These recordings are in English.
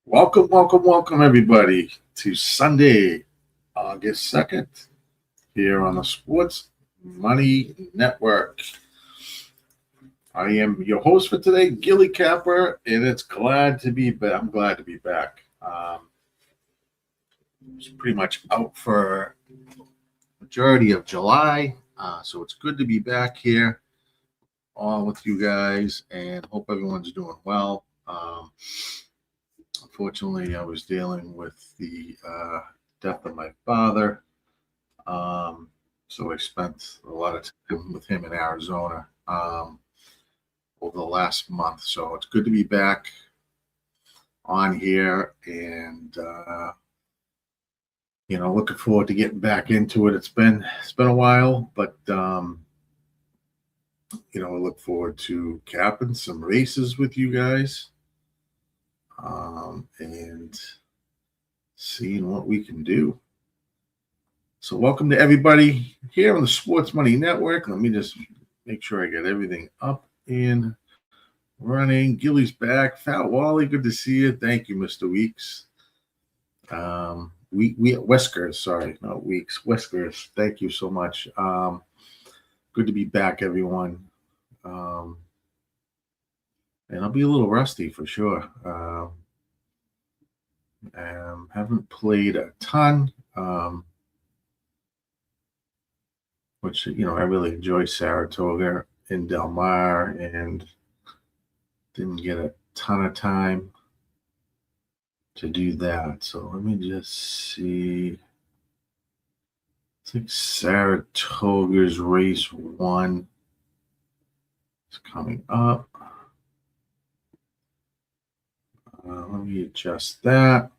Welcome, everybody, to Sunday, August 2nd, here on the Sports Money Network. I am your host for today, Gilly Capper, and I'm glad to be back. I was pretty much out for the majority of July, so it's good to be back here all with you guys, and hope everyone's doing well. Unfortunately, I was dealing with the death of my father. So I spent a lot of time with him in Arizona over the last month. So it's good to be back on here and looking forward to getting back into it. It's been a while, but I look forward to capping some races with you guys. And seeing what we can do. So welcome to everybody here on the Sports Money Network. Let me just make sure I get everything up and running. Gilly's back. Fat Wally, good to see you. Thank you, Mr. Weeks. Whiskers, sorry, not Weeks. Whiskers. Thank you so much. Good to be back, everyone. And I'll be a little rusty for sure. Haven't played a ton, which, I really enjoy Saratoga in Delaware and didn't get a ton of time to do that. So let me just see. I think Saratoga's race 1 is coming up. Let me adjust that.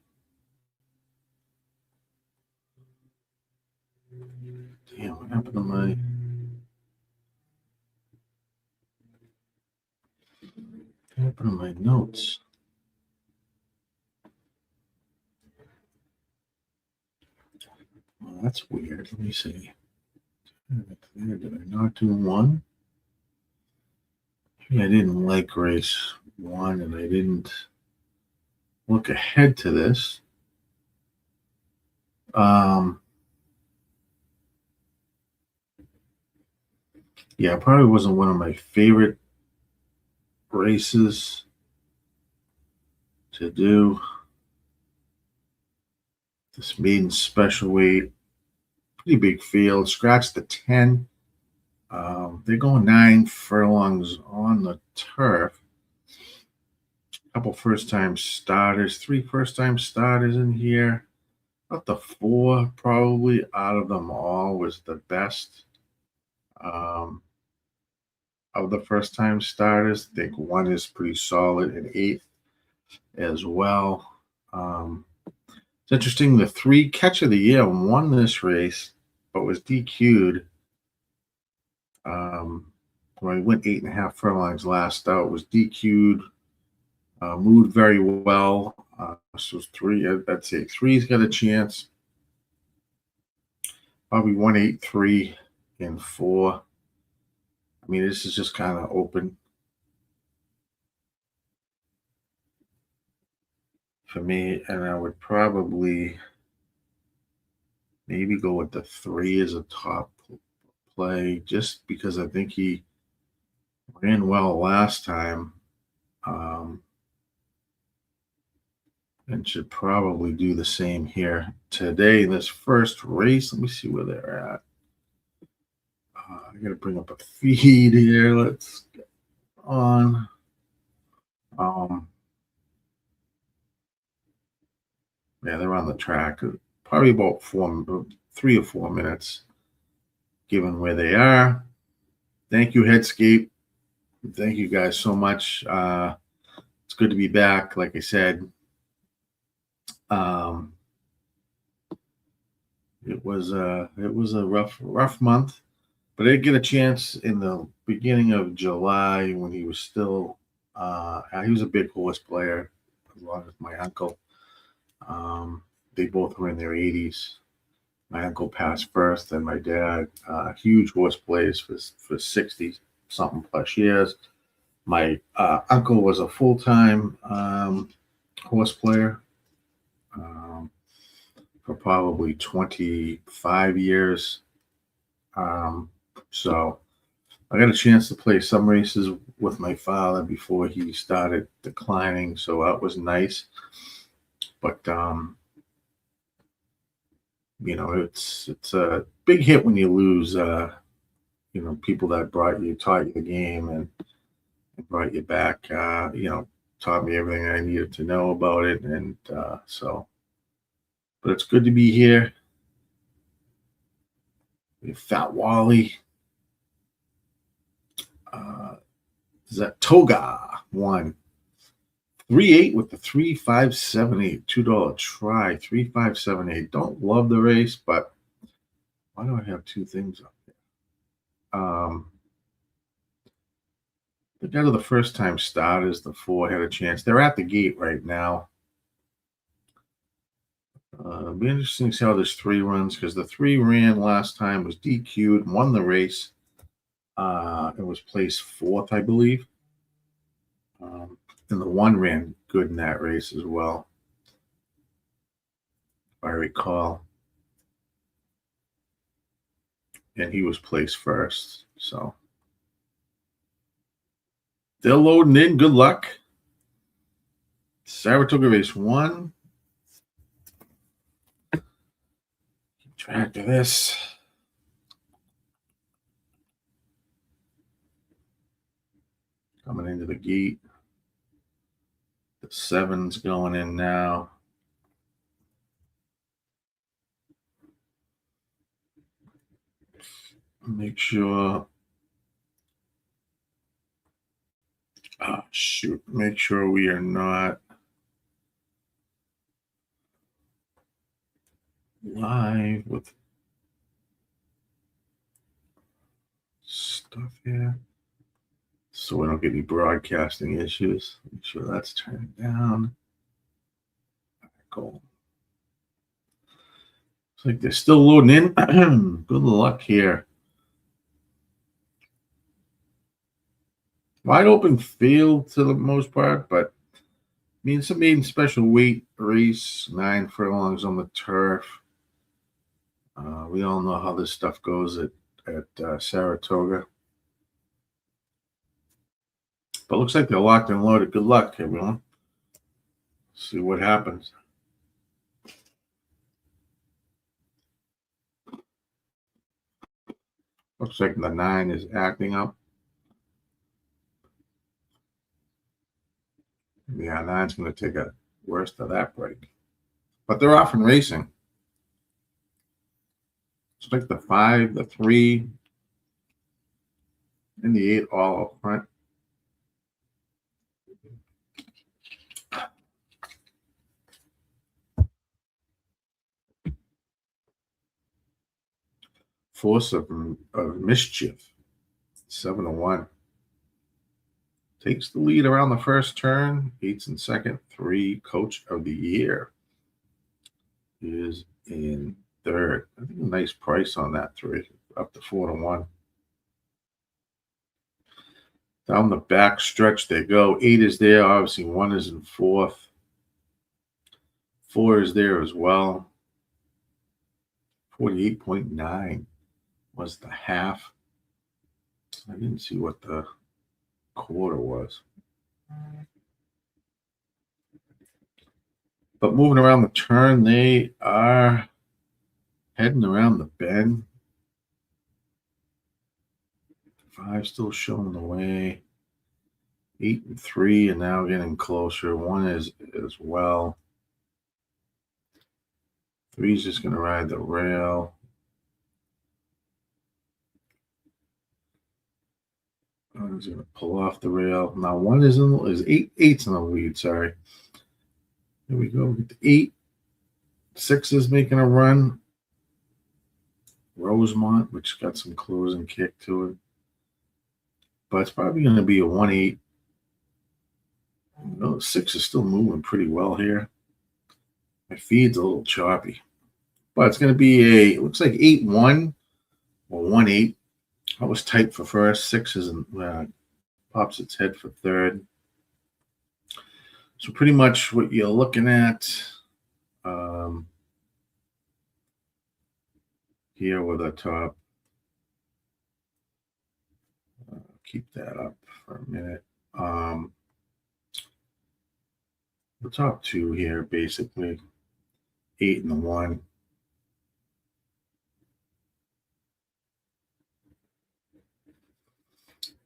Damn, what happened to my notes? Well, that's weird. Let me see. Did I not do 1? Maybe I didn't like race 1 and I didn't look ahead to this. Yeah, it probably wasn't one of my favorite races to do. This maiden special weight, pretty big field, scratched the 10. They're going 9 furlongs on the turf. A couple first-time starters, 3 first-time starters in here. About the 4 probably out of them all was the best. Of the first-time starters, I think 1 is pretty solid and 8 as well. It's interesting, the 3 catch of the year won this race, but was DQ'd. When he went 8.5 furlongs last out, was DQ'd. Moved very well. So 3, I'd say 3's got a chance. Probably 1, 8, 3, and 4. I mean, this is just kind of open for me, and I would probably maybe go with the 3 as a top play, just because I think he ran well last time, and should probably do the same here today in this first race. Let me see where they're at. I got to bring up a feed here. Let's get on. Yeah, they're on the track. Probably about 3 or 4 minutes, given where they are. Thank you, Headscape. Thank you guys so much. It's good to be back. Like I said, it was a rough month, but I did get a chance in the beginning of July when he was still. He was a big horse player, as long as my uncle. They both were in their 80s. My uncle passed first, and my dad, huge horse players for 60-something plus years. My uncle was a full-time horse player for probably 25 years. So I got a chance to play some races with my father before he started declining, so that was nice. But you know, it's a big hit when you lose. You know, people that taught you the game and brought you back. You know, taught me everything I needed to know about it, and so. But it's good to be here. We have Fat Wally. Saratoga won 3-8 with the 3-5-7-8 $2 try 3-5-7-8. Don't love the race, but why do I have two things up there? The guy to the first time starters, the 4 had a chance. They're at the gate right now. It'll be interesting to see how this 3 runs, because the 3 ran last time, was DQ'd, won the race. It was placed 4th, I believe. And the 1 ran good in that race as well, if I recall. And he was placed 1st. So they're loading in. Good luck. Saratoga race 1. Keep track of this. Coming into the gate. The 7's going in now. Make sure. Oh, shoot. Make sure we are not live with stuff here, so we don't get any broadcasting issues. Make sure that's turned down. Cool. Looks like they're still loading in. Good luck here. Wide open field to the most part, but I mean, it's a maiden special weight race, 9 furlongs on the turf. We all know how this stuff goes at Saratoga. But looks like they're locked and loaded. Good luck, everyone. See what happens. Looks like the 9 is acting up. Yeah, 9's going to take a worst of that break. But they're off and racing. Looks like the 5, the 3, and the 8 all up front. Force of mischief, 7-1. Takes the lead around the first turn. 8's in second. 3, coach of the year, is in third. I think a nice price on that 3, up to 4-1. Down the back stretch they go. 8 is there. Obviously, 1 is in 4th. 4 is there as well. 48.9 was the half. I didn't see what the quarter was. But moving around the turn, they are heading around the bend. 5 still showing the way. 8 and 3 are now getting closer. 1 is as well. 3 is just going to ride the rail. One's going to pull off the rail. Now 1 is in is 8's in the lead. Sorry. Here we go. Get the 8. 6 is making a run. Rosemont, which got some closing kick to it. But it's probably going to be a 1-8. No, 6 is still moving pretty well here. My feed's a little choppy. But it's going to be it looks like 8-1 or 1-8. I was tight for first. 6 isn't pops its head for third. So pretty much what you're looking at here with the top. Keep that up for a minute. The top two here, basically 8 and the 1.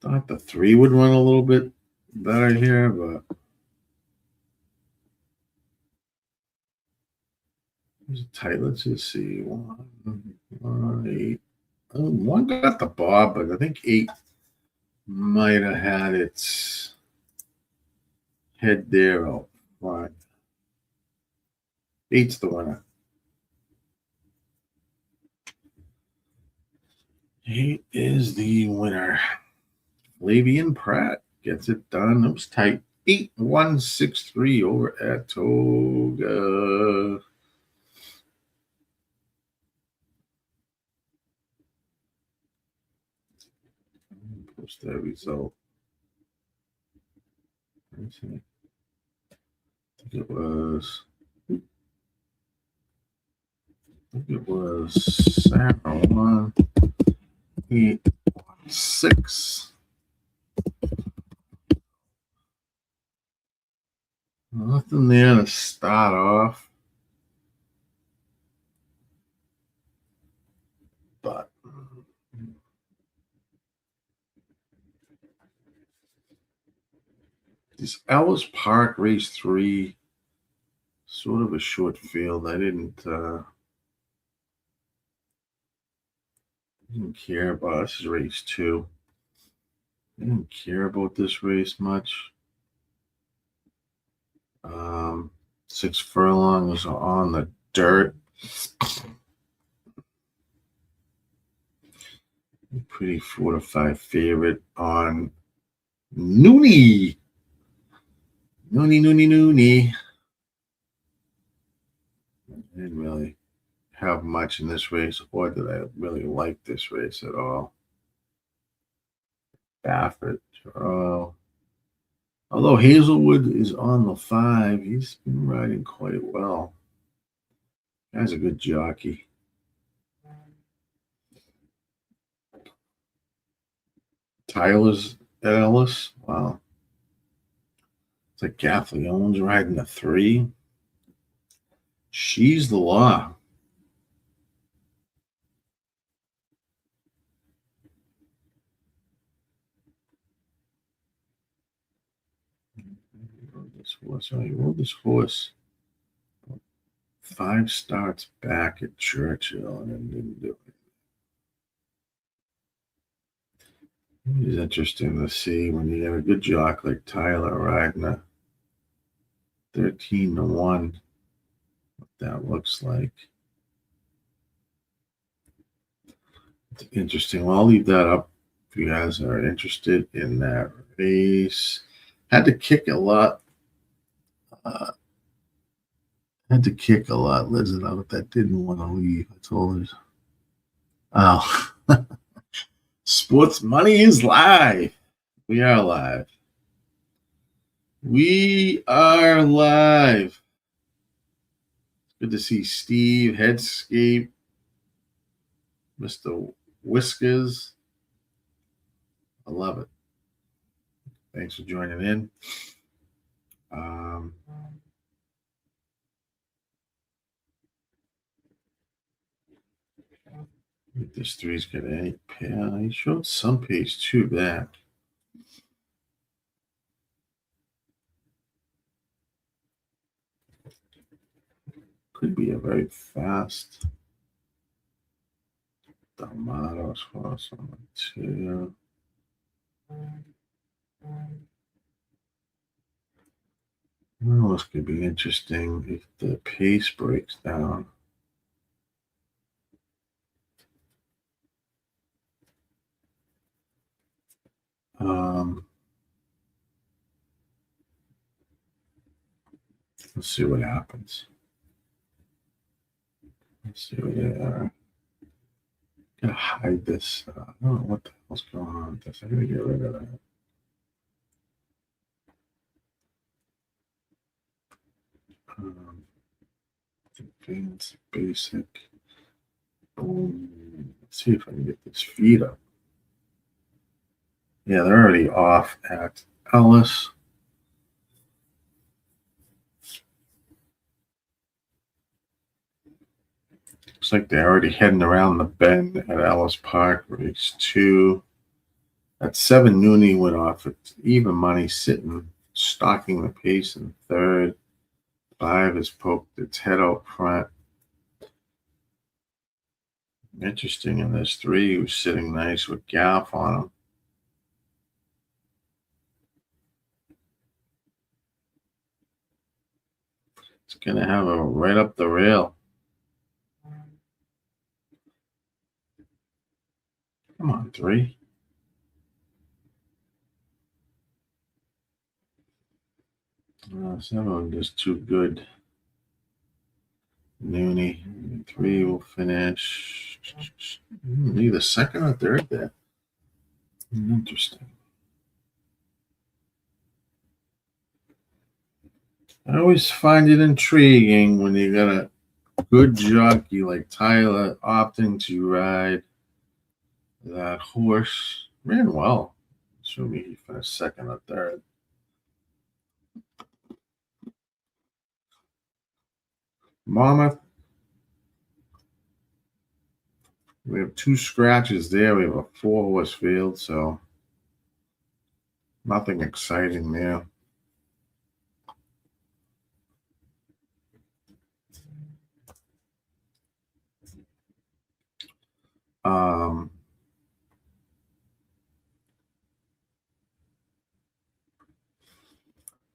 Thought the 3 would run a little bit better here, but it's tight. Let's just see. 1, 8. Oh, 1 got the bob, but I think 8 might have had its head there out front. 8's the winner. 8 is the winner. Flavian Pratt gets it done. It was tight. 8-1-6-3 over at Toga. Post that result. Let's see. I think it was Sarah 1, 8, 6. Nothing there to start off. But this Ellis Park race 3, sort of a short field. I didn't care about this is race 2. I didn't care about this race much. 6 furlongs on the dirt. Pretty fortified favorite on Noonie. Noonie. I didn't really have much in this race, or did I really like this race at all? Baffert, although Hazelwood is on the 5, he's been riding quite well. Guy's a good jockey. Tyler's at Ellis. Wow. It's like Gaffleone's riding a 3. She's the law. He rode this horse 5 starts back at Churchill and didn't do it. It's interesting to see when you get a good jock like Tyler riding a 13-1, what that looks like. It's interesting. Well, I'll leave that up if you guys are interested in that race. Had to kick a lot. Lizard out that didn't want to leave. I told her. Oh. Sports Money is live. We are live. It's good to see Steve, Headscape, Mr. Whiskers. I love it. Thanks for joining in. This 3's got any pair. He showed some pace too back. Could be a very fast Dalmato's horse on the 2. Well, this could be interesting if the pace breaks down. Let's see what happens. Let's see what they are. Gotta hide this. I don't know what the hell's going on with this. I gotta get rid of that. Advanced basic. Boom. Let's see if I can get this feed up. Yeah, they're already off at Ellis. Looks like they're already heading around the bend at Ellis Park. Race 2. At 7, Nooney went off at even money, sitting, stalking the pace in third. 5 has poked its head out front. Interesting in this 3, who's sitting nice with Gaff on him. It's going to have a right up the rail. Come on, 3. Seven just too good. Nooney. 3 will finish. Either second or third there. Interesting. I always find it intriguing when you got a good jockey like Tyler opting to ride that horse. Ran well. Assuming he finished second or third. Monmouth. We have 2 scratches there. We have a 4-horse field, so nothing exciting there.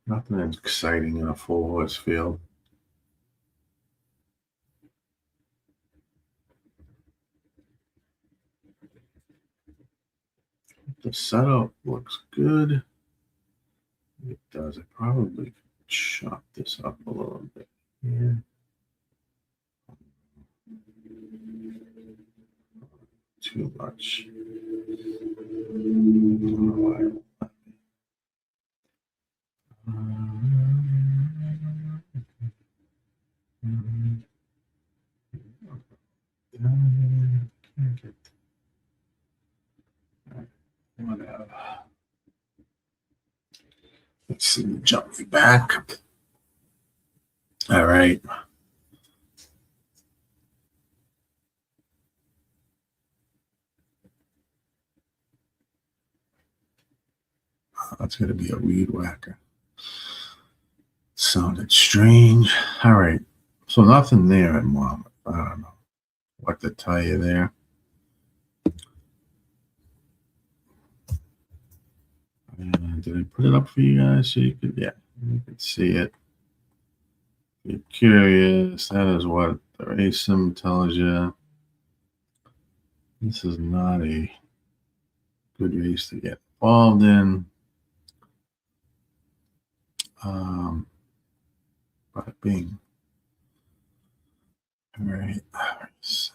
Nothing exciting in a 4-horse field. The setup looks good. It does. I probably chop this up a little bit here. Too much. Whatever. Let's see, jump back. All right. That's going to be a weed whacker. Sounded strange. All right. So nothing there at Monmouth. I don't know what to tell you there. Did I put it up for you guys so you could see it? If you're curious, that is what the race sim tells you. This is not a good race to get involved in. Bada bing. All right. So,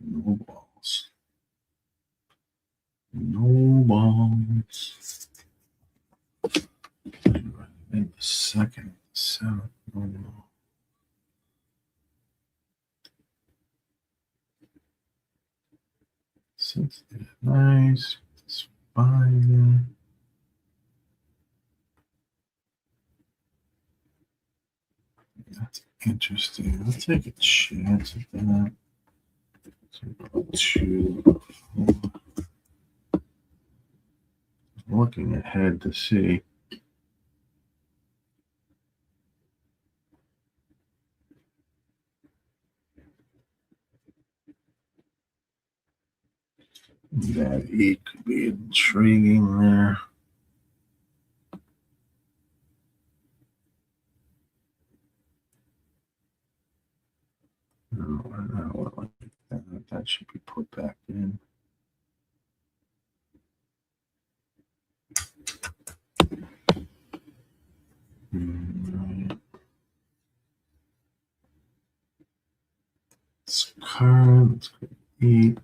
no balls. No balls. In the second, 7, no balls. Six, nice. It's fine. That's interesting. Let's take a chance at that. So 2, 4. Looking ahead to see. That 8 could be intriguing there. No, like that should be put back in. Right. It's current. Let's go 8.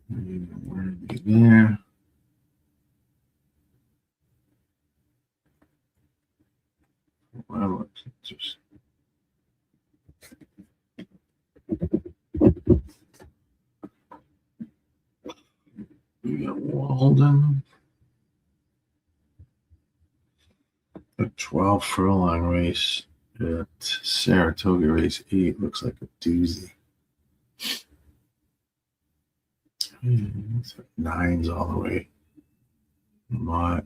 Where to be there? Well, just we got Walden. A 12 furlong race at Saratoga race 8 looks like a doozy. It's like 9s all the way. Mott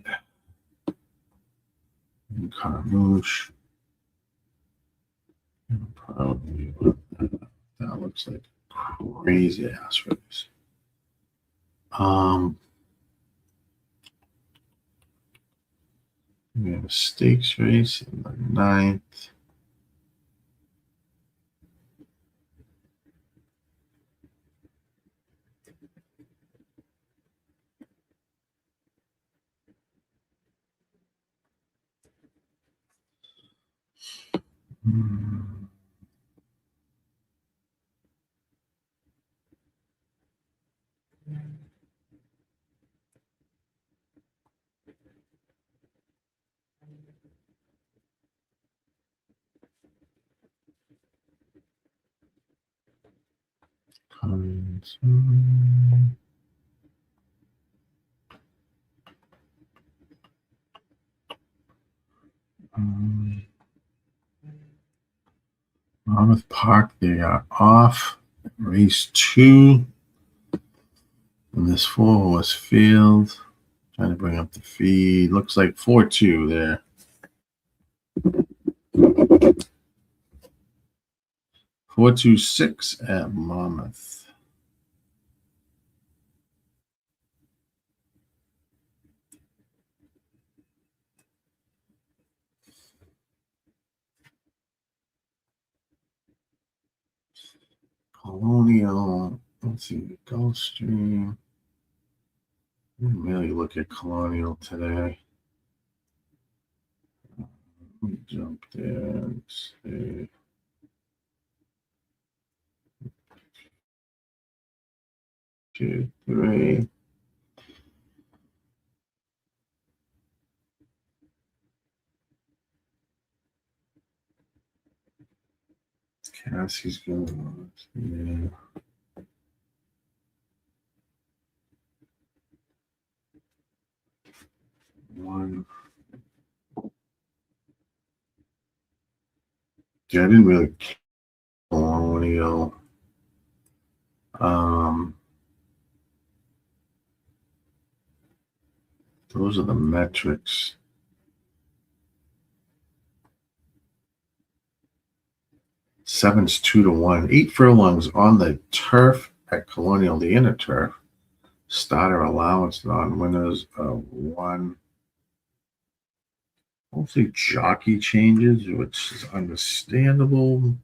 and Carmouche. Probably that looks like a crazy ass race. We have a stakes race in the 9th. Monmouth Park, they are off. Race 2. And this 4-horse field. Trying to bring up the feed. Looks like 4-2 there. 4-2-6 at Monmouth. Colonial, let's see, Gulfstream. Didn't really look at Colonial today. Let me jump there and see. Two, three. Cassie's going on. Yeah. One. Yeah, I didn't really Colonial. Those are the metrics. 7's 2-1. 8 furlongs on the turf at Colonial, the inner turf. Starter allowance non-winners of 1. Mostly jockey changes, which is understandable.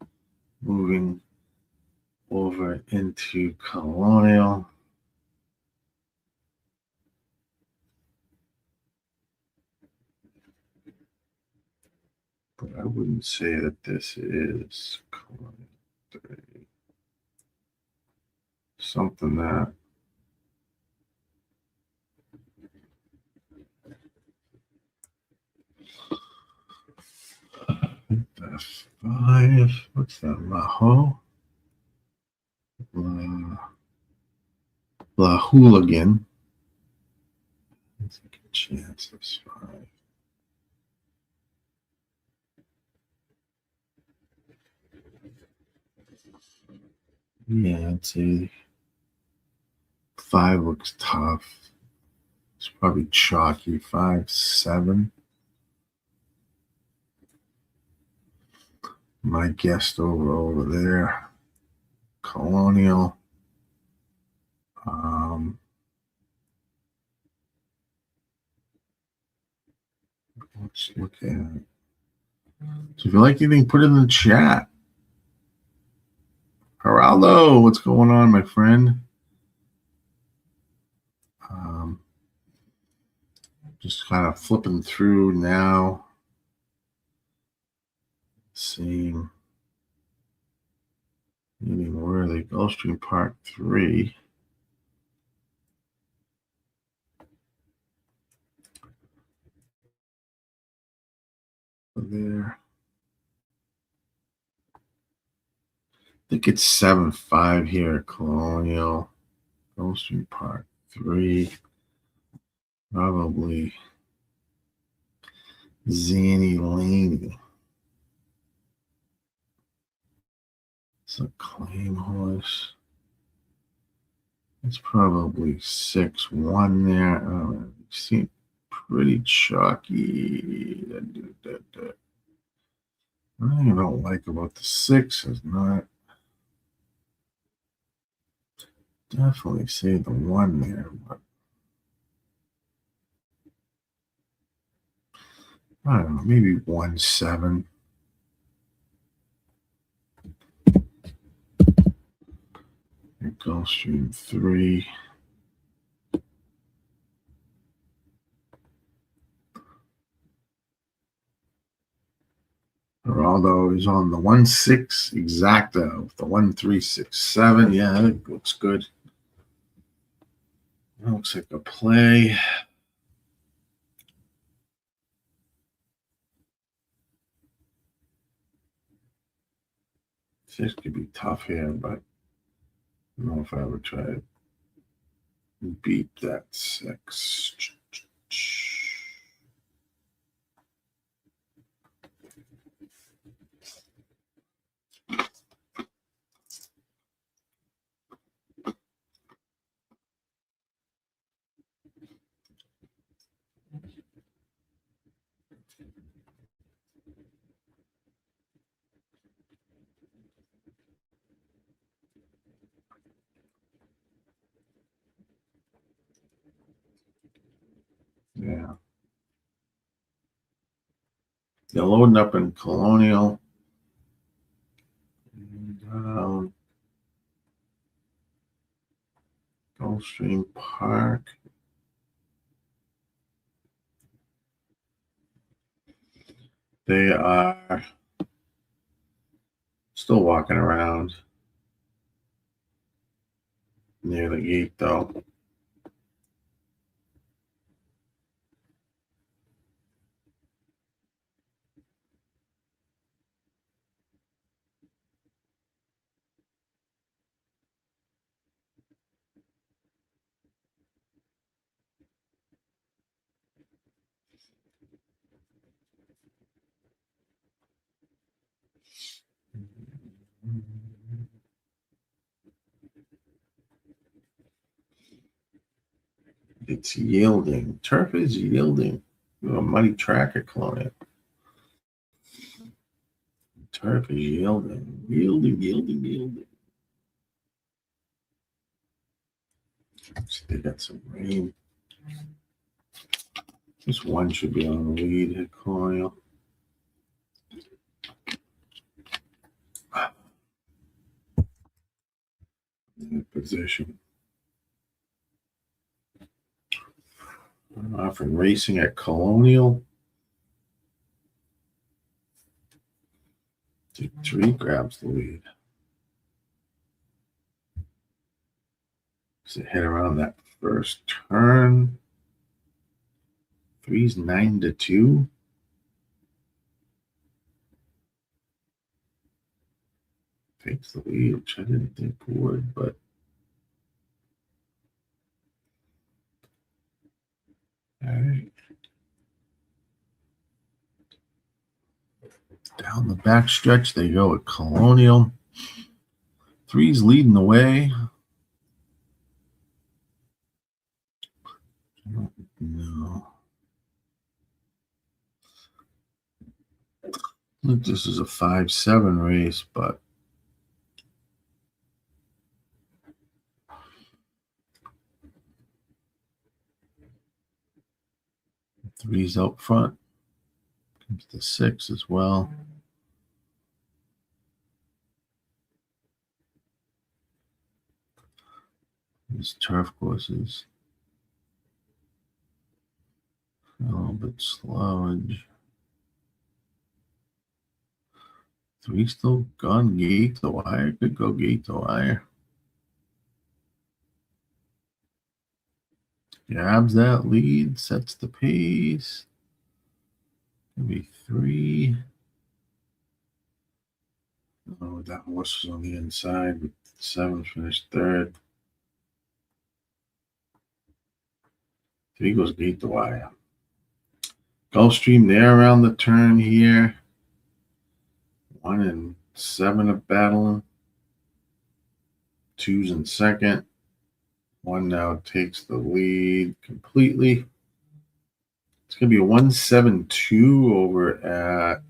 Moving over into Colonial. But I wouldn't say that this is Colonial 3. Something that the 5. What's that? Laho? La Hooligan. Let's take a chance. That's 5. Yeah, I'd say 5 looks tough. It's probably chalky. 5, 7. My guest over there. Colonial. Let's look at it. So if you like anything, put it in the chat. Geraldo, what's going on, my friend? Just kind of flipping through now. Seeing anything worthy. Gulfstream Park 3. there. I think it's 7-5 here at Colonial. Horseshoe Park 3. Probably Zanny Laney. It's a claim horse. It's probably 6-1 there. Oh, seems pretty chalky. What I don't like about the 6 is not. Definitely say the 1 there, but I don't know, maybe 1-7. Gulfstream 3. Geraldo is on the 1-6 exacta with the 1-3-6-7. Yeah, that looks good. That looks like a play. Six could be tough here, but I don't know if I would try to beat that 6. Yeah. They're loading up in Colonial. And, Gulfstream Park. They are still walking around near the gate, though. It's yielding. Turf is yielding. A muddy track at Colonial. Turf is yielding. Yielding. So they got some rain. This one should be on the lead at Colonial. In position. Offering racing at Colonial. 3 grabs the lead. So hit around that first turn. 3's 9-2. Takes the lead, which I didn't think would, but all right. Down the back stretch they go at Colonial. 3's leading the way. No. Look, this is a 5-7 race, but three's out front. Comes to 6 as well. These turf courses a little bit slowage. 3 still gone gate to wire. Could go gate to wire. Grabs that lead, sets the pace. Maybe 3. Oh, that horse was on the inside. 7 finished 3rd. 3 goes gate the wire. Gulfstream there around the turn here. 1 and 7 are battling. 2's in second. 1 now takes the lead completely. It's going to be a 1-7-2 over at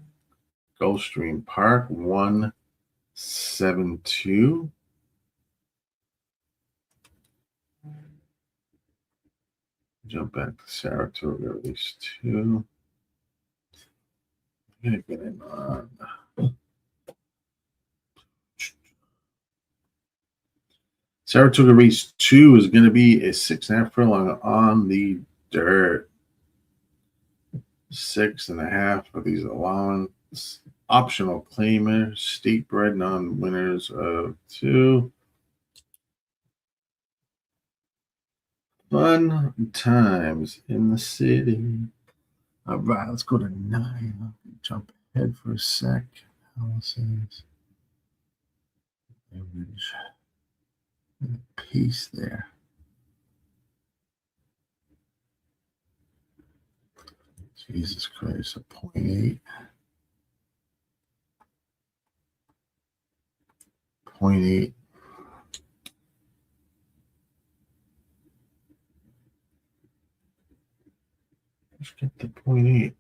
Gulfstream Park. 1-7-2. Jump back to Saratoga, race 2. I'm going to get in on. Saratoga race 2 is going to be a 6.5 furlong on the dirt. 6.5 for these allowance. Optional claimer, state bred non-winners of 2. Fun times in the city. All right, let's go to 9. I'll jump ahead for a sec. Allison's average pace there. Jesus Christ, a 0.8. 0.8. Let's get the 0.8.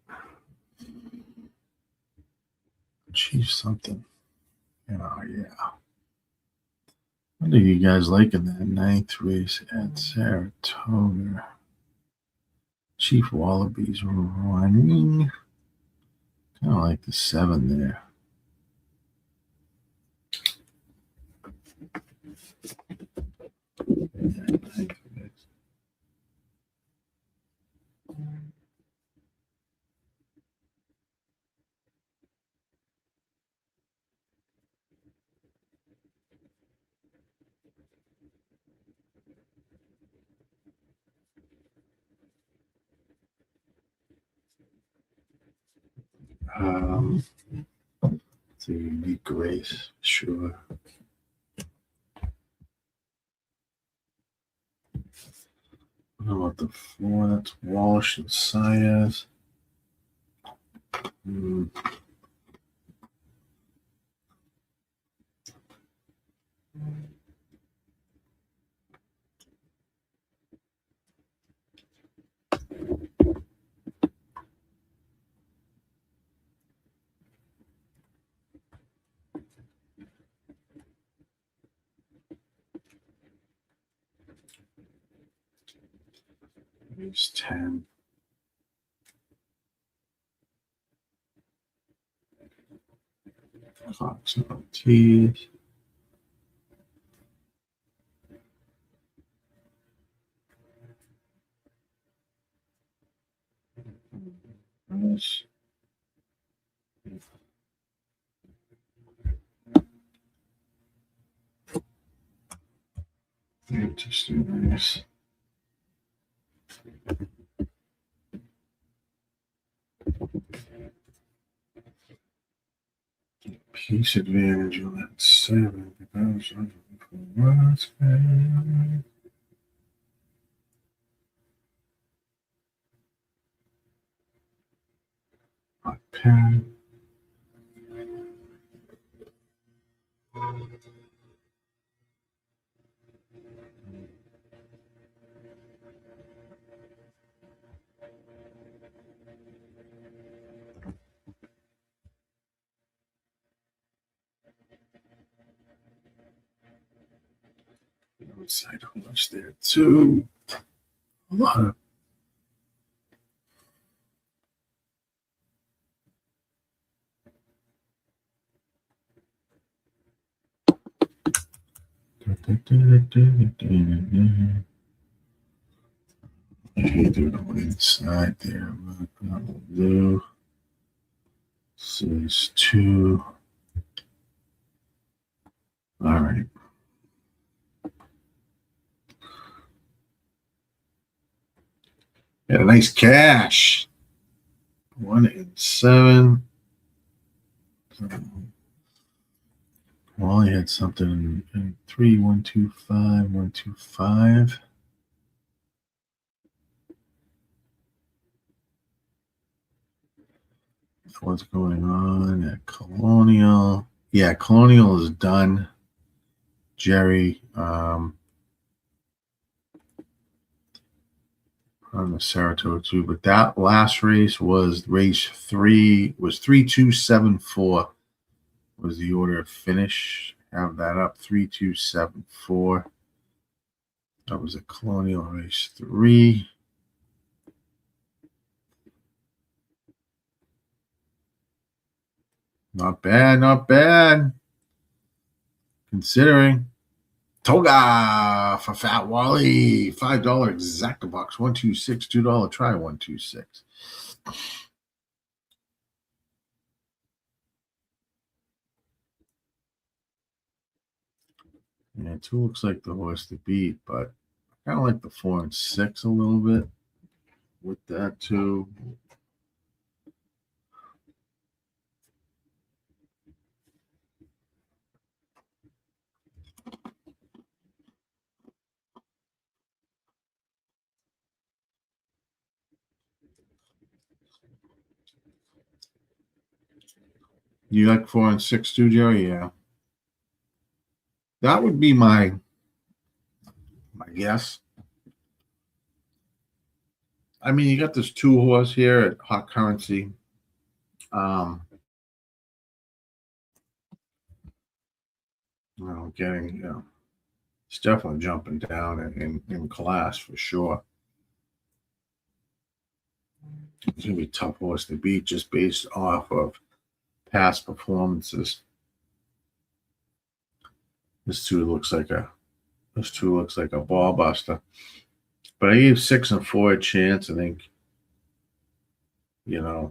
Achieve something. Oh, yeah. What are you guys liking that 9th race at Saratoga? Chief Wallabies running. Kind of like the 7 there. It's a unique race, sure. What about the 4? That's Walsh and Saez. Race 10. Fox and T's. Nice. Interesting race. Piece advantage on that 7. Hot pen. Outside horse there too. A lot of I hate doing on the inside there, but I will do. Series 2. All right. Got a nice cash. 1 and 7. Well, he had something in 3, 1, 2, 5, 1, 2, 5. What's going on at Colonial? Yeah, Colonial is done. Jerry, on the Saratoga too, but that last race was race 3, was 3-2-7-4 was the order of finish. Have that up, 3-2-7-4. That was a Colonial race 3. Not bad, not bad. Considering. Toga for Fat Wally. $5 exacta box. 126. $2 try 126. Yeah, 2 looks like the horse to beat, but I kind of like the 4 and 6 a little bit with that too. You like 4 and 6 too, Jerry? Yeah. That would be my guess. I mean, you got this 2 horse here at Hot Currency. It's definitely jumping down in class for sure. It's gonna be a tough horse to beat just based off of past performances. This two looks like a ball buster. But I gave 6 and 4 a chance. I think, I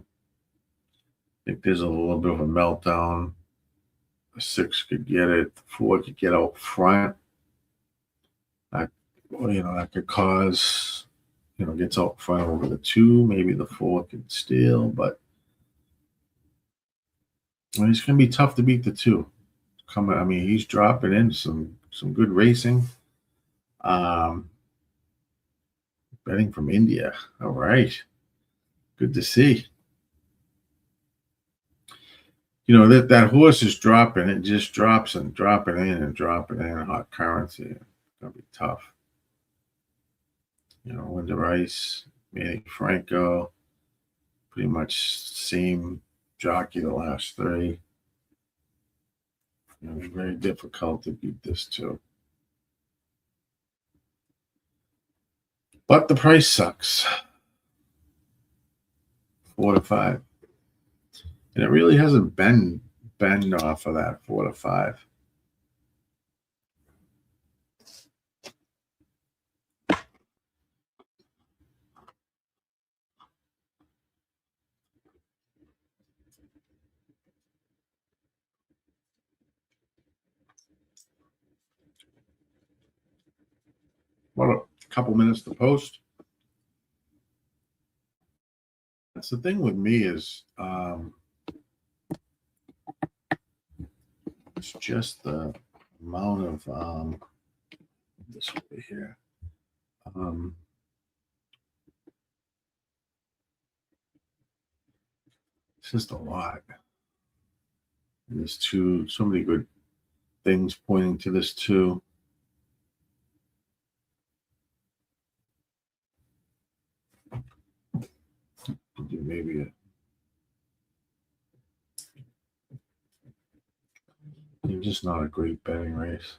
think there's a little bit of a meltdown. The 6 could get it. The 4 could get out front. That could cause, gets out front over the 2. Maybe the 4 could steal, but it's going to be tough to beat the 2. He's dropping in some good racing. Betting from India. All right. Good to see. That horse is dropping. It just drops and dropping in and dropping in. Hot Currency. It's going to be tough. Linda Rice, Manny Franco, pretty much same jockey the last 3. It's very difficult to beat this too. But the price sucks. 4 to 5. And it really hasn't been off of that 4 to 5. What, a couple minutes to post? That's the thing with me is it's just the amount of this over here. It's just a lot. And there's so many good things pointing to this too. Maybe just not a great betting race.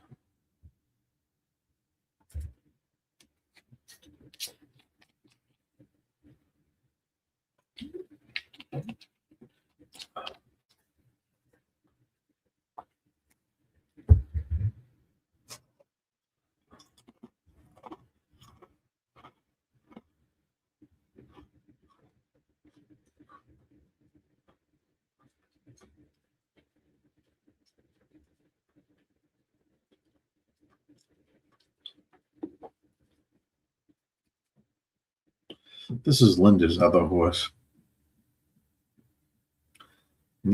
This is Linda's other horse.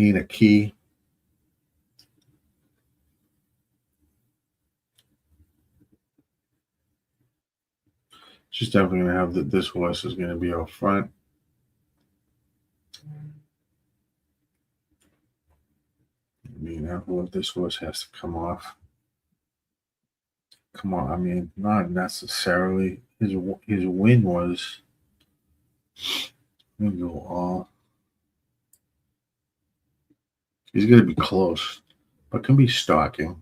need a key. She's definitely going to have that. This horse is going to be out front. I mean, this horse has to come off. Come on, I mean, not necessarily. His win was. Let me go all. He's going to be close, but can be stalking.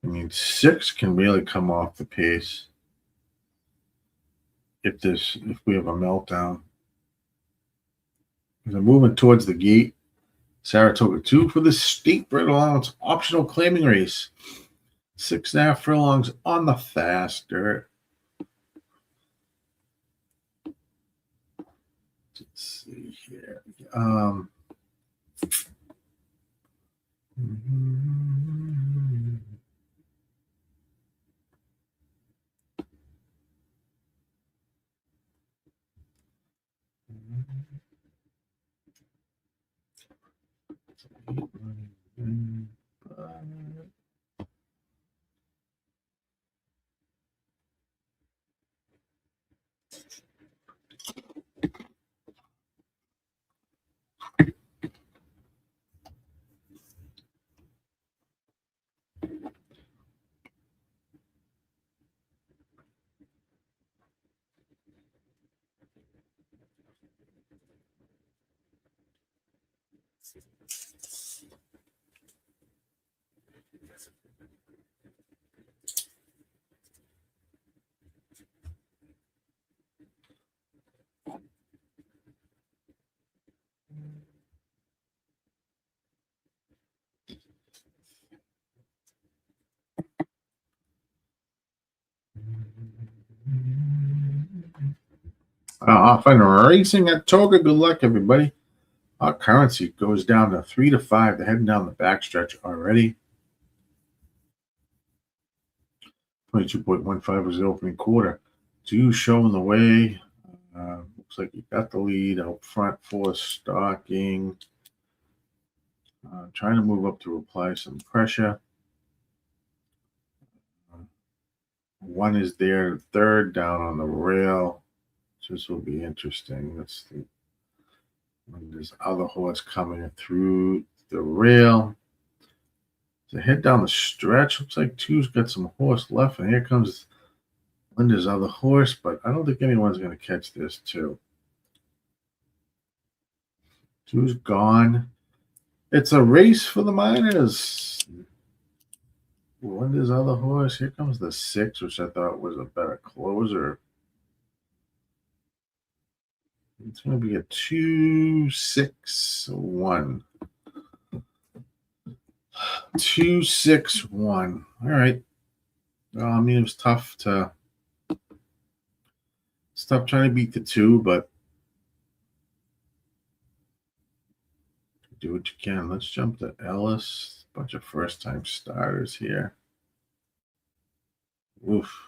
I mean, 6 can really come off the pace if we have a meltdown. They're moving towards the gate. Saratoga 2 for the steep right allowance optional claiming race. 6.5 furlongs on the fast dirt. Let's see here. Off and racing at Toga. Good luck, everybody. Our currency goes down to 3 to 5. They're heading down the backstretch already. 22.15 was the opening quarter. 2 showing the way. Looks like you got the lead out front for stalking. Trying to move up to apply some pressure. 1 is there. 3rd down on the rail. This will be interesting. Let's see. When there's other horse coming through the rail. To head down the stretch. Looks like 2's got some horse left. And here comes Linda's other horse. But I don't think anyone's going to catch this, 2. 2's gone. It's a race for the minors. Linda's other horse. Here comes the 6, which I thought was a better closer. It's going to be a 2-6-1. 2-6-1. All right. I mean, it was tough to stop trying to beat the 2, but do what you can. Let's jump to Ellis. Bunch of first-time starters here. Oof.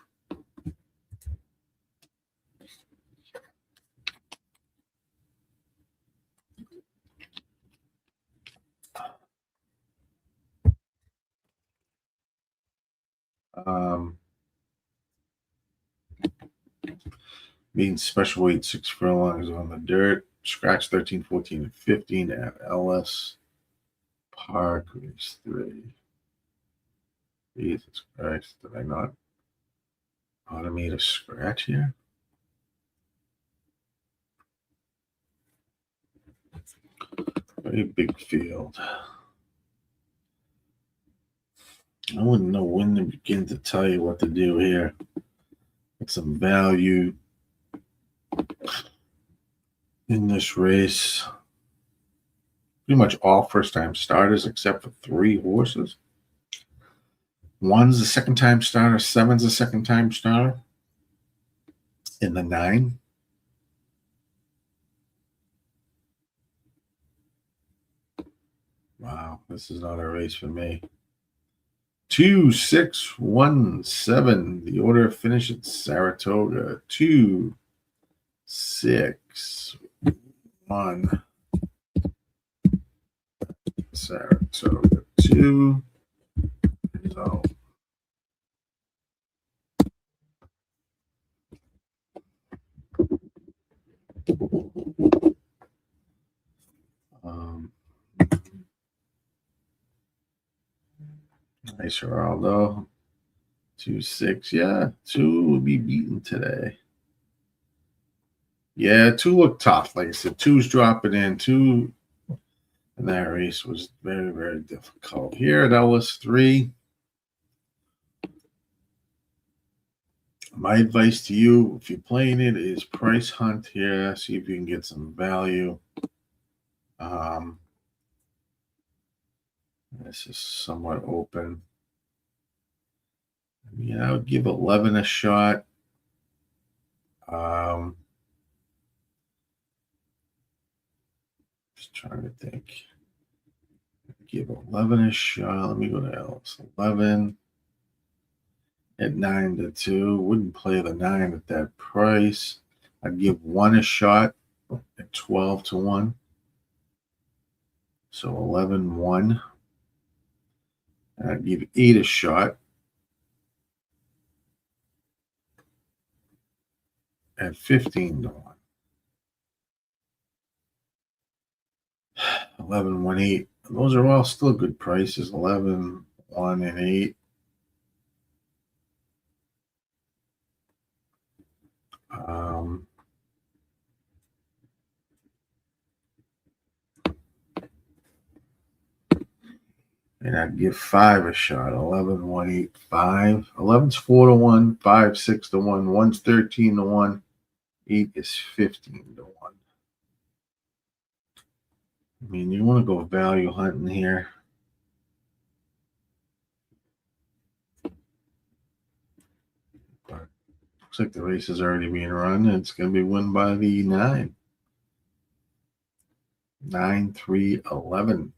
Means special weight 6 furlongs on the dirt. Scratch 13, 14, and 15 at Ellis Park, race 3. Jesus Christ, did I not automate a scratch here? Very big field. I wouldn't know when to begin to tell you what to do here. Get some value in this race. Pretty much all first-time starters except for 3 horses. 1's a second-time starter. 7's a second-time starter. In the 9. Wow, this is not a race for me. 2, 6, 1, 7. The order of finish at Saratoga. 2, 6, 1. Saratoga 2. So nice, Geraldo. 2-6. Yeah, 2 will be beaten today. Yeah, 2 looked tough. Like I said, 2's dropping in. 2 in that race was very, very difficult. Here at Ellis 3. My advice to you, if you're playing it, is price hunt here. See if you can get some value. This is somewhat open. I mean, I would give 11 a shot. Just trying to think. Give 11 a shot. Let me go to Ellis. 11 at 9-2. Wouldn't play the 9 at that price. I'd give 1 a shot at 12-1. So 11-1. And I'd give 8 a shot at 15-1. 11-1-8. Those are all still good prices. 11-1 and 8. And I'd give 5 a shot. 11-1-8, 5. 11's 4-1, 5 6-1, 1's 13-1, 8 is 15-1. I mean, you want to go value hunting here. But looks like the race is already being run. And it's going to be won by the 9. 9-3-11.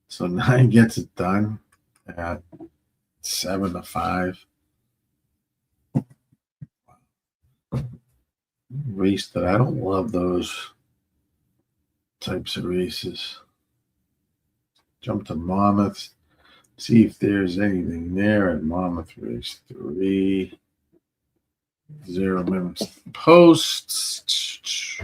So 9 gets it done at 7-5. Race that I don't love those types of races. Jump to Monmouth. See if there's anything there at Monmouth race 3. 0 minutes posts.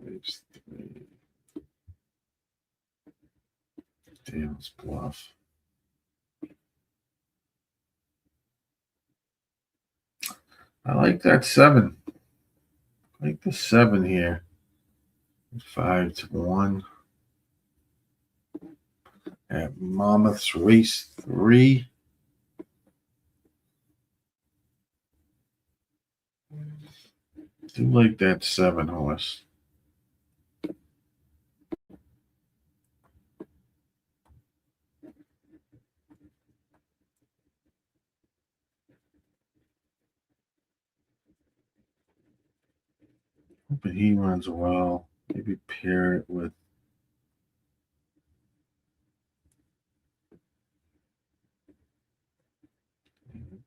Race 3. Dale's Bluff. I like that 7. I like the 7 here. 5-1. At Monmouth's race 3. Do like that 7 horse. Hoping he runs well. Maybe pair it with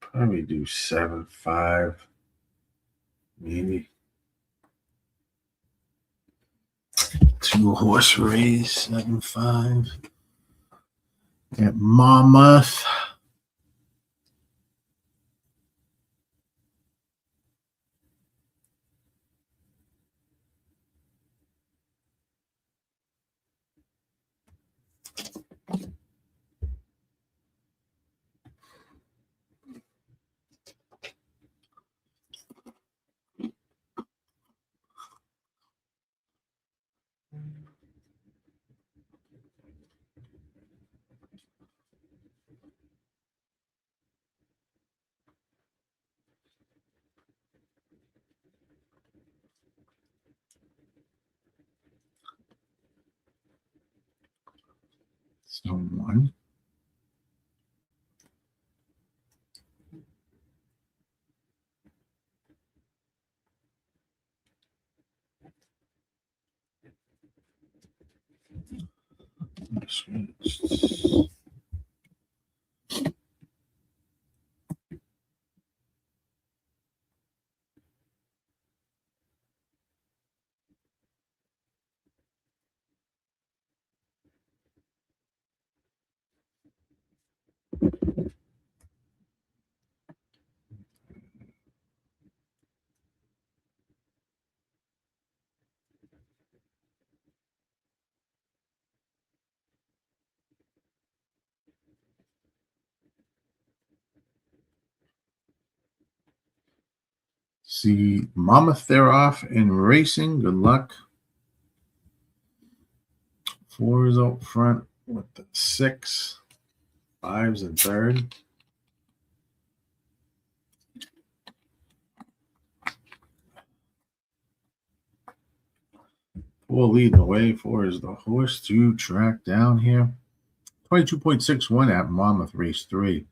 probably do 7-5. Maybe 2 horse race 7-5 at Monmouth. So 1. Switched. See Monmouth there off in racing. Good luck. 4 is out front with the 6. 5's in third. 4 leading the way. 4 is the horse to track down here. 22.61 at Monmouth race 3.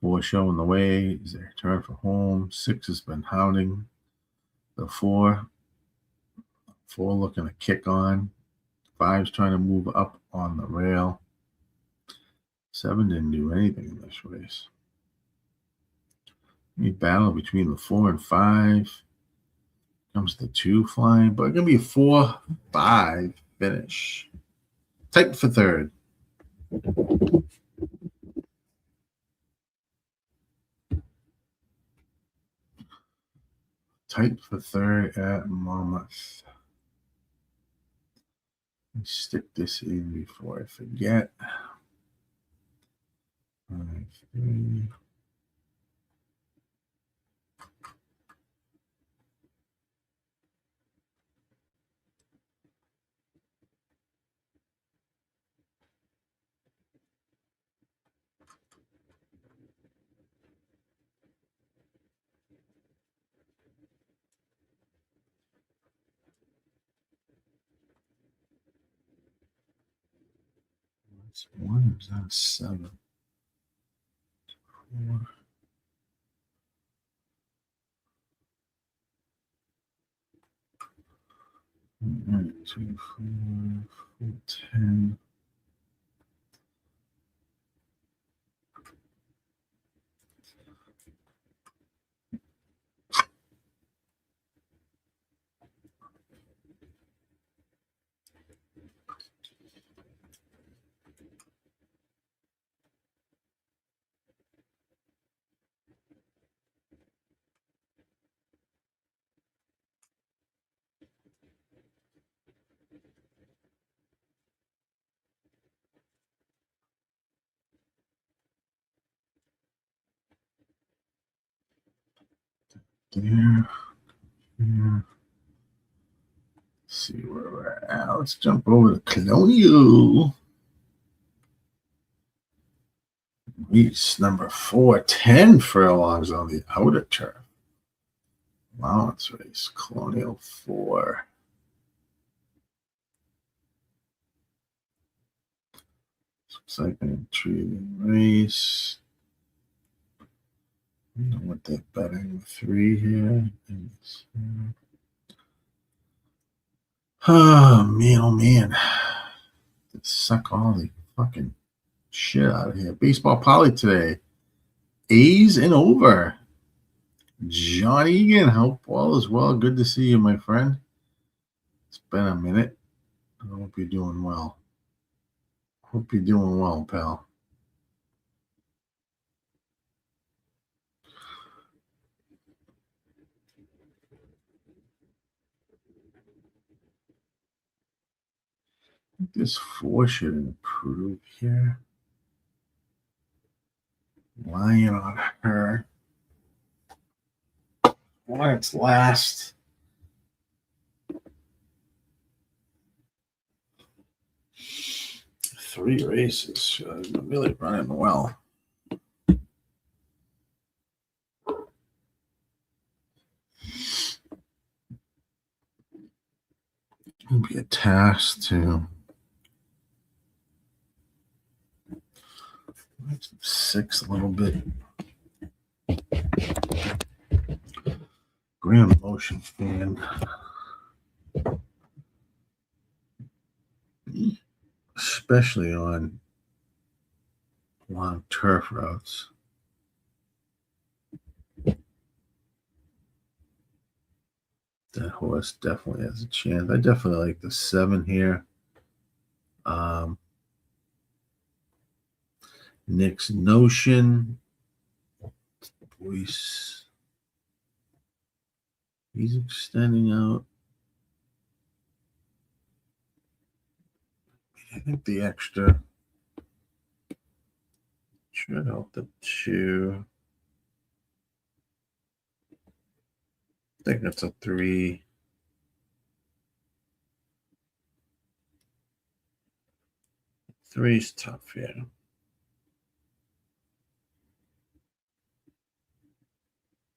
4 showing the way. Is their turn for home. 6 has been hounding the 4. 4 looking to kick on. 5's trying to move up on the rail. 7 didn't do anything in this race. Battle between the 4 and 5. Comes the 2 flying, but it's going to be a 4-5 finish. Tight for third. Tight for third at Monmouth. Let me stick this in before I forget. 5, 3. That's 1. Is that 7? 4. 2, 4, 10. There. Here. Let's see where we're at. Let's jump over to Colonial. Race number 4, 10 furlongs on the outer turf. Allowance race, Colonial 4. Looks like an intriguing race. I don't know what they're betting. 3 here. Oh, man. They suck all the fucking shit out of here. Baseball poly today. A's and over. John Egan, hope all is well. Good to see you, my friend. It's been a minute. I hope you're doing well. Hope you're doing well, pal. This 4 should improve here. Lying on her. On its last 3 races. Really running well. It'll be a task to 6 a little bit. Grand motion fan. especially on long turf routes. That horse definitely has a chance. I definitely like the 7 here. Nick's Notion. Voice. He's extending out. I think the extra should help the 2. I think that's a 3. 3's tough, yeah.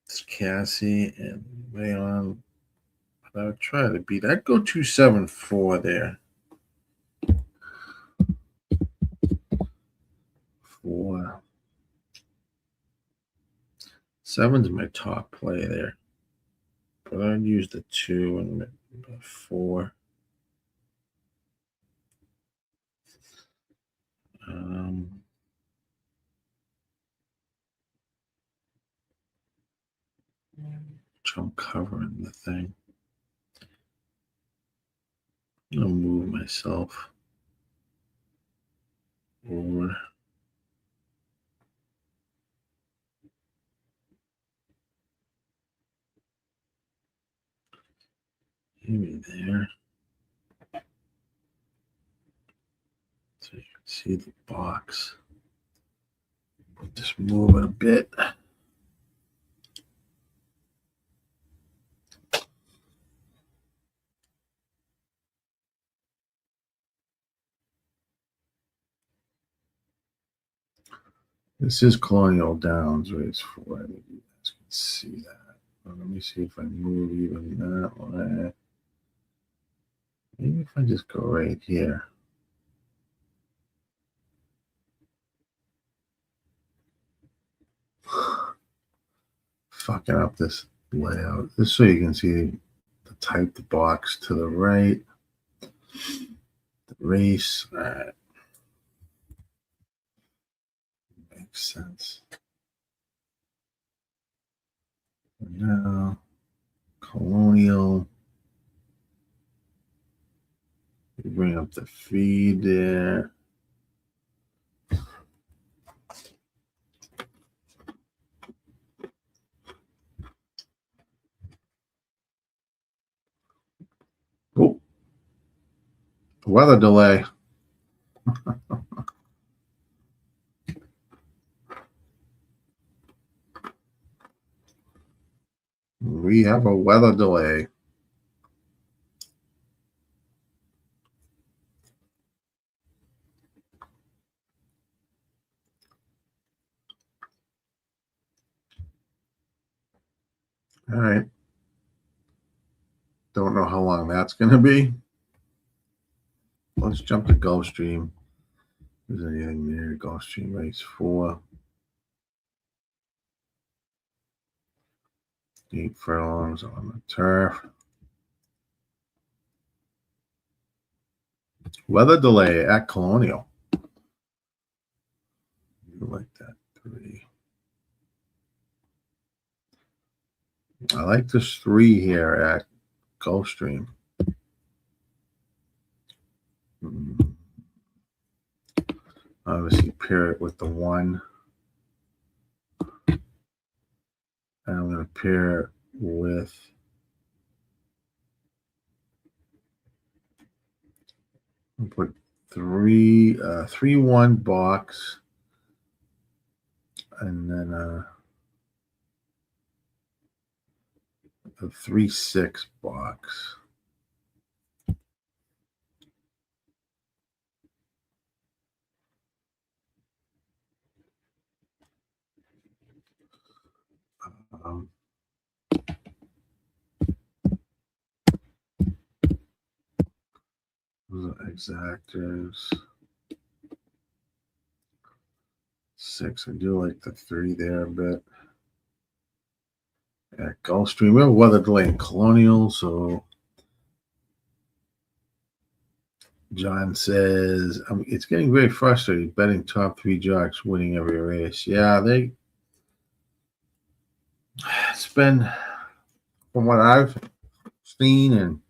It's Cassie and Leon. But I would try to beat. I'd go 2-7-4 there. 4. 7's my top play there. But I'd use the 2 and the 4. I'm covering the thing. I'm gonna move myself over. Maybe there. So you can see the box. Just move it a bit. This is Colonial Downs, race 4. I think you guys can see that. But let me see if I move even that way. Maybe if I just go right here. Fucking up this layout. Just so you can see the typed box to the right. The race. All right. Makes sense. Now, Colonial. We bring up the feed there. Oh, weather delay. We have a weather delay. All right. Don't know how long that's going to be. Let's jump to Gulfstream. Is there anything there? Gulfstream race 4. 8 furlongs on the turf. Weather delay at Colonial. You like that 3. I like this 3 here at Gulfstream. Obviously pair it with the 1. And I'm going to pair it with put 3-1 box, and then a 3-6 box. Those are exactors. 6. I do like the 3 there a bit. At Gulfstream, we have a weather delay in Colonial, so John says, it's getting very frustrating betting top 3 jocks winning every race. Yeah, it's been, from what I've seen and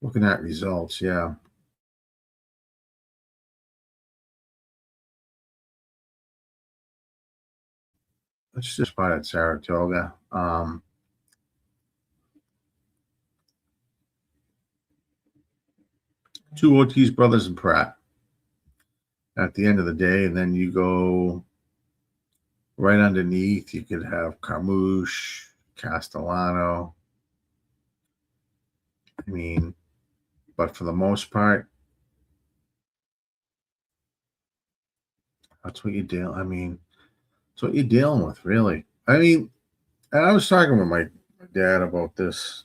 looking at results, yeah. Let's just spot at Saratoga. Two Ortiz brothers and Pratt at the end of the day, and then you go right underneath. You could have Carmouche, Castellano. I mean, but for the most part, that's what you're dealing. I mean, that's what you're dealing with, really. I mean, and I was talking with my dad about this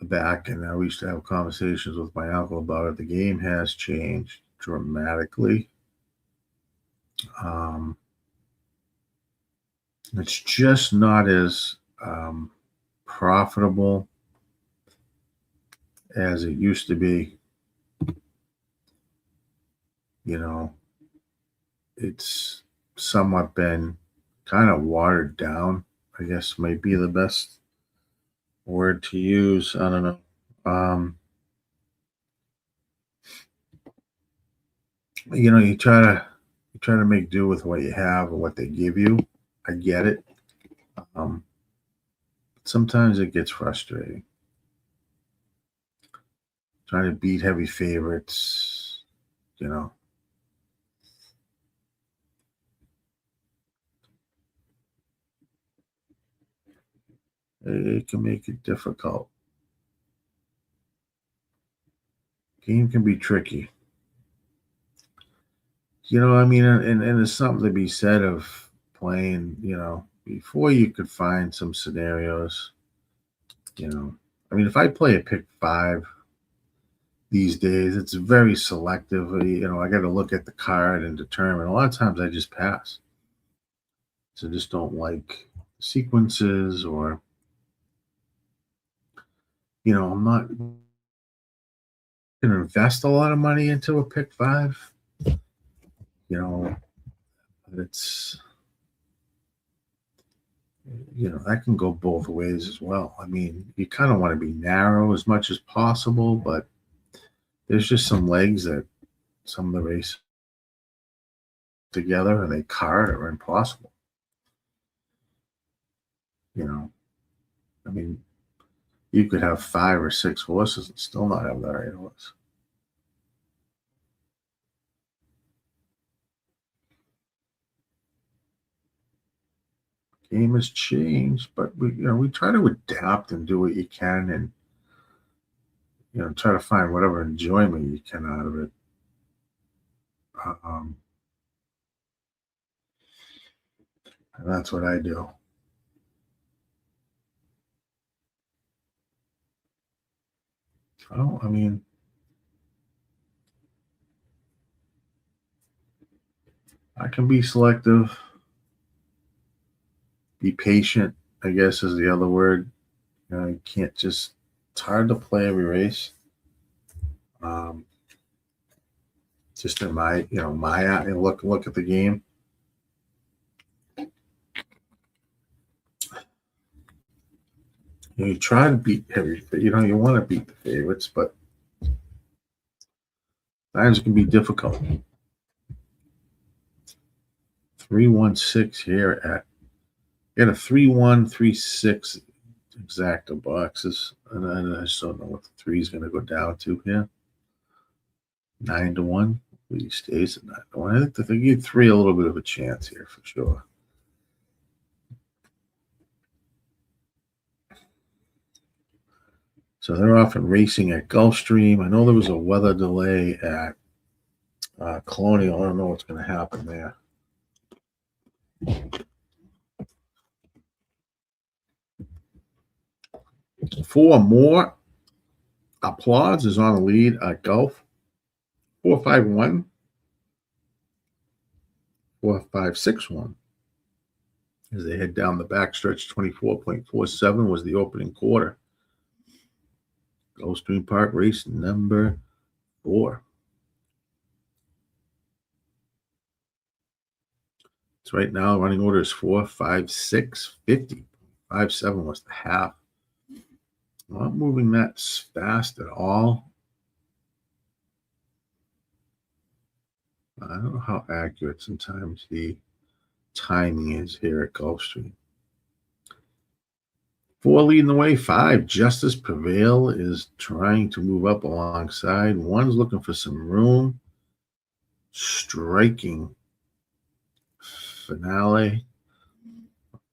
back, and I used to have conversations with my uncle about it. The game has changed dramatically. It's just not as profitable as it used to be. You know, it's somewhat been kind of watered down, I guess might be the best word to use. I don't know. You know, you try to make do with what you have or what they give you. I get it. Sometimes it gets frustrating. Trying to beat heavy favorites, you know. It can make it difficult. Game can be tricky. You know, I mean, and there's something to be said of playing, you know, before you could find some scenarios, you know. I mean, if I play a pick 5 these days, it's very selective. You know, I got to look at the card and determine. A lot of times I just pass. So I just don't like sequences, or, you know, I'm not going to invest a lot of money into a pick 5. You know, it's, you know, that can go both ways as well. I mean, you kind of want to be narrow as much as possible, but there's just some legs that some of the races together and they card are impossible. You know, I mean, you could have 5 or 6 horses and still not have the right horse. Game has changed, but we try to adapt and do what you can, and try to find whatever enjoyment you can out of it. And that's what I do. I mean, I can be selective, be patient, I guess is the other word. You can't just, it's hard to play every race. Just in my, my look at the game. You try to beat heavy, you want to beat the favorites, but times can be difficult. 316 here at, got a 3-1-3-6 exacta boxes, and I just don't know what the 3 is going to go down to here. 9-1. He stays at 9-1. I think they give 3 a little bit of a chance here for sure. So they're off and racing at Gulfstream. I know there was a weather delay at Colonial. I don't know what's going to happen there. 4 more. Applause is on the lead at Gulf. 4-5-1. 4-5-6-1. As they head down the backstretch, 24.47 was the opening quarter. Gulfstream Park, race number 4. So right now, running order is 4, 5, 6, 50. 5, 7 was the half. Not moving that fast at all. I don't know how accurate sometimes the timing is here at Gulfstream. 4 leading the way. 5, Justice Prevail is trying to move up alongside. 1's looking for some room. Striking finale.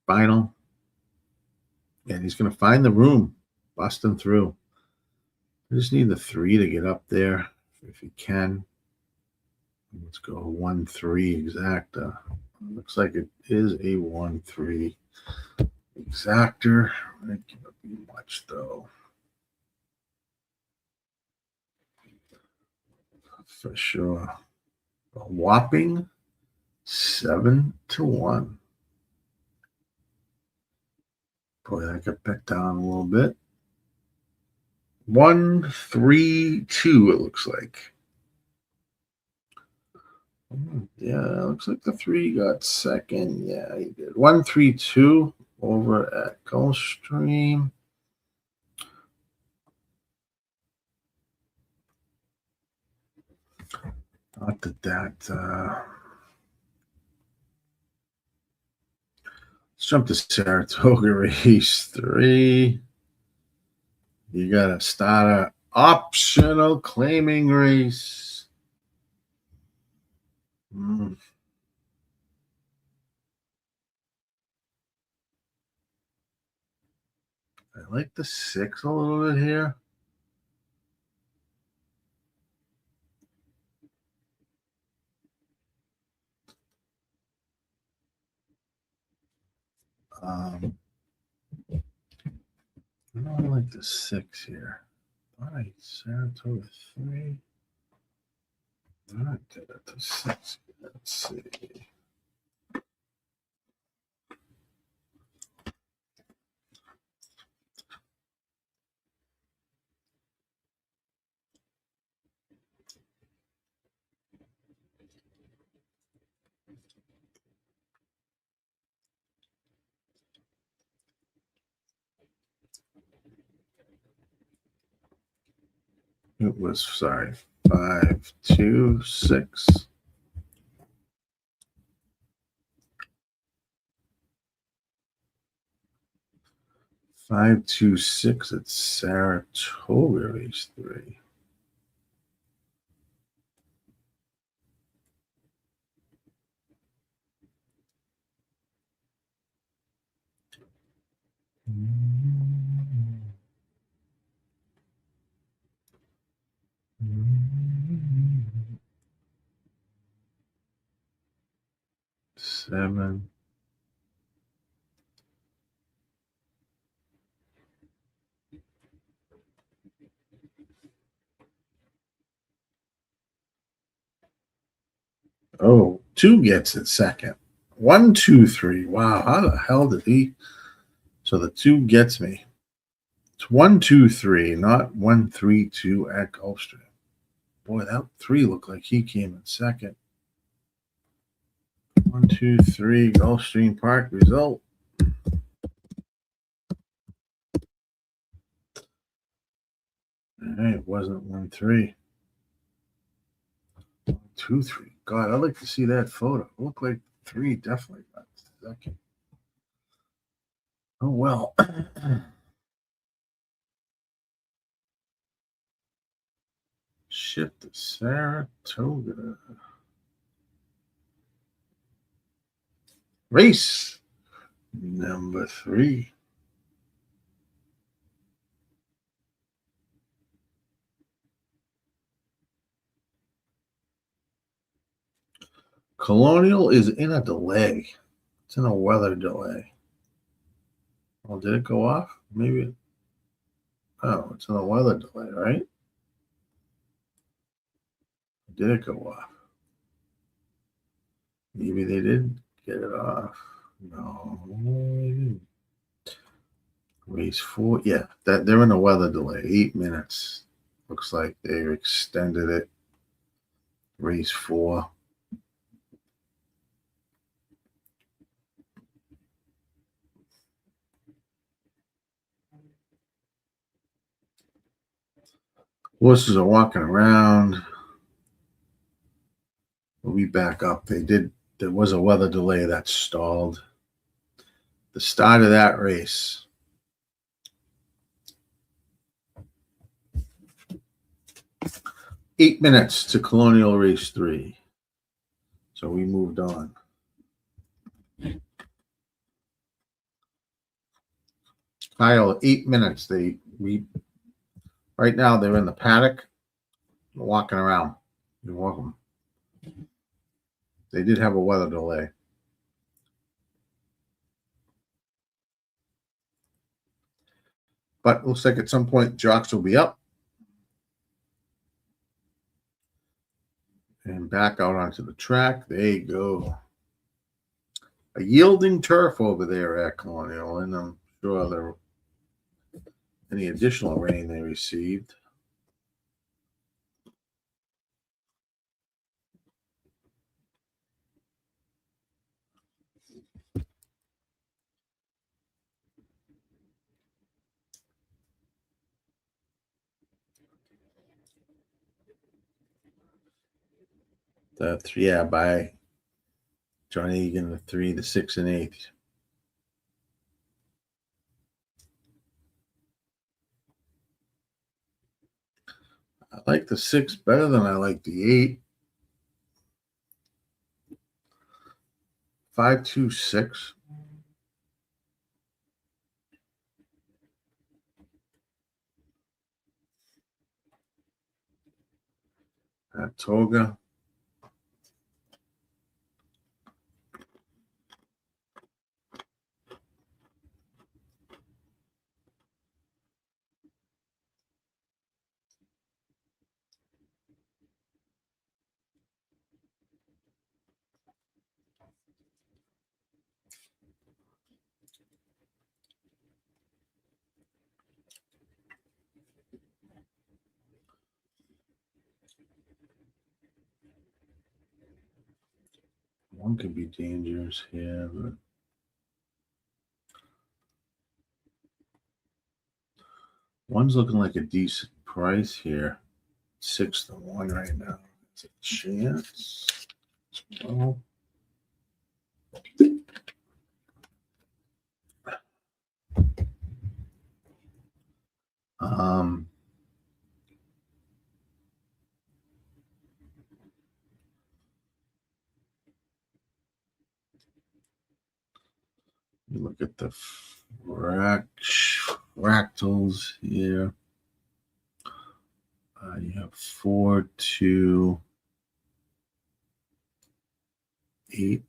Final. And he's going to find the room. Busting through. I just need the 3 to get up there if he can. Let's go 1-3 exacta. Looks like it is a 1-3 exactor. I didn't give up much though. For sure. A whopping 7-1. Boy, that got back down a little bit. 1-3-2, it looks like. Yeah, looks like the 3 got second. Yeah, he did. 1-3-2 over at Gulfstream. Not that. Let's jump to Saratoga race 3. You got to start an optional claiming race. I like the 6 a little bit here. I don't like the 6 here. All right, Saratoga 3. All right, did it to 6. Let's see. It was, sorry, 5, 2, 6. Five, 2, 6 at Saratoga race 3. Seven. Oh, 2 gets it second. 1, 2, 3. Wow, how the hell did he? So the 2 gets me. It's 1, 2, 3, not 1, 3, 2 at Gulfstream. Boy, that 3 looked like he came in second. 1, 2, 3, Gulfstream Park result. All right, it wasn't 1, 3. 1, 2, 3. God, I'd like to see that photo. It looked like 3 definitely got second. Oh, well. Shift to Saratoga. Race number 3. Colonial is in a delay. It's in a weather delay. Oh, did it go off? Maybe. Oh, it's in a weather delay, right? Did it go off? Maybe they did get it off. No, they didn't. Race 4. Yeah, that they're in a weather delay. 8 minutes. Looks like they've extended it. Race 4. Horses are walking around. We'll be back up. There was a weather delay that stalled the start of that race. Eight minutes to Colonial Race 3. So we moved on. Kyle, 8 minutes. Right now they're in the paddock, walking around. You're welcome. They did have a weather delay. But it looks like at some point jocks will be up and back out onto the track. There you go. A yielding turf over there at Colonial, and I'm sure there any additional rain they received. By John Egan, the 3, the 6, and 8. I like the 6 better than I like the 8. 5, 2, 6. Saratoga. One could be dangerous here, but one's looking like a decent price here. 6 to 1 right now. It's a chance. Well, you look at the fractals here. You have 4, 2, 8.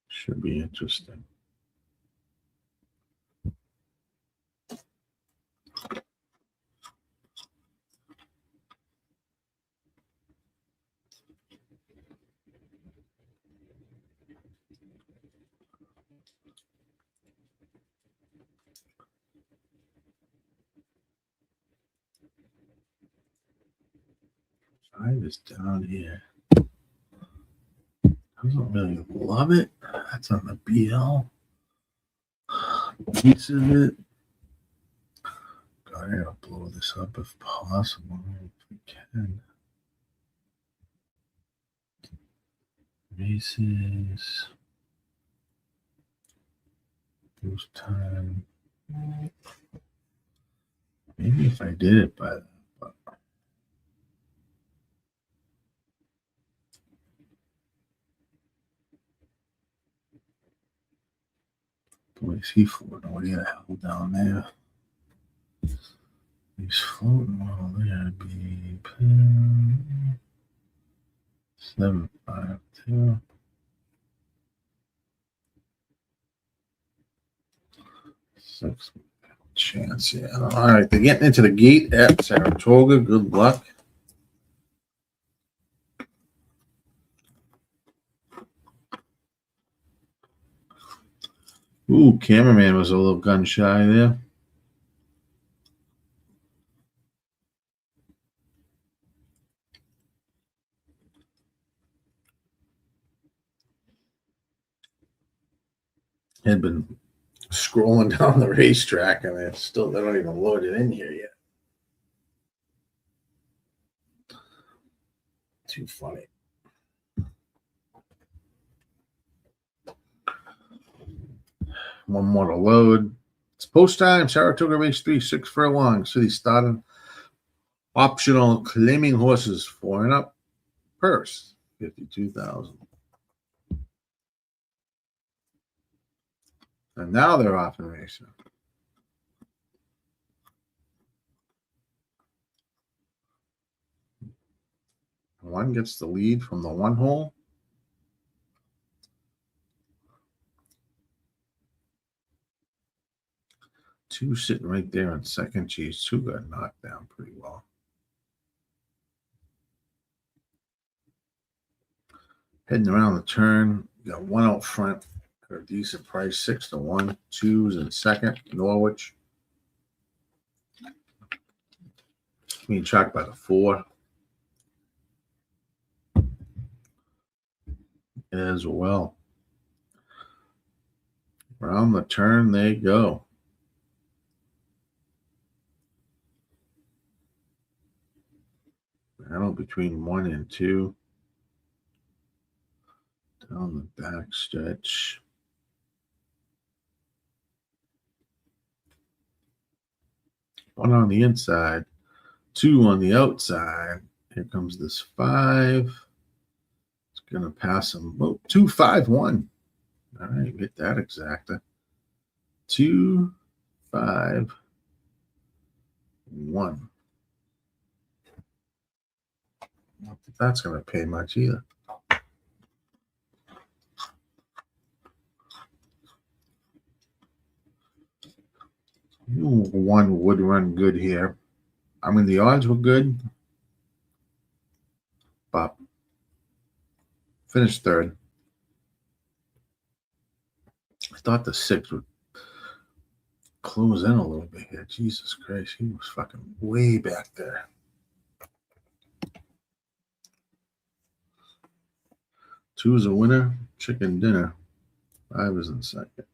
Should be interesting. Is down here. Doesn't really love it. That's on the BL. Piece of it. God, I gotta blow this up if possible. If we can. Races. Boost time. Maybe if I did it by then. Boy, is he floating? What do you hell down there? He's floating while there. Be 7, 5, 2. 6. Chance, yeah. All right, they're getting into the gate at Saratoga. Good luck. Ooh, cameraman was a little gun shy there. Had been scrolling down the racetrack and they don't even load it in here yet. Too funny. One more to load. It's post time. Saratoga race 3, 6 furlongs. City starting. Optional claiming horses 4 and up. Purse 52,000. And now they're off in racing. One gets the lead from the one hole. Two sitting right there in second. Geez, two got knocked down pretty well. Heading around the turn. You got one out front at a decent price, 6-1. Two's in second, Norwich. Being tracked by the 4 as well. Around the turn they go. Battle between 1 and 2. Down the back stretch. One on the inside, 2 on the outside. Here comes this 5. It's going to pass him. Oh, 2, 5, 1. All right, get that exacta. 2, 5, 1. Not that that's going to pay much either. One would run good here. I mean, the odds were good, but finished third. I thought the 6 would close in a little bit here. Jesus Christ, he was fucking way back there. 2 is a winner. Chicken dinner. 5 is in second.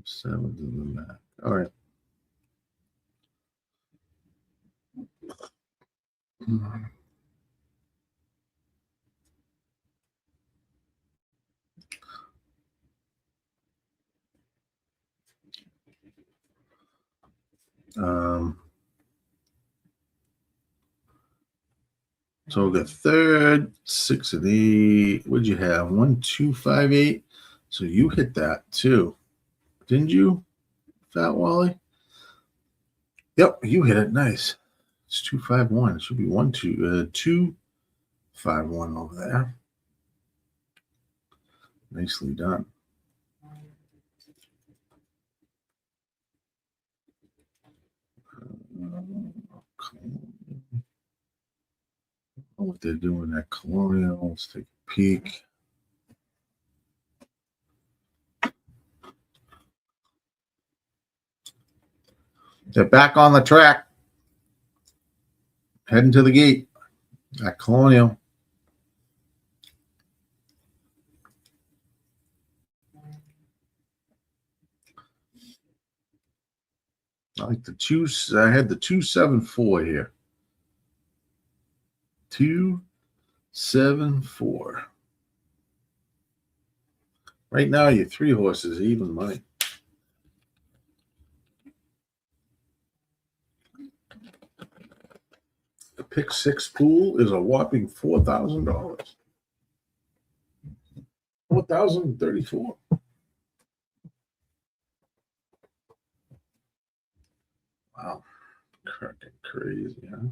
7's in the back. All right. So we got third, 6 and 8. What'd you have? 1, 2, 5, 8. So you hit that too, didn't you, Fat Wally? Yep, you hit it. Nice. It's 2, 5, 1. It should be 1, 2, 2, 5, 1 over there. Nicely done. What they're doing at Colonial. Let's take a peek. They're back on the track. Heading to the gate at Colonial. I like the 2. I had the 274 here. 274. Right now, your 3 horses even money. The pick 6 pool is a whopping $4,000. 4,034. Wow, cracking crazy, huh?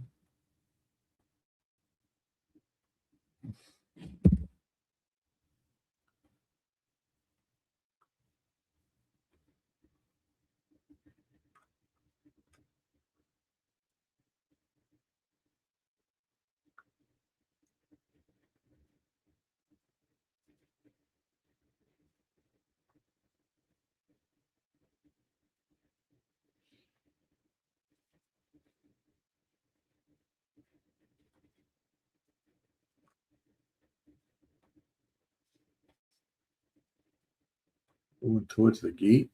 Moving towards the gate.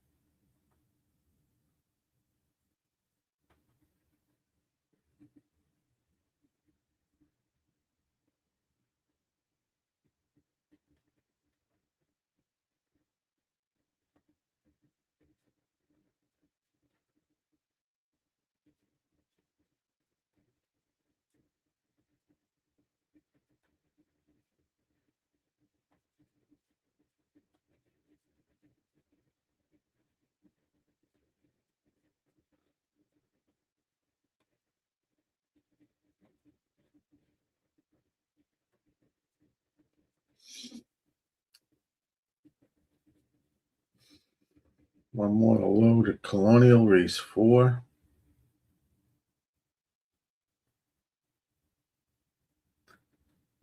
One more to load at Colonial Race 4.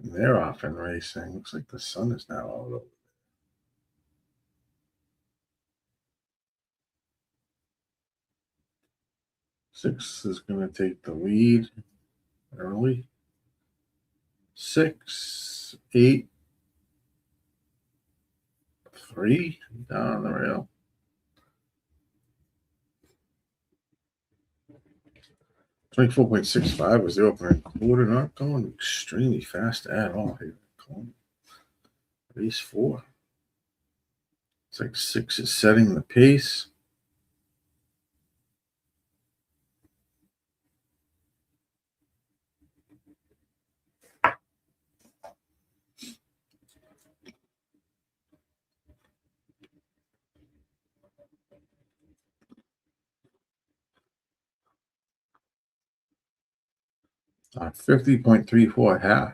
And they're off in racing. Looks like the sun is now all over. 6 is going to take the lead early. 6, 8, 3 down the rail. 24.65 was the opening quarter. Not going extremely fast at all here. Race 4. It's like 6 is setting the pace. On 50.34 half.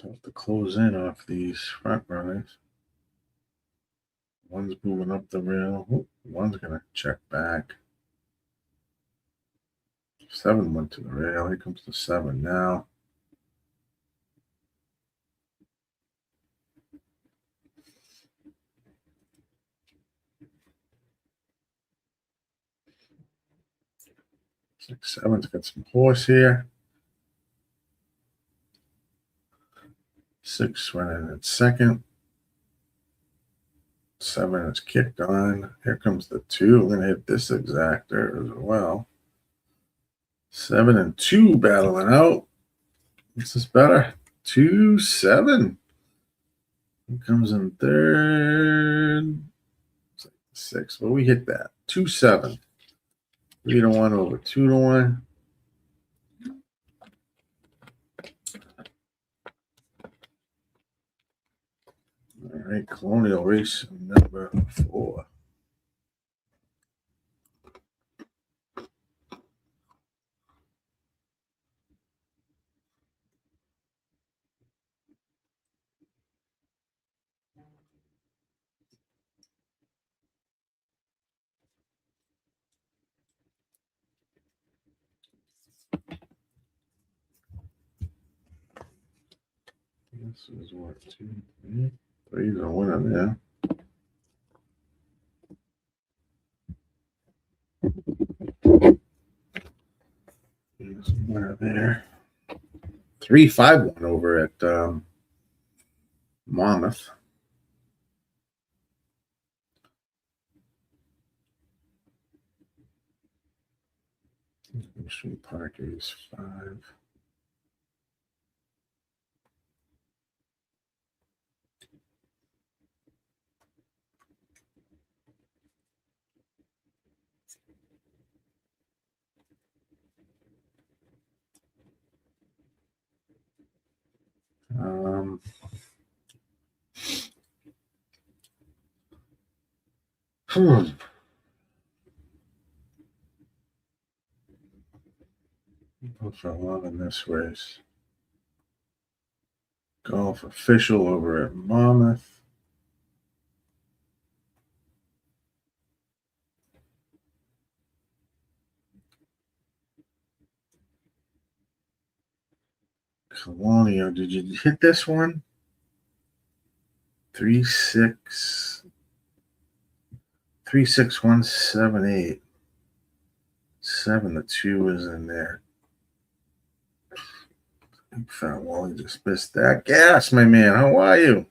Tough to close in off these front runners. One's moving up the rail. Oh, one's going to check back. 7 went to the rail. Here comes the 7 now. Six, 7's got some horse here. 6 went in at second. 7 is kicked on. Here comes the 2. I'm going to hit this exactor as well. 7 and 2 battling out. This is better. 2, 7. Here comes in third. 6. Well, we hit that. 2, 7. 3 to 1 over 2 to 1. All right, Colonial Race number 4. This is what, 2, 3. 3's a winner there. There's a winner there. 3, 5 1 over at Monmouth. Horseshoe Park is 5. Go for 1 in this race. Golf official over at Monmouth. Colonial, did you hit this one? 3, 6, 36178. 7 to 2 is in there. Big fat Wally just missed that. Gas, my man. How are you?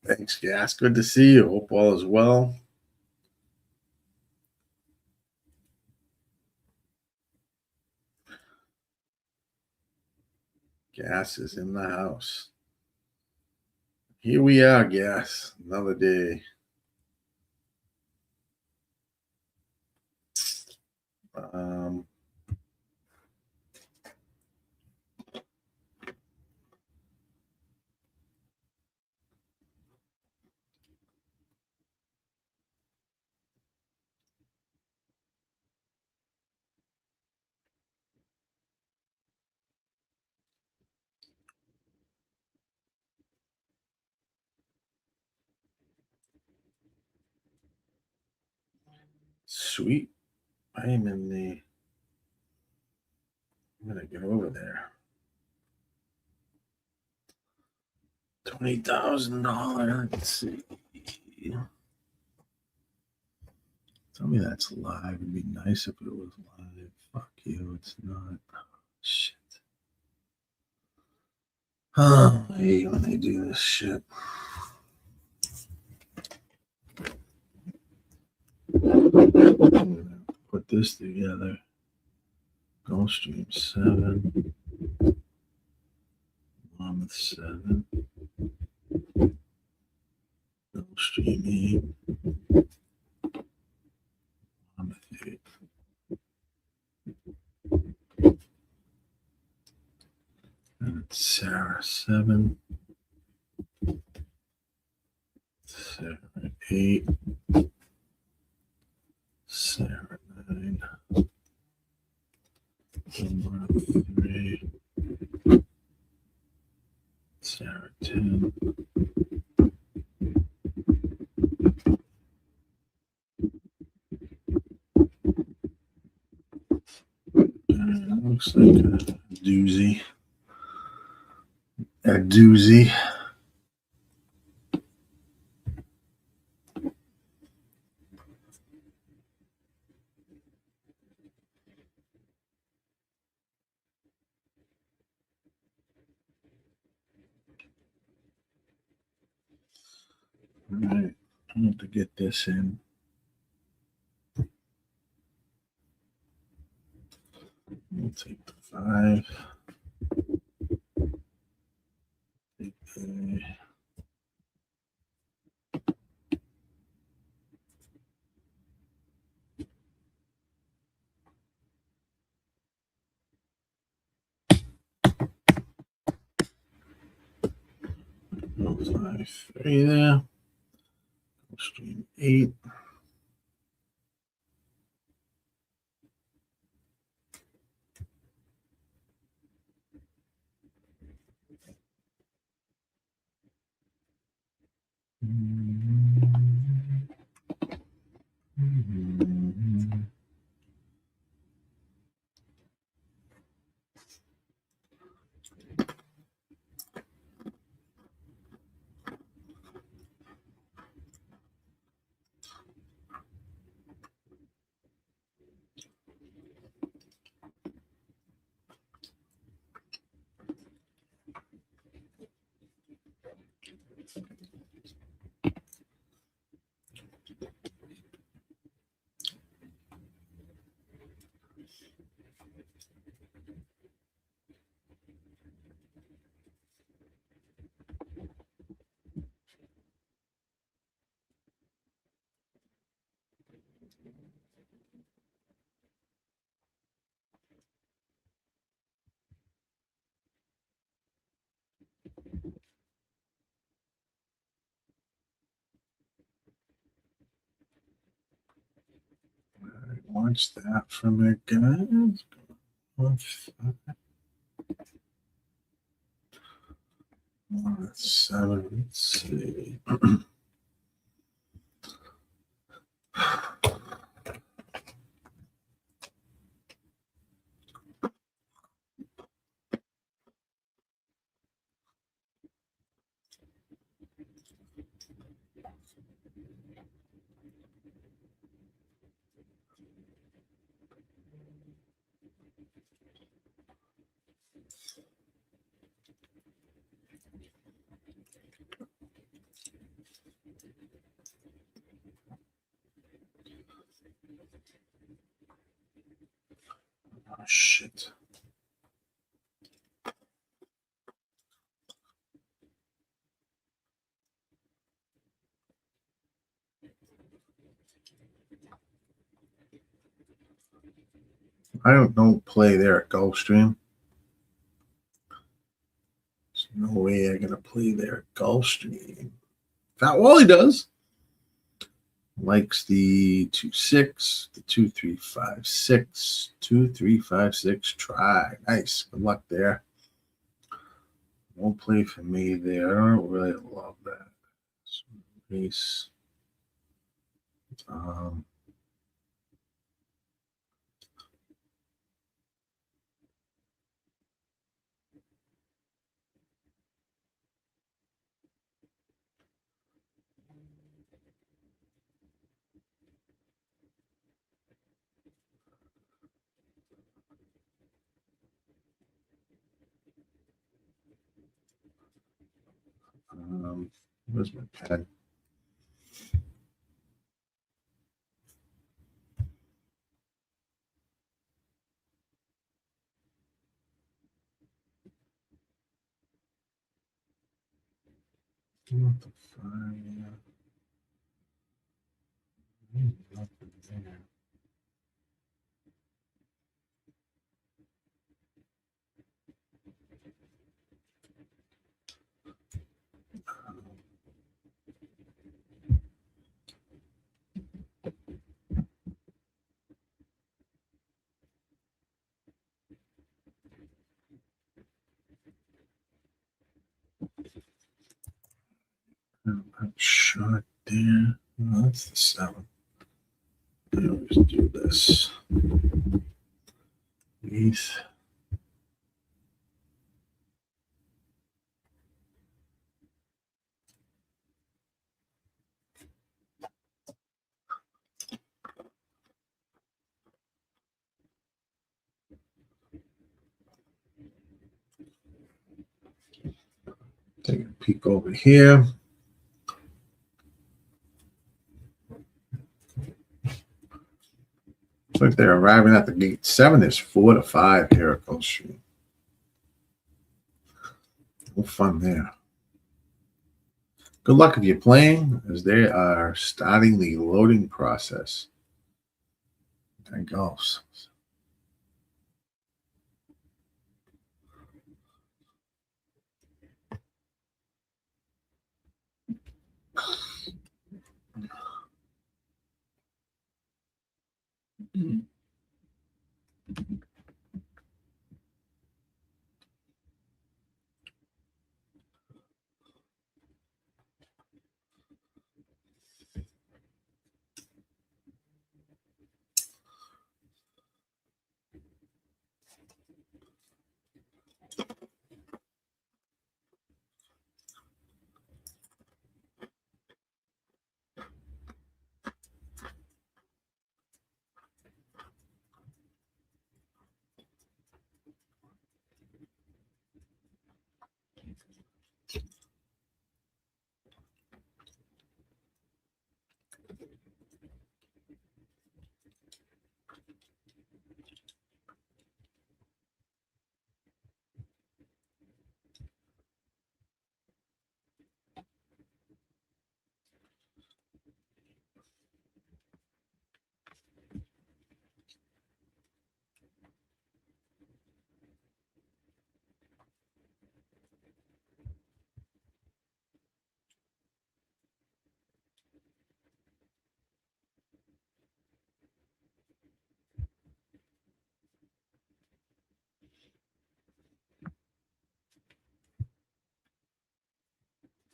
Thanks, Gas. Good to see you. Hope all is well. Gas is in the house. Here we are, Gas. Another day. Sweet. I am in the. I'm going to get over there. $20,000. Let's see. Tell me that's live. It'd be nice if it was live. Fuck you. It's not. Shit. Oh, I hate when they do this shit. Put this together. Gulfstream 7. Monmouth 7. Gulfstream 8. Monmouth 8. And it's Sarah 7. Sarah 8. Sarah 9. Number 3. Sarah 10. Looks like a doozy. A doozy. All right, I have to get this in. We'll take the 5. Take the no 5, 3 there. Stream 8. Watch that from it, guys. 7. Let's see. Oh, shit. I don't play there at Gulfstream. There's no way I'm gonna play there at Gulfstream. Fat Wally does. Likes the 2-6, the 2-3-5-6, 2-3-5-6 try. Nice. Good luck there. Won't play for me there. I don't really love that. Ace. Where's my pen? What the fuck? Nothing there. Shot there. Oh, that's the 7. I always do this. Eighth. Take a peek over here. Looks like they're arriving at the gate 7. There's 4 to 5 here at Gulfstream. No fun there. Good luck if you're playing, as they are starting the loading process. And golfs.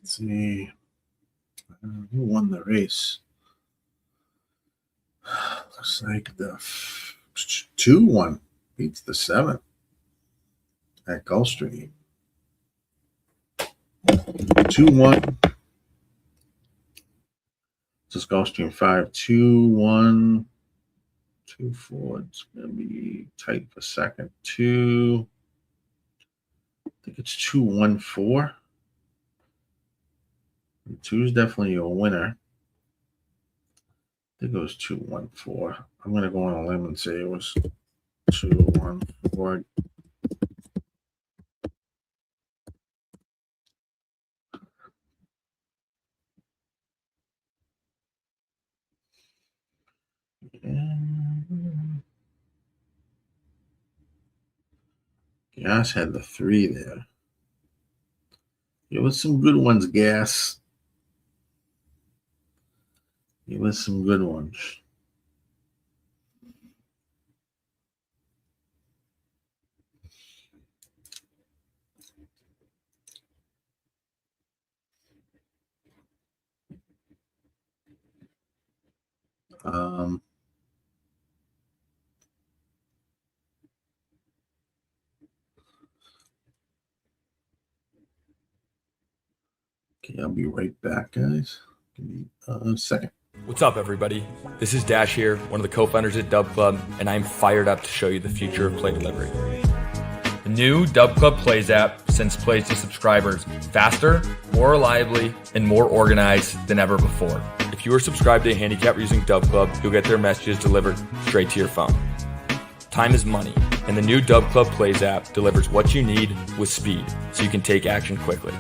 Let's see. Who won the race? Looks like the 2-1 beats the 7 at Gulfstream. 2-1 Just Gulfstream 52124. It's gonna be tight for second. 2. I think it's 214. 2 is definitely a winner. I think it was 214. I'm gonna go on a limb and say it was 214. Gas had the 3 there. It was some good ones, Gas. It was some good ones. Okay, I'll be right back, guys. Give me a second. What's up, everybody? This is Dash here, one of the co-founders at Dub Club, and I'm fired up to show you the future of play delivery. The new Dub Club Plays app sends plays to subscribers faster, more reliably, and more organized than ever before. If you are subscribed to a handicapper using Dub Club, you'll get their messages delivered straight to your phone. Time is money, and the new Dub Club Plays app delivers what you need with speed, so you can take action quickly.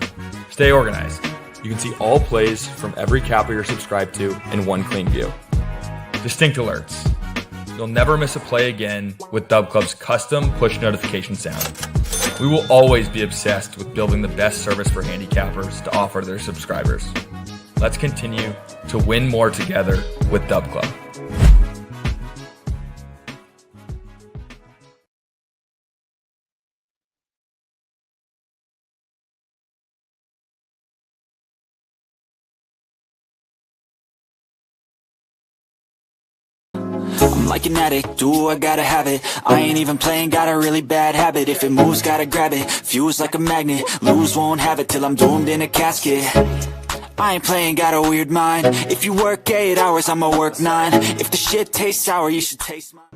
Stay organized. You can see all plays from every capper you're subscribed to in one clean view. Distinct alerts. You'll never miss a play again with Dub Club's custom push notification sound. We will always be obsessed with building the best service for handicappers to offer their subscribers. Let's continue to win more together with Dub Club. I'm like an addict, do I gotta have it. I ain't even playing, got a really bad habit. If it moves, gotta grab it, fuse like a magnet. Lose, won't have it till I'm doomed in a casket. I ain't playing, got a weird mind. If you work 8 hours, I'ma work 9. If the shit tastes sour, you should taste mine.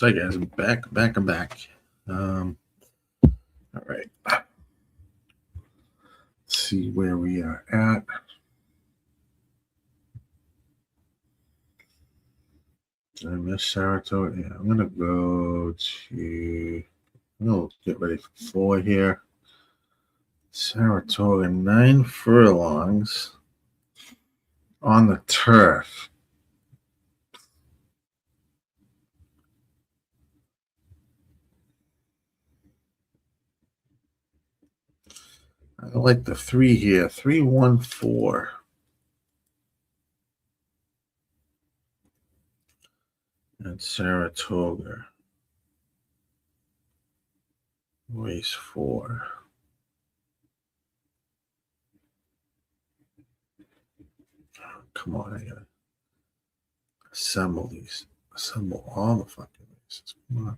Sorry guys, I'm back. All right. Let's see where we are at. Did I miss Saratoga? Yeah, I'm gonna get ready for 4 here. Saratoga, 9 furlongs on the turf. I like the 3 here. 3-1-4. And Saratoga. Race 4. Oh, come on, I gotta assemble these. Assemble all the fucking races. Come on.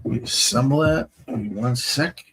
We assemble that. Give me 1 sec.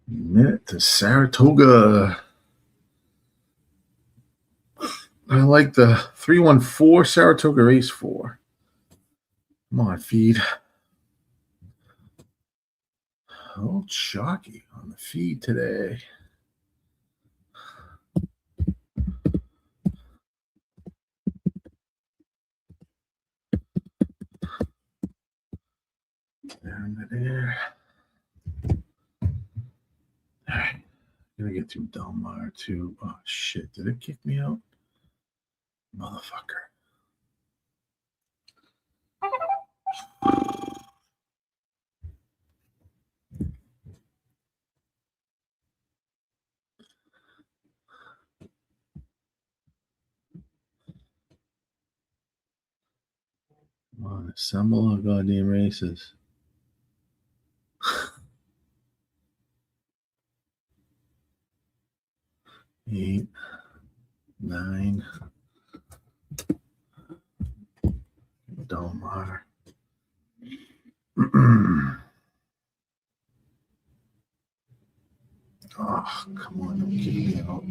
Minute to Saratoga. I like the 3-1-4 Saratoga race 4. Come on, feed. Oh, chalky on the feed today. Down to there. All right. Gonna get through Delmar too. Oh shit! Did it kick me out, motherfucker? Come on, assemble our goddamn races. 8, 9. Delmar. Oh, come on, don't kick me out.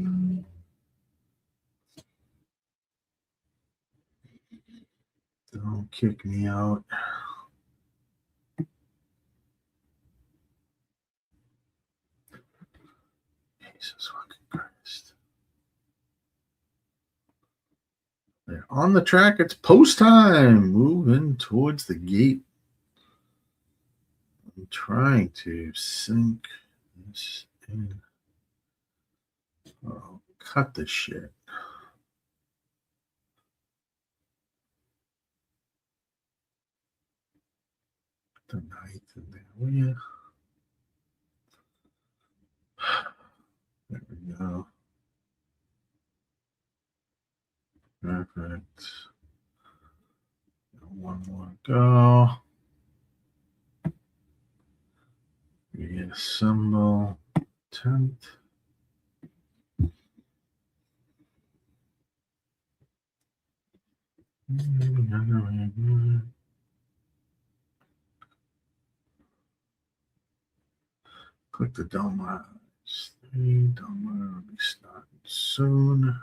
Don't kick me out. Jesus fucking Christ. They're on the track. It's post time. Moving towards the gate. I'm trying to sink this in. Oh, cut the shit. The ninth in there, will you? There we go. Perfect. One more go. Reassemble 10th. Click the Delmar. Delmar will be starting soon.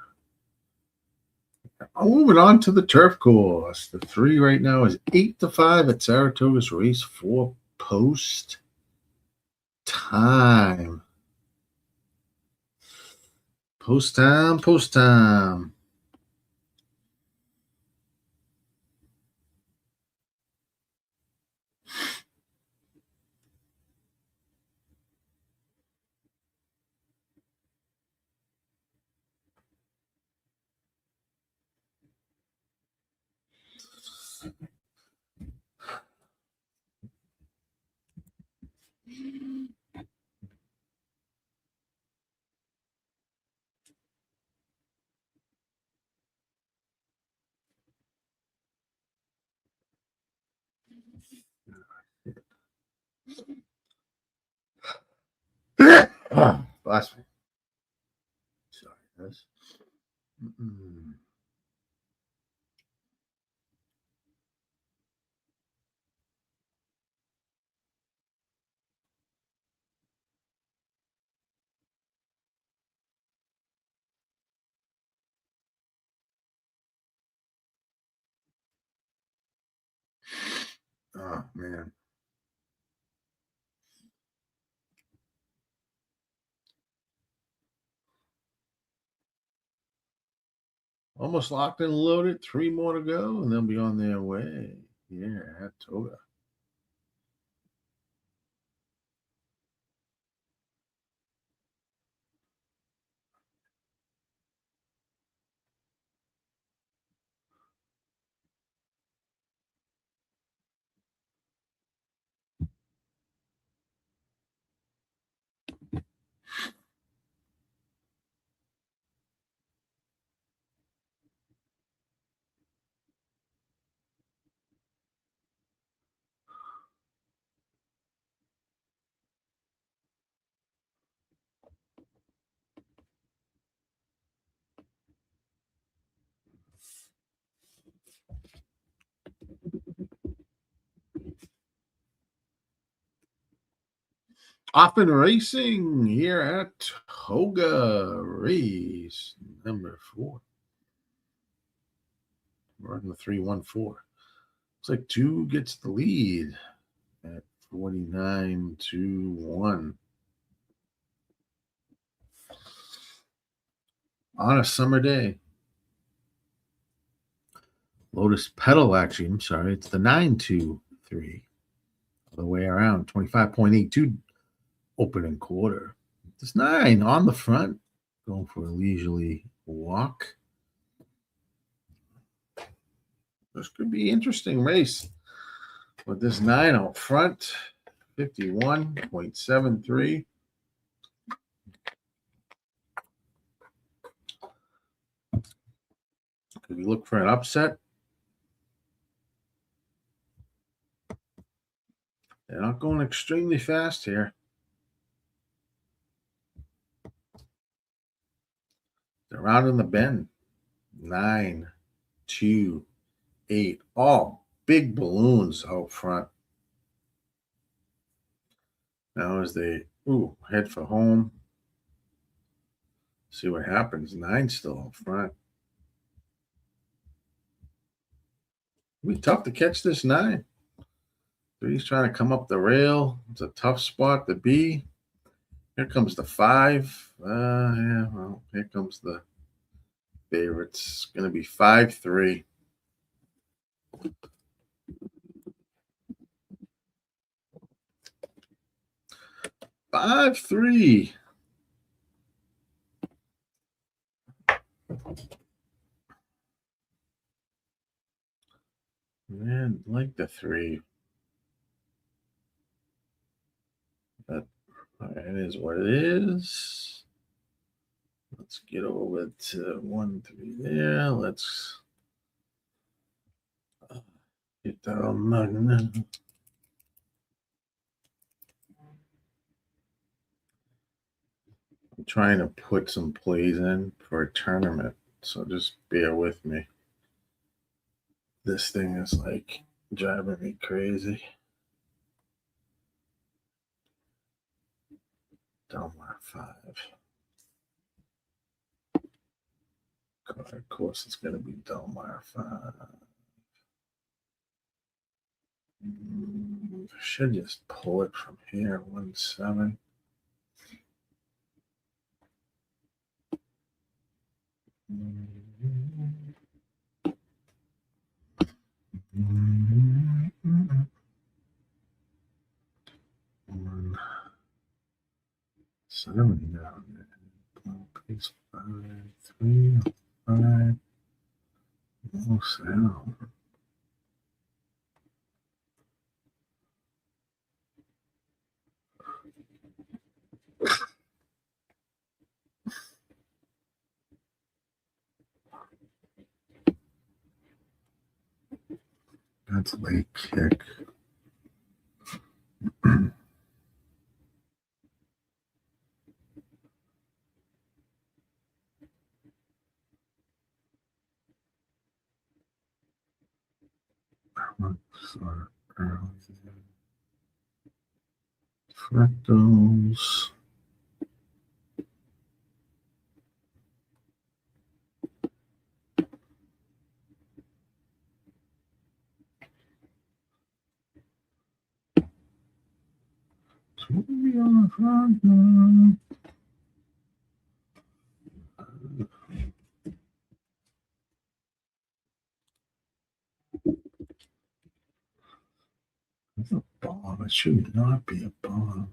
Moving on to the turf course. The 3 right now is 8-5 at Saratoga's race 4 post time. Post time. Bless me. Sorry, guys. Oh, man. Almost locked and loaded. 3 more to go, and they'll be on their way. Yeah, Saratoga. Off and racing here at Toga race number 4. We're on the 3-1-4. Looks like 2 gets the lead at 49-1. On a summer day. Lotus Pedal, actually, I'm sorry. It's the 9-2-3. The way around. 25.82 opening quarter. This 9 on the front. Going for a leisurely walk. This could be an interesting race with this 9 out front. 51.73. Could we look for an upset? They're not going extremely fast here. They're out in the bend. 9, 2, 8. All big balloons out front. Now as they head for home. See what happens. 9 still out front. It'll be tough to catch this 9. Three's trying to come up the rail. It's a tough spot to be. Here comes the 5. Yeah, well, here comes the favorites. It's going to be 5-3. 5-3. Man, like the 3. But it is what it is. Let's get over to 1-3 there. Let's get that all mugging. I'm trying to put some plays in for a tournament, so just bear with me. This thing is like driving me crazy. Delaware 5. God, of course, it's going to be Delaware 5. I should just pull it from here. 1-7. Seven down there. Please 5-3 5. No sound. That's a late kick. Fractals. Maybe on the front. It's a bomb. It should not be a bomb.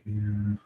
Here.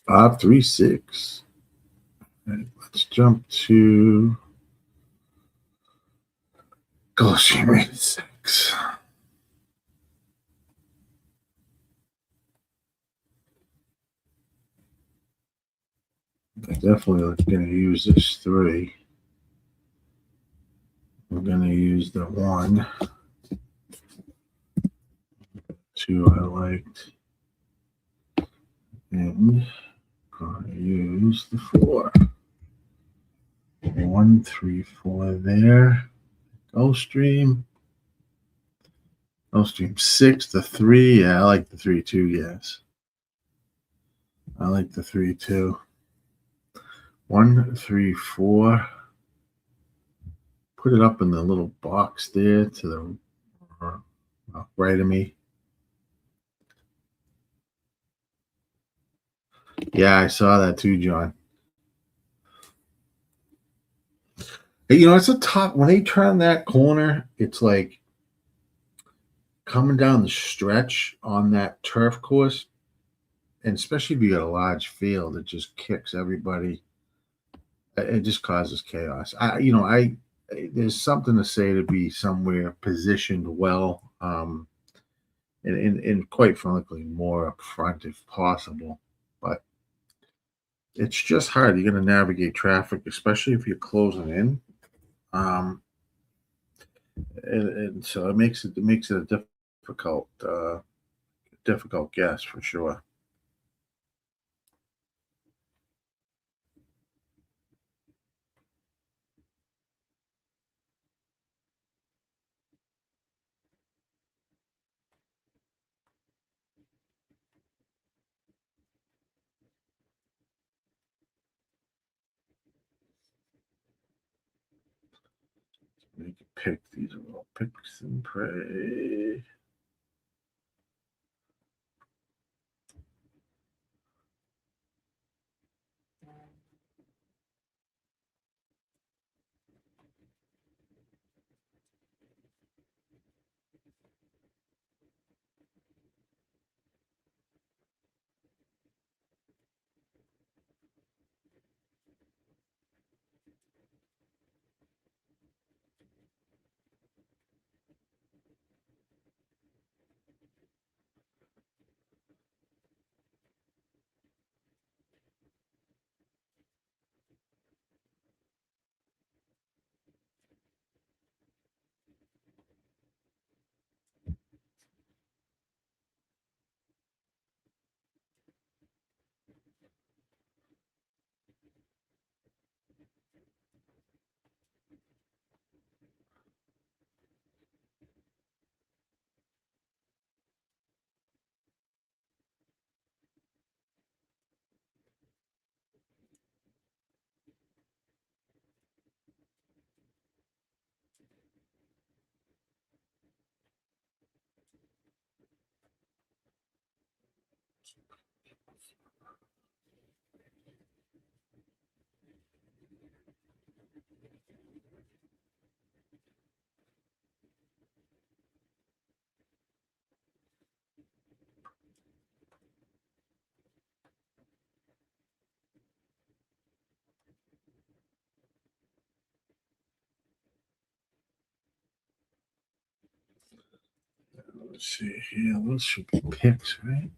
Five, 3, 6. Right, let's jump to Colonial 6. I'm definitely going to use this 3. I'm going to use the 1. 2 I liked. And going to use the 4. 1, 3, 4 there. Gulfstream. Gulfstream 6, the 3. Yeah, I like the 3 too, yes. I like the 3 too. 1, 3, 4. Put it up in the little box there to the right of me. Yeah, I saw that too, John. You know, it's a tough when they turn that corner. It's like coming down the stretch on that turf course, and especially if you got a large field, it just kicks everybody. It just causes chaos. There's something to say to be somewhere positioned well, and quite frankly, more up front if possible. But it's just hard. You're going to navigate traffic, especially if you're closing in. And so it makes it a difficult guess for sure. Make a pick. These are all picks and pray. Let's see here. Those should be picks, right?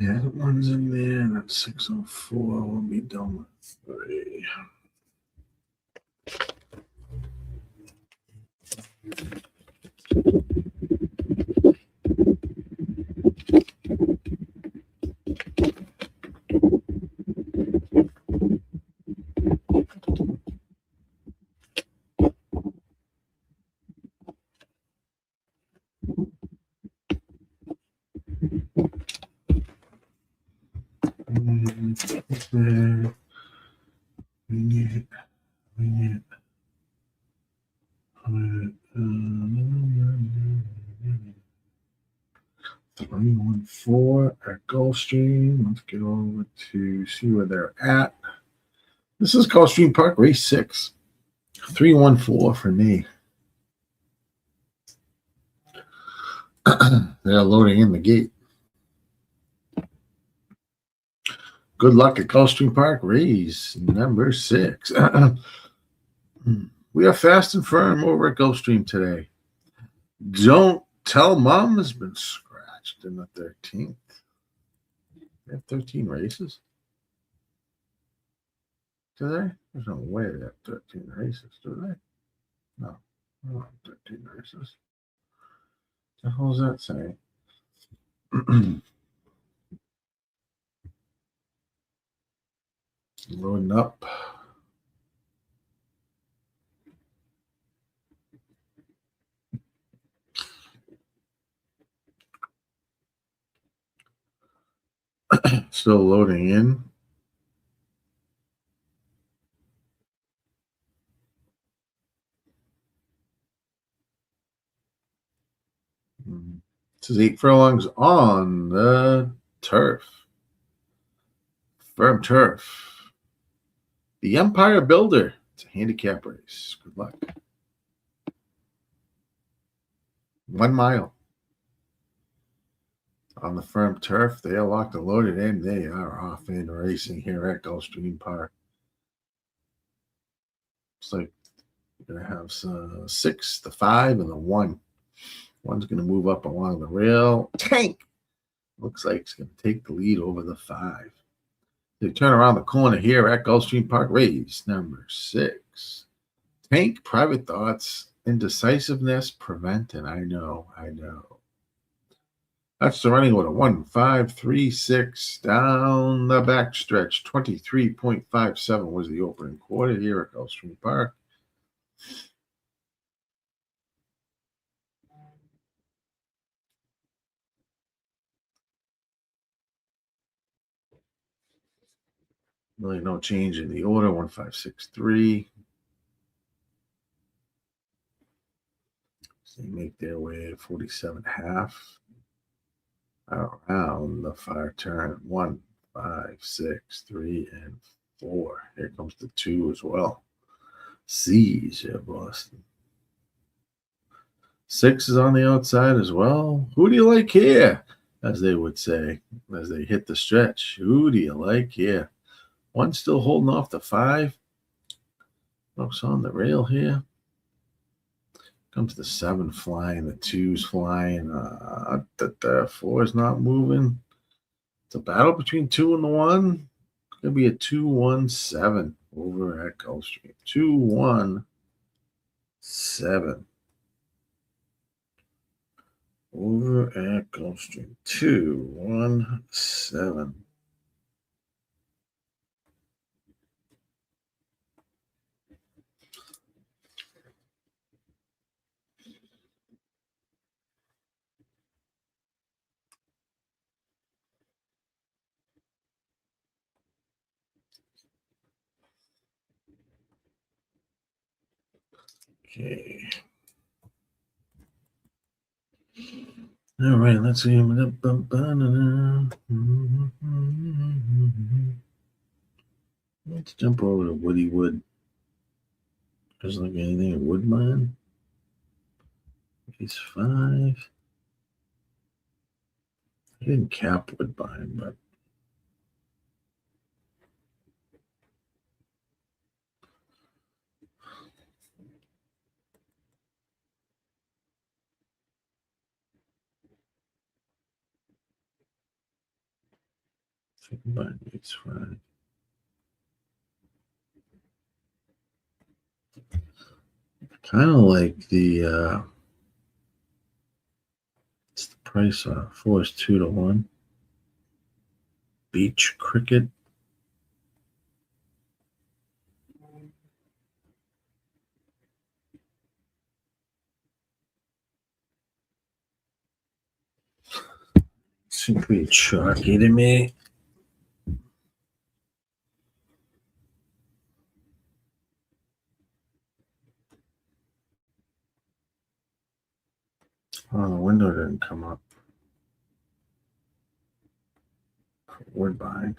Yeah, the one's in there, and at 6:04, we'll be done with 3. Three, 1, 4 at Gulfstream. Let's get over to see where they're at. This is Gulfstream Park, race 6. 314 for me. They're loading in the gate. Good luck at Gulfstream Park. Raise number 6. We are fast and firm over at Gulfstream today. Don't Tell Mom has been scratched in the 13th. They have 13 races. Do they? There's no way they have 13 races, do they? No. They don't have 13 races. What the hell does that say? Loading up. Still loading in. This is 8 furlongs on the turf. Firm turf. The Empire Builder. It's a handicap race. Good luck. 1 mile. On the firm turf, they are locked and loaded in. They are off in racing here at Gulfstream Park. Looks like we're going to have 6, the 5, and the 1. One's going to move up along the rail. Tank! Looks like it's going to take the lead over the 5. They turn around the corner here at Gulfstream Park. Race number 6. Tank, Private Thoughts, Indecisiveness, Preventing. I know. That's the running order. 1, 5, 3, 6 down the back stretch. 23.57 was the opening quarter here at Gulfstream Park. Really no change in the order. 1, 5, 6, 3. So they make their way at 47.5. Around the 5 turn. 1, 5, 6, 3, and 4. Here comes the 2 as well. C's here, Boston. 6 is on the outside as well. Who do you like here? As they would say, as they hit the stretch. Who do you like here? 1 still holding off the 5. Looks on the rail here. Comes the 7 flying, the 2's flying. The 4 is not moving. It's a battle between 2 and the 1. It's going to be a 2-1-7 over at Gulfstream. 2-1-7 over at Gulfstream. 2-1-7. Okay. All right, let's see. Let's jump over to Woody Wood. Doesn't look anything at Woodbine. He's 5. I didn't cap Woodbine, but Woodbine needs 5. Kind of like the it's the price 4 is 2-1. Beach Cricket. Seems pretty chalky to me. Oh, the window didn't come up. Woodbine.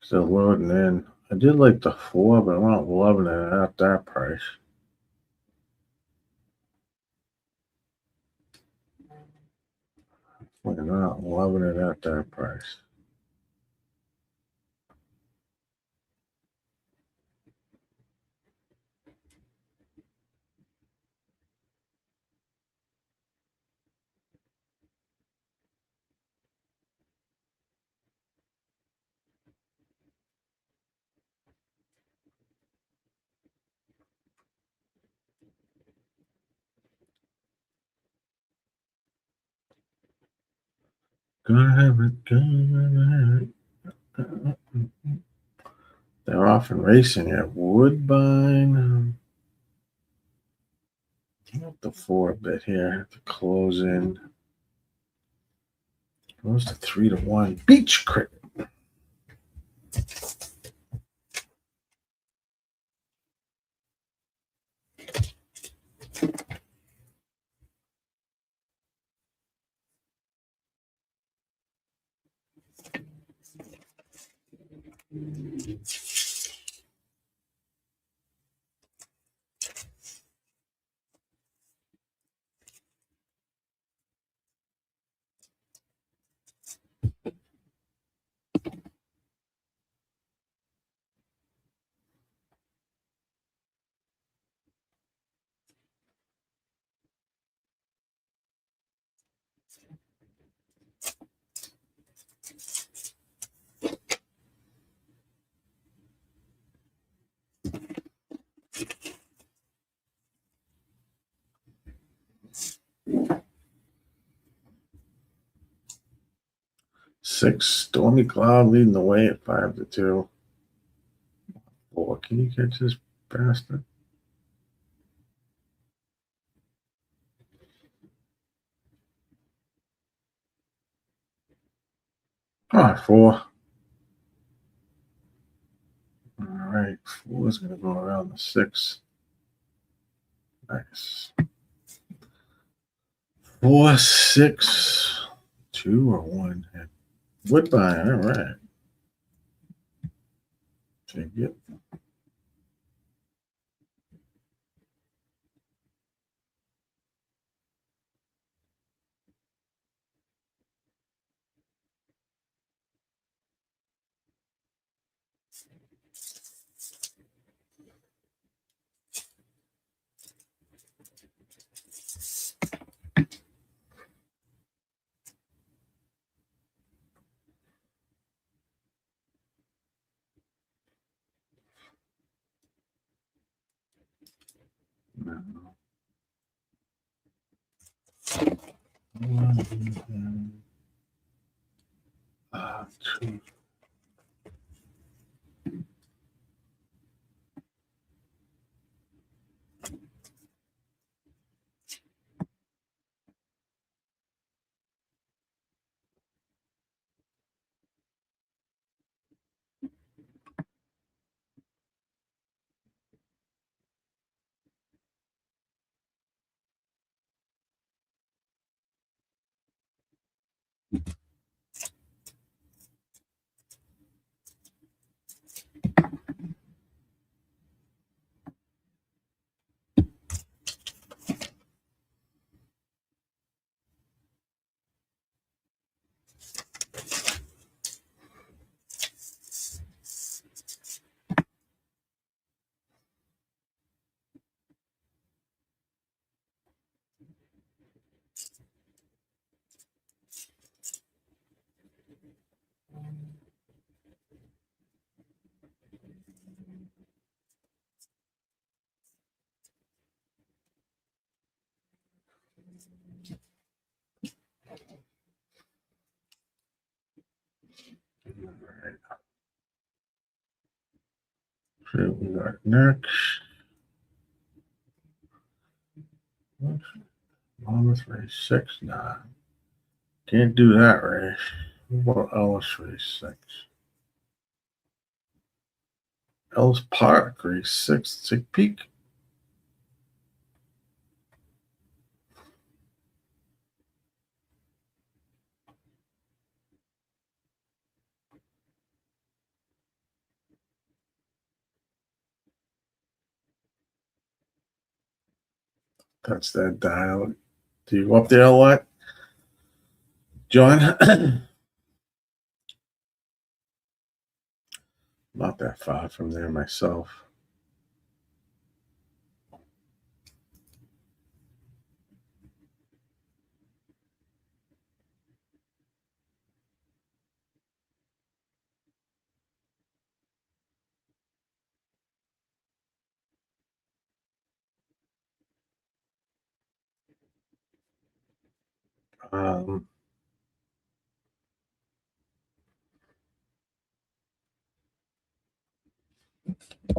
Still loading in. I did like the 4, but I'm not loving it at that price. I'm not loving it at that price. Gonna have it, gonna have it. They're off and racing at Woodbine. Up the 4 a bit here to close in. Goes to 3-1. Beach cricket. Six, Stormy Cloud leading the way at 5-2. 4, can you catch this bastard? Ah, 4. All right, 4 is going to go around the 6. Nice. 4, 6, 2 or 1. Woodbine, all right. Take it. No. 1, 2. All right. So we got next. Monmouth race 6. Nah. Can't do that race. What about Ellis race 6? Ellis Park race 6. Let's take a peek. Touch that dial. Do you go up there a lot, John? Not that far from there myself.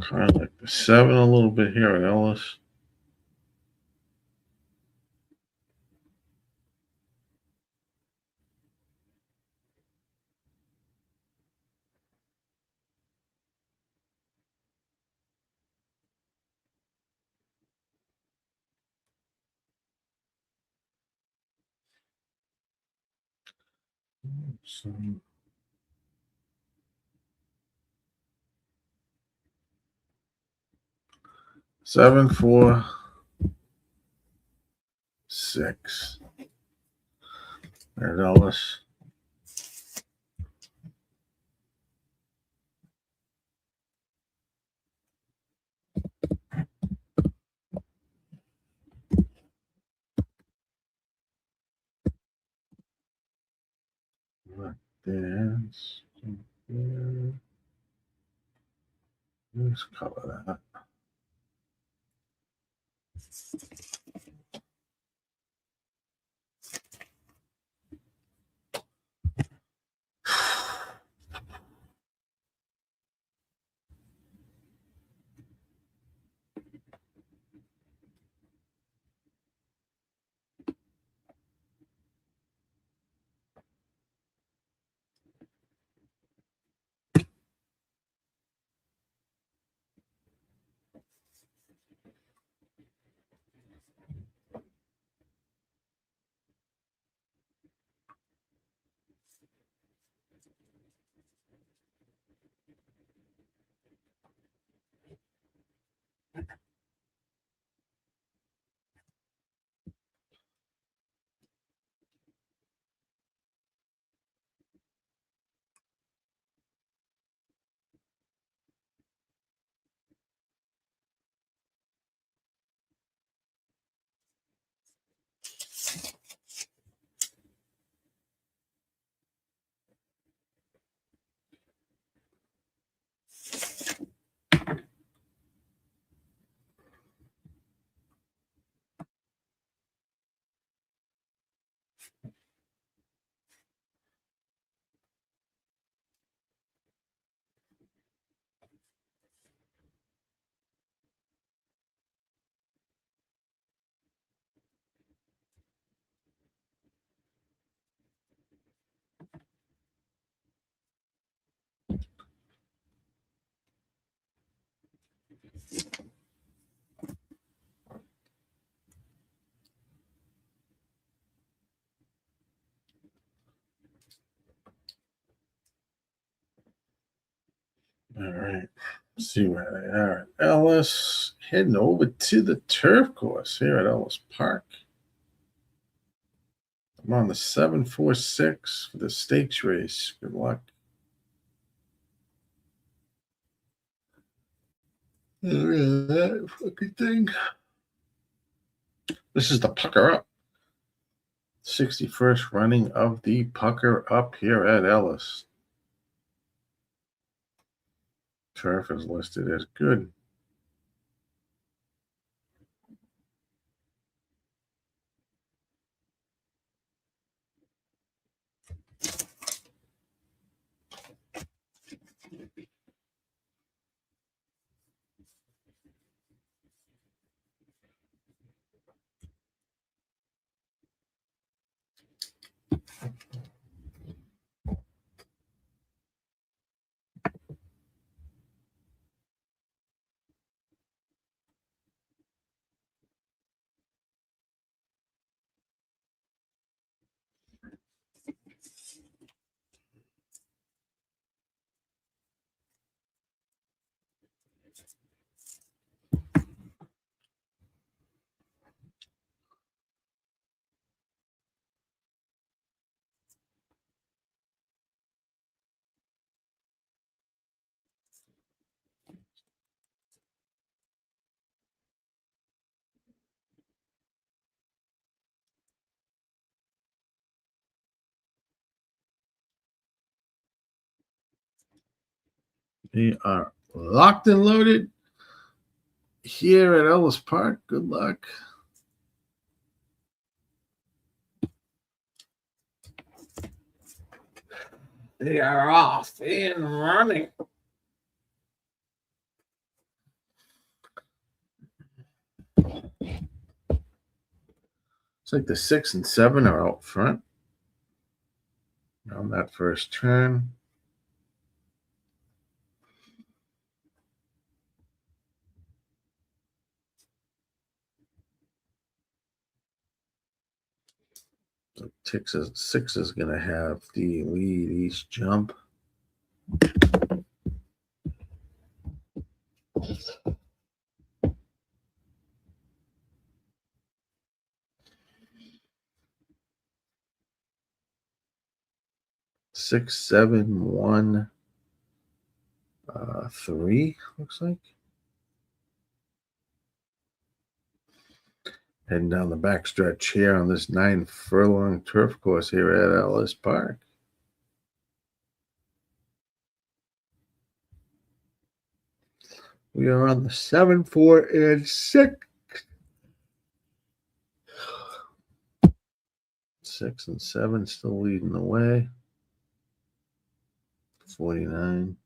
Kind of like the 7 a little bit here at Ellis. So, 7, 4, 6 at Ellis. Dance. Let's cover that. All right. Let's see where they are at Ellis. Heading over to the turf course here at Ellis Park. I'm on the 746 for the stakes race. Good luck. Look at that fucking thing. This is the Pucker Up. 61st running of the Pucker Up here at Ellis. Turf is listed as good. We are locked and loaded here at Ellis Park. Good luck. They are off and running. It's like the 6 and 7 are out front on that first turn. So 6 is going to have the lead each jump. Six, 7, 1, 3, looks like. Heading down the backstretch here on this 9-furlong turf course here at Ellis Park. We are on the 7, 4, and 6. 6 and 7 still leading the way. 49.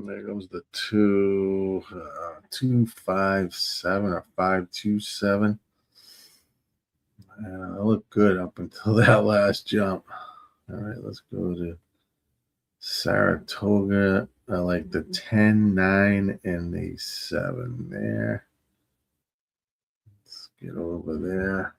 There goes the 2, 2, 5, 7, or 5, 2, 7. It looked good up until that last jump. All right, let's go to Saratoga. I like the 10, 9, and the 7 there. Let's get over there.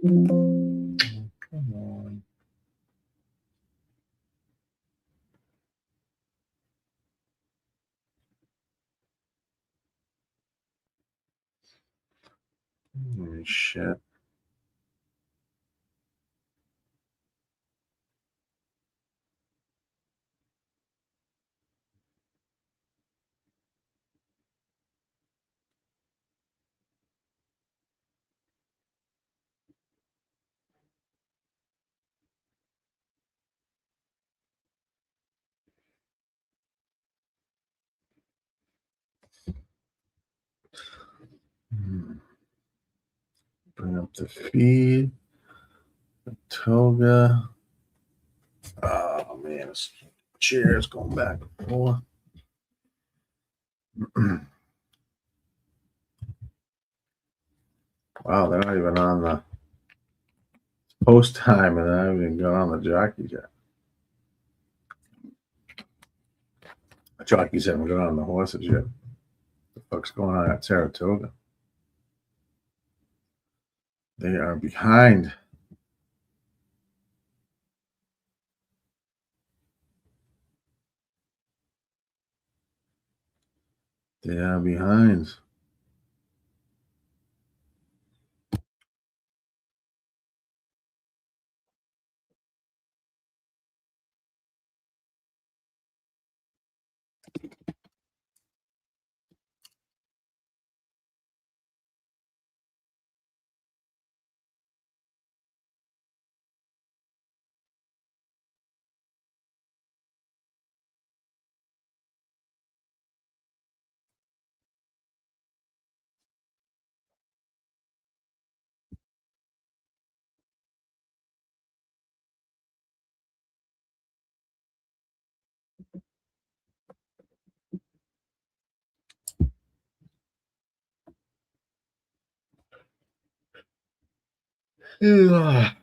Come on. Shit. Bring up the feed. Saratoga. Oh man, this chair is going back and forth. Wow, they're not even on the post time, and I haven't even gone on the jockeys yet. The jockeys haven't gone on the horses yet. What the fuck's going on at Saratoga? They are behind. They are behind. Ugh.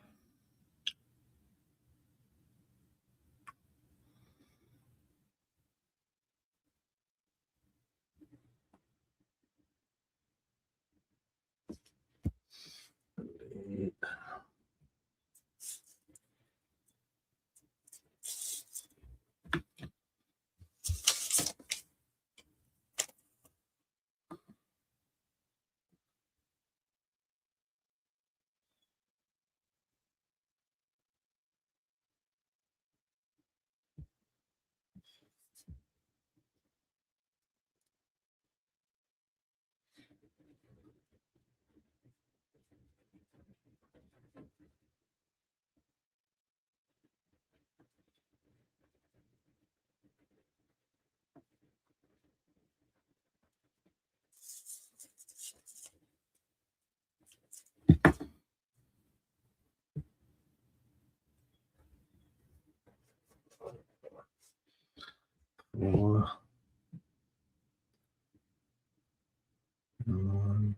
4, 1.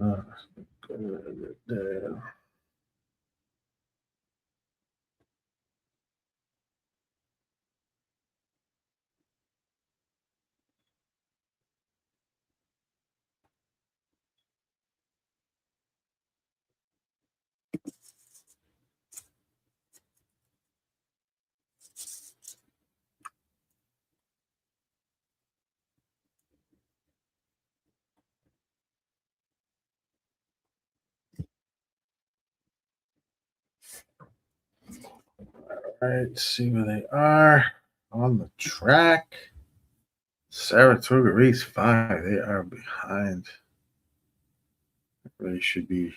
Uh, All right, see where they are on the track. Saratoga race 5. They are behind. Really should be.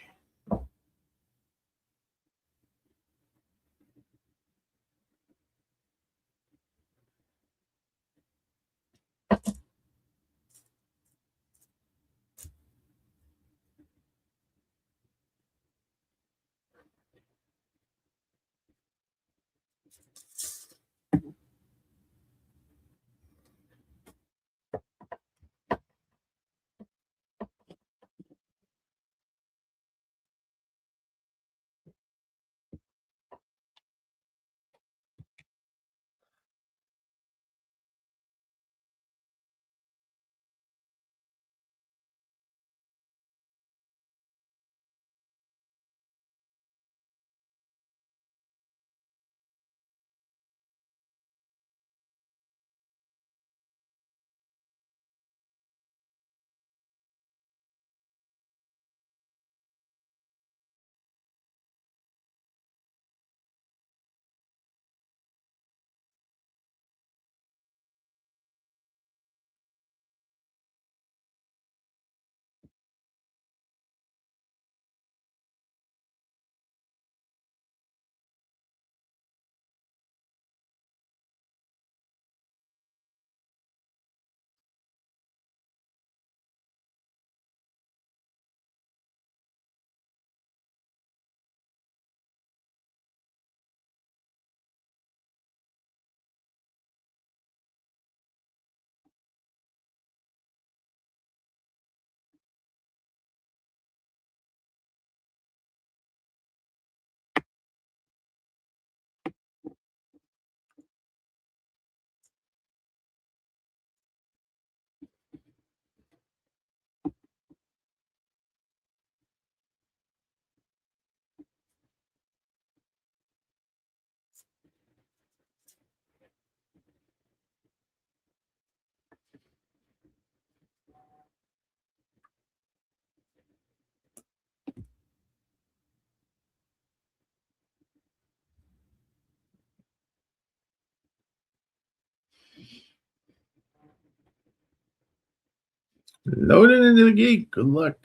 Loading into the gate. Good luck.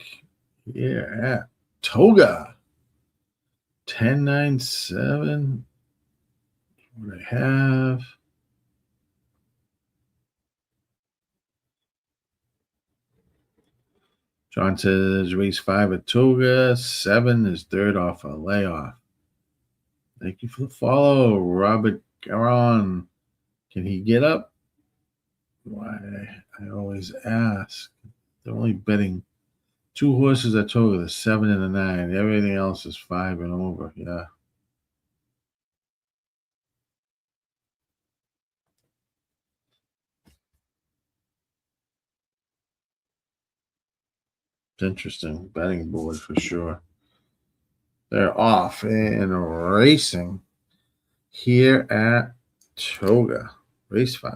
Yeah. Toga. 1097. What I have. John says race 5 at Toga. 7 is third off a layoff. Thank you for the follow, Robert Garon. Can he get up? Why, I always ask. They're only betting 2 horses at Toga, the 7 and the 9. Everything else is 5 and over. Yeah. It's interesting. Betting board for sure. They're off and racing here at Toga. Race 5.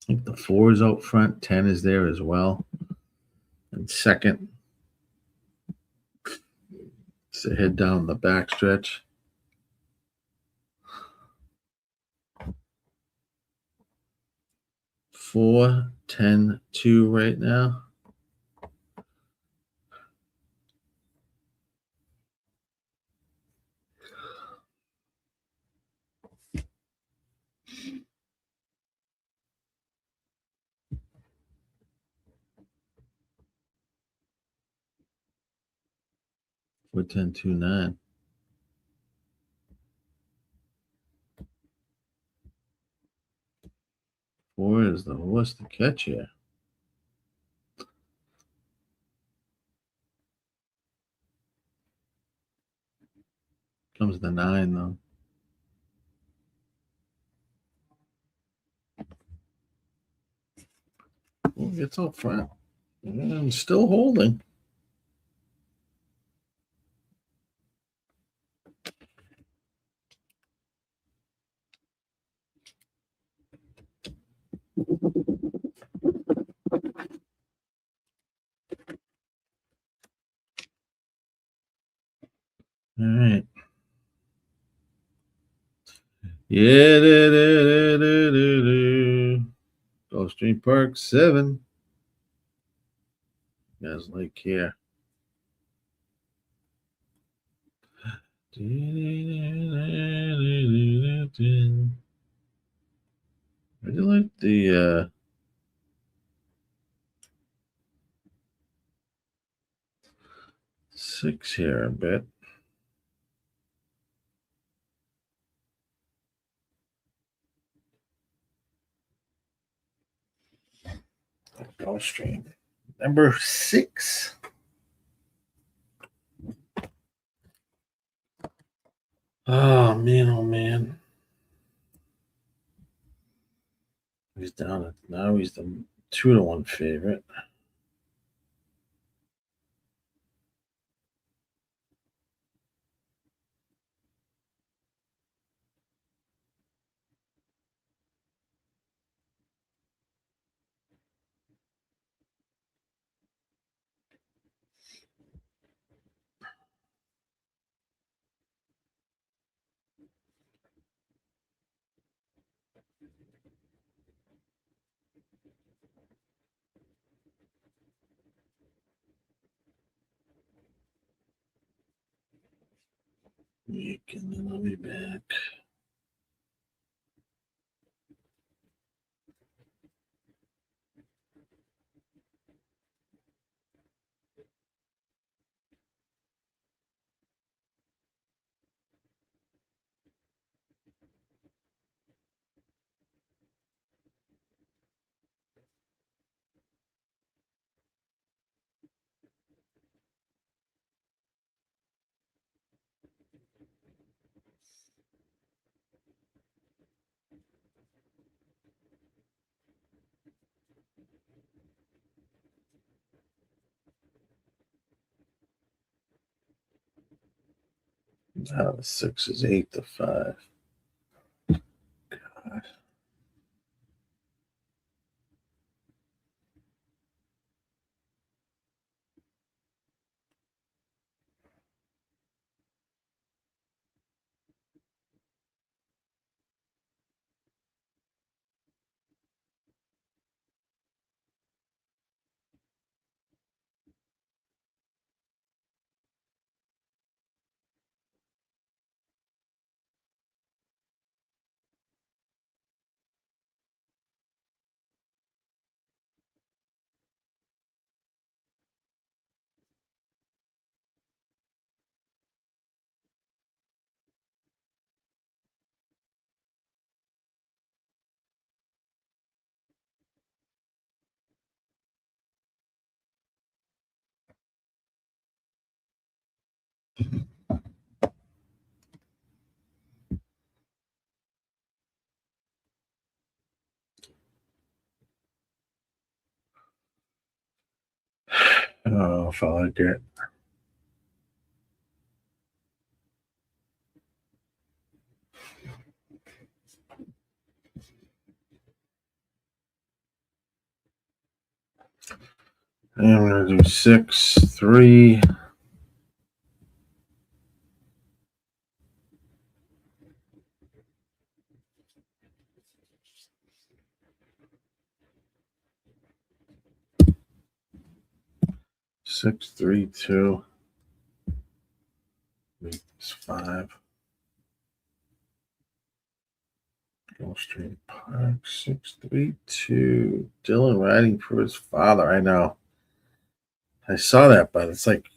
I think the 4 is out front. 10 is there as well. And second. So head down the back stretch. Four, 10, 2 right now. Four, 10, 2, 9. Four is the horse to catch here. Comes the 9 though. Oh, it's up front. And still holding. All right. Yeah. Gulfstream Park 7. Guys like here. I do like the 6 here a bit. Gulfstream. Number 6. Oh man. He's down at now he's the 2-1 favorite. And then I'll be back. Now the 6 is 8-5. God. Oh, if I like it. And I'm going to do 6, 3. Six, 3, 2. It's 5. Gulfstream Park, 6, 3, 2. Dylan riding for his father. I know. I saw that, but it's like,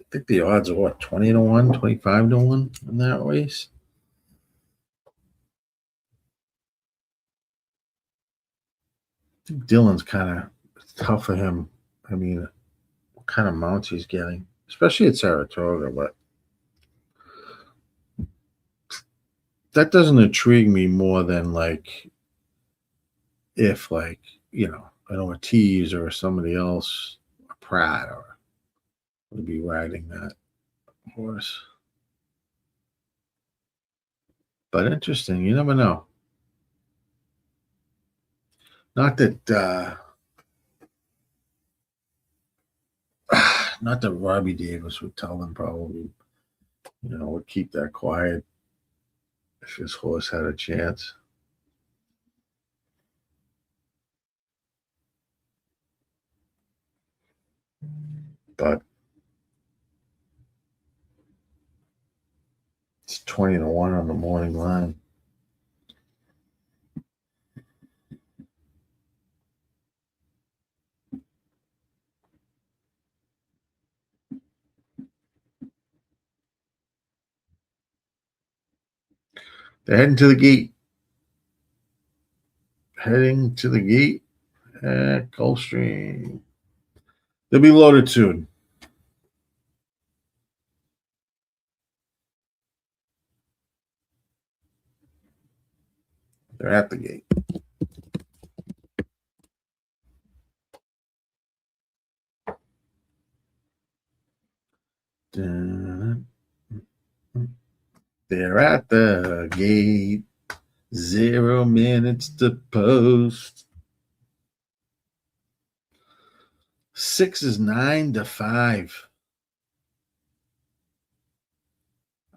I think the odds are what, 20 to 1, 25 to 1 in that race? I think Dylan's kind of tough for him. I mean, what kind of mounts he's getting, especially at Saratoga, but that doesn't intrigue me more than like if like, you know, an Ortiz or somebody else, a Pratt, or would be riding that horse. But interesting, you never know. Not that not that Robbie Davis would tell them probably, you know, would keep that quiet if his horse had a chance. But it's 20 to 1 on the morning line. They're heading to the gate. Heading to the gate at Gulfstream. They'll be loaded soon. They're at the gate. They're at the gate. 0 minutes to post. 6 is 9 to 5.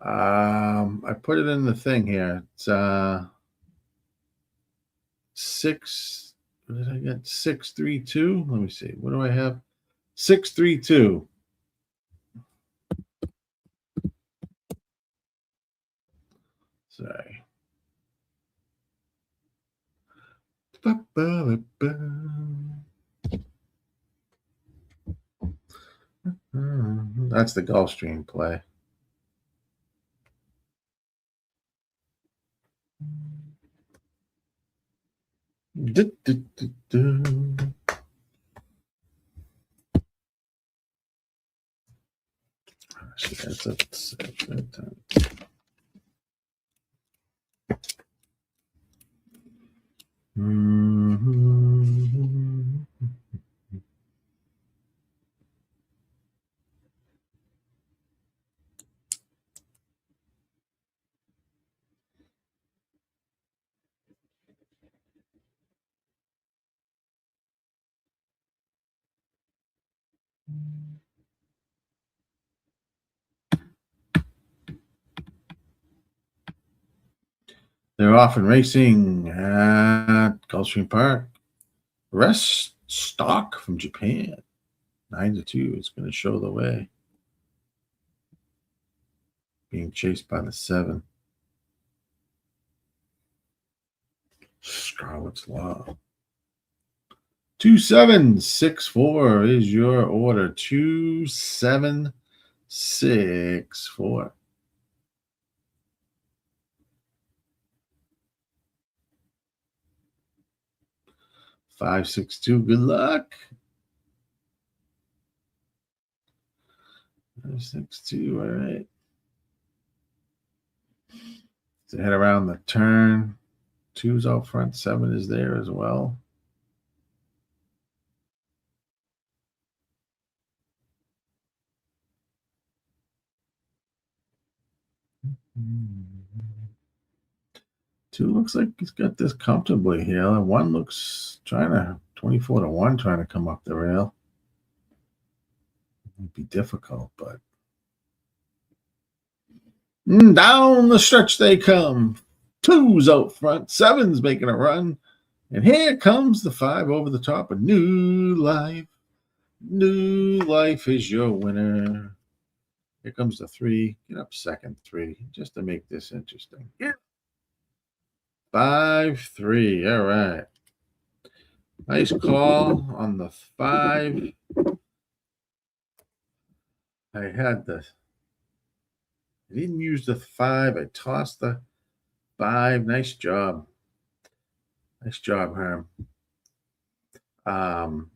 I put it in the thing here. It's 6. What did I get? 6, 3, 2. Let me see. What do I have? 6, 3, 2. Sorry. That's the Gulfstream play. That's They're off and racing at Gulfstream Park. Rest stock from Japan. 9 to 2 is going to show the way. Being chased by the 7. Scarlet's Law. 2, 7, 6, 4 is your order. 2, 7, 6, 4. 5, 6, 2. Good luck. 5, 6, 2. All right. To head around the turn. 2's out front. 7 is there as well. Two looks like he's got this comfortably here. And 1 looks trying to 24-1 trying to come up the rail. It'd be difficult, but down the stretch they come. 2's out front. 7's making a run. And here comes the 5 over the top. A new life. New life is your winner. Here comes the 3. Get up second 3 just to make this interesting. Yeah. 5-3. All right. Nice call on the 5. I didn't use the 5. I tossed the 5. Nice job. Nice job, Herm. And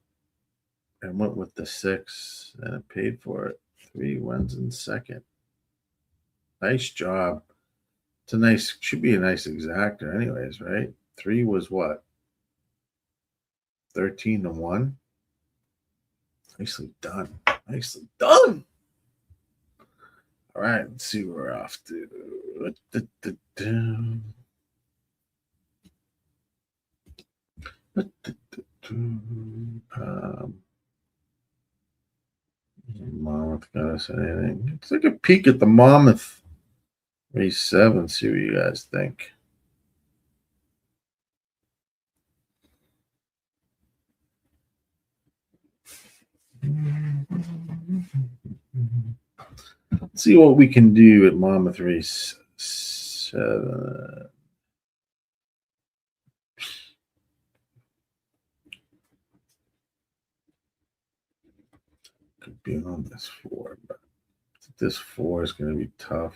went with the 6, and it paid for it. 3 wins in second. Nice job. Should be a nice exactor anyways, right? 3 was what? 13-1. Nicely done. Nicely done. All right, let's see what we're off to. Monmouth got us anything. Let's take a peek at the Monmouth race 7. See what you guys think. Let's see what we can do at Monmouth race 7. Could be on this 4, but this 4 is going to be tough.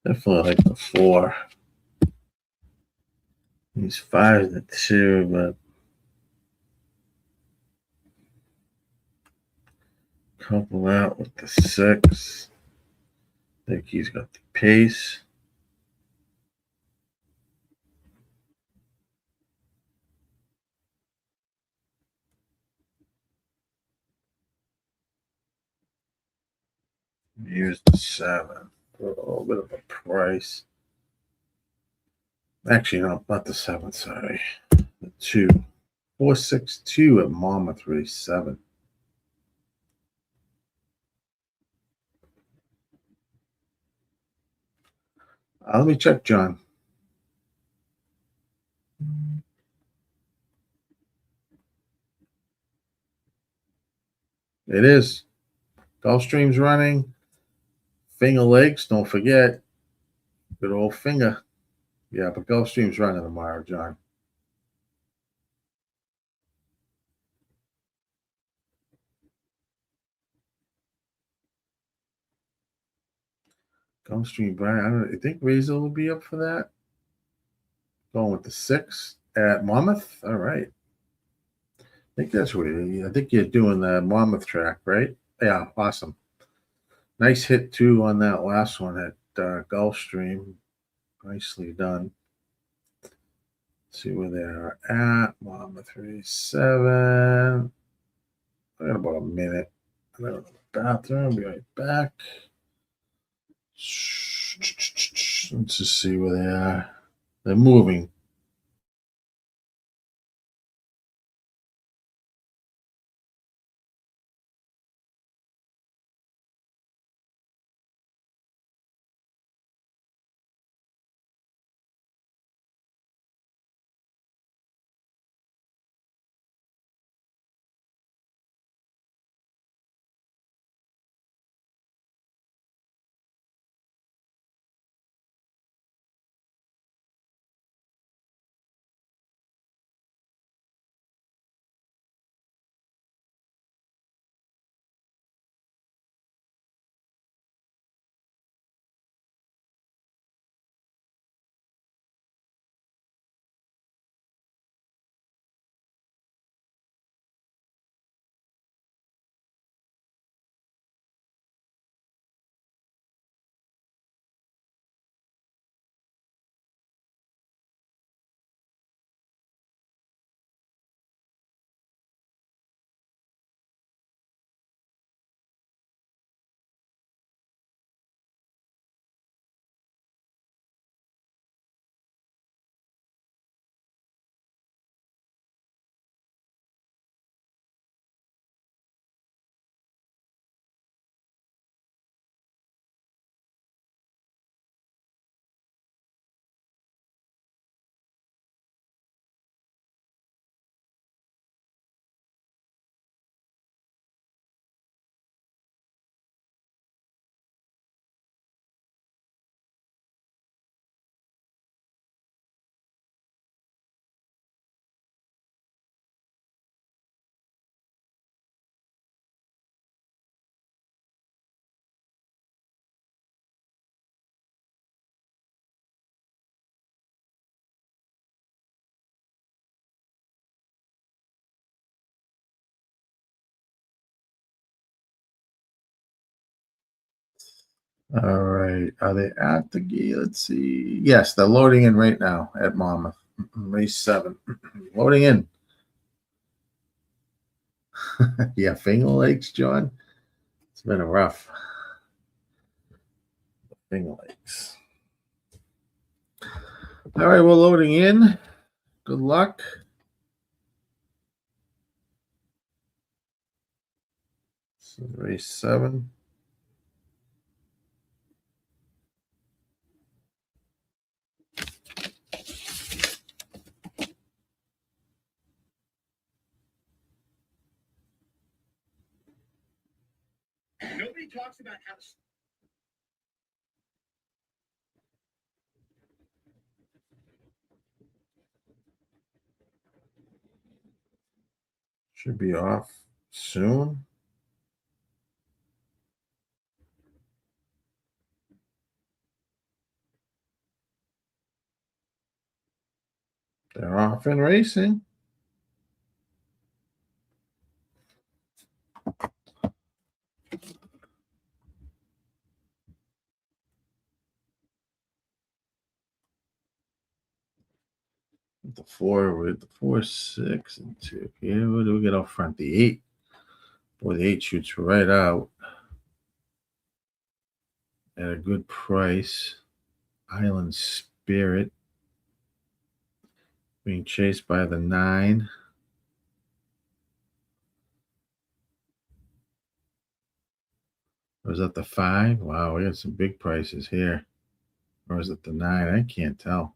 Definitely like the 4. He's 5 the 2, but couple out with the 6. I think he's got the pace. Use the 7 for a little bit of a price. Actually, no, not the 7, sorry. The 2. 462 at Monmouth race 7. Let me check, John. It is. Gulfstream's running. Finger Lakes, don't forget. Good old Finger. Yeah, but Gulfstream's running tomorrow, John. Gulfstream Brian. I think Razor will be up for that. Going with the 6 at Monmouth. All right. I think that's what I think you're doing the Monmouth track, right? Yeah, awesome. Nice hit too on that last one at Gulfstream. Nicely done. Let's see where they are at. Monmouth 37. I got about a minute. I'm going to the bathroom. I'll be right back. Let's just see where they are. They're moving. All right. Are they at the gate? Let's see. Yes, they're loading in right now at Monmouth. Race 7. Loading in. Yeah, Finger Lakes, John. It's been a rough. Finger Lakes. All right, we're loading in. Good luck. So race 7. Nobody talks about how. Should be off soon. They're off and racing. The 4 with the 4, 6, and 2. Here, what do we get out front? The 8. Boy, the 8 shoots right out at a good price. Island Spirit being chased by the 9. Or is that the 5? Wow, we got some big prices here. Or is it the 9? I can't tell.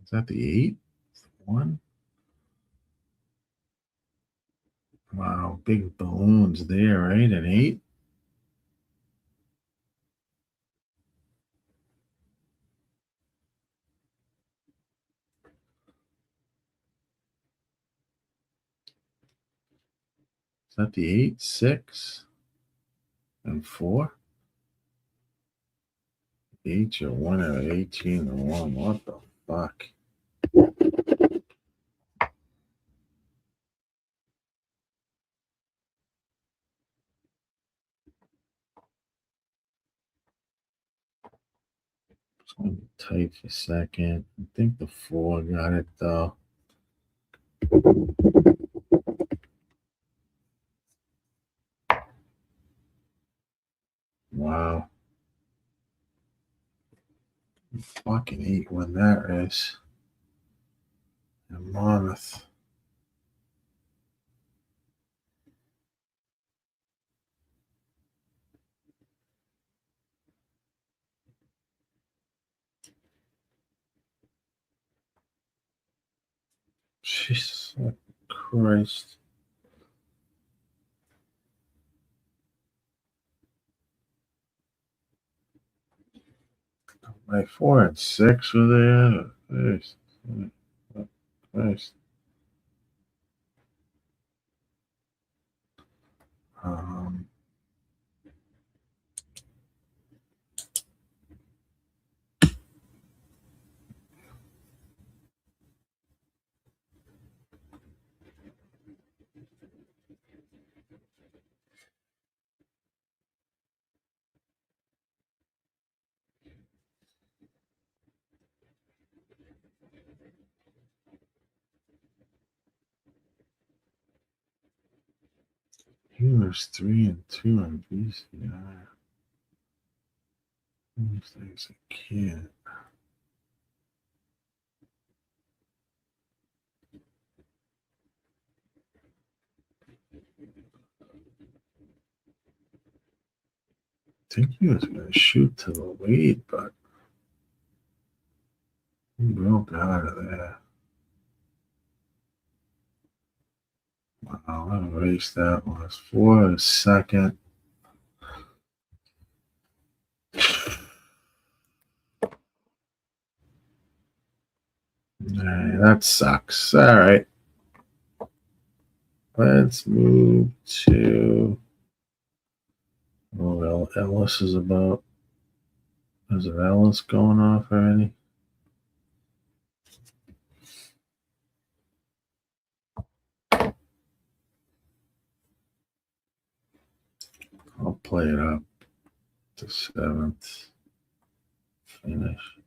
Is that the 8? 1? Wow, big balloons there, right? An 8? Is that the 8, 6, and 4? 8, your winner, 18 and 1. What the fuck? It's going to be tight for a second. I think the 4 got it though. Wow. Fucking 8 win that race. And Monmouth. Jesus Christ. My 4 and 6 were there. Christ. Um, he was 3 and 2 on VCR. These things I can't. I think he was going to shoot to the lead, but he broke out of there. Wow, what a race that was. 4 is second. That sucks. All right. Let's move to. Oh, well, Ellis is about. Is it Ellis going off already? I'll play it up to 7th. Finish.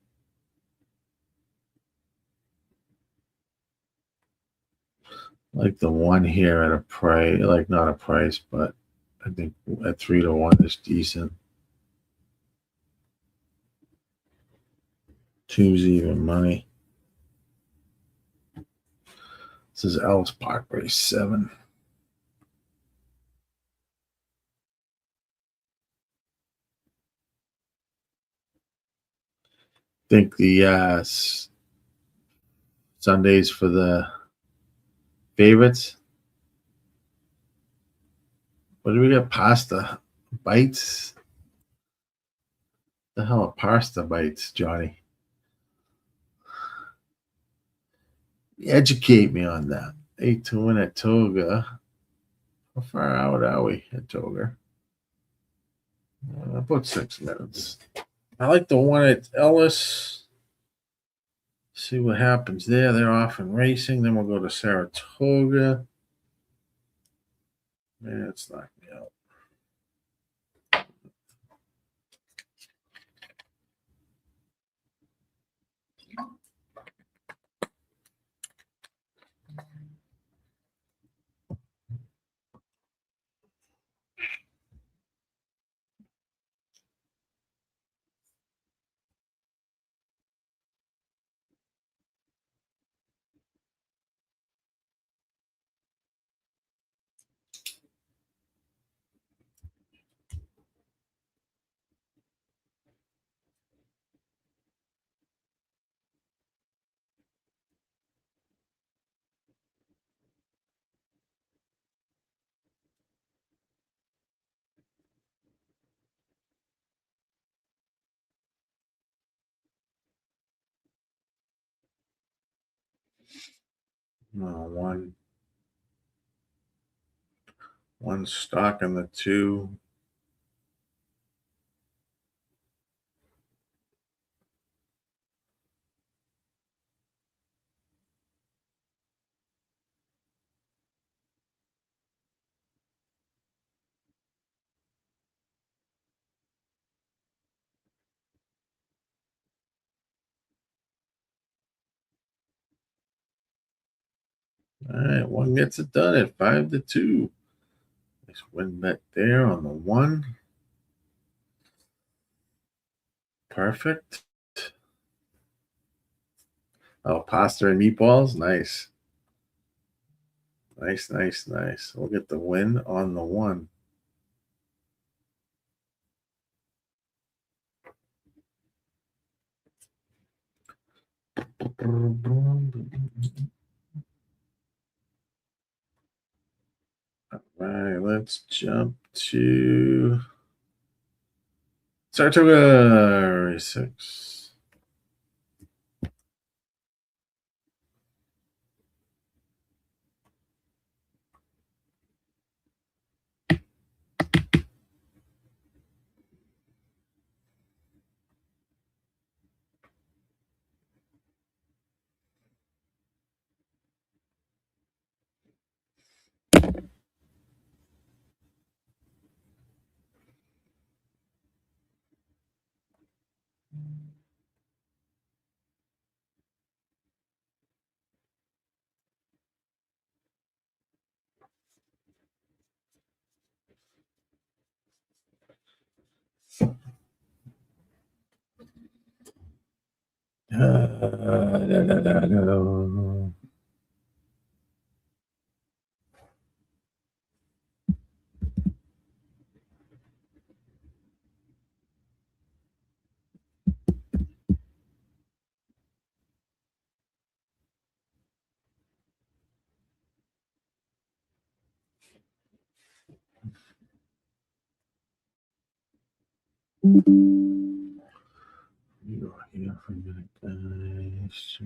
Like the one here at a price, like not a price, but I think at 3 to 1 is decent. 2's even money. This is Ellis Park race 7. Think the Sundays for the favorites. What do we got? Pasta bites. The hell are pasta bites, Johnny? Educate me on that. 8 to win at Toga. How far out are we at Toga? About 6 minutes. I like the one at Ellis. See what happens there. They're off and racing. Then we'll go to Saratoga. Yeah, it's knocked me out. No, One stock in the two. All right, one gets it done at 5-2. Nice win bet there on the one. Perfect. Oh, pasta and meatballs. Nice. Nice, nice, nice. We'll get the win on the one. All right, let's jump to Saratoga race 6. You are here for a minute, guys.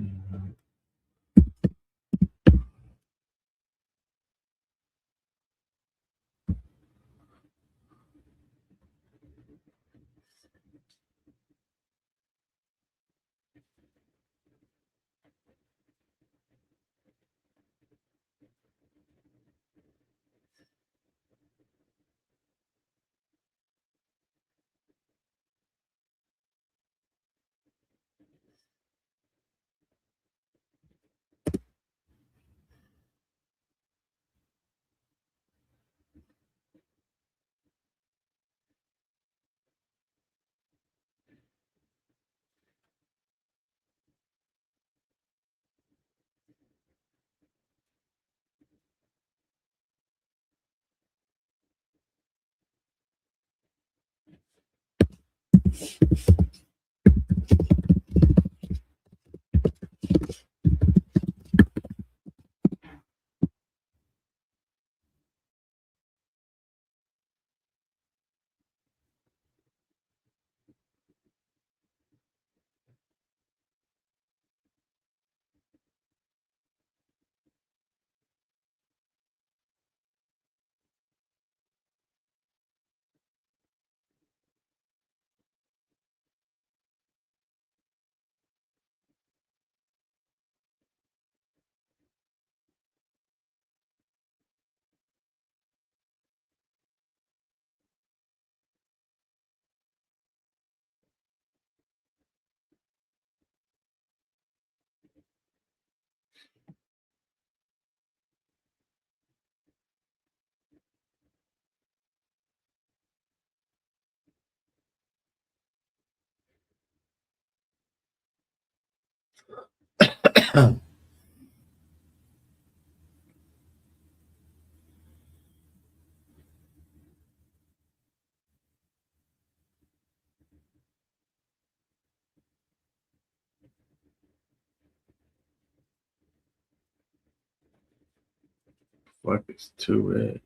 Fuck, it's too red.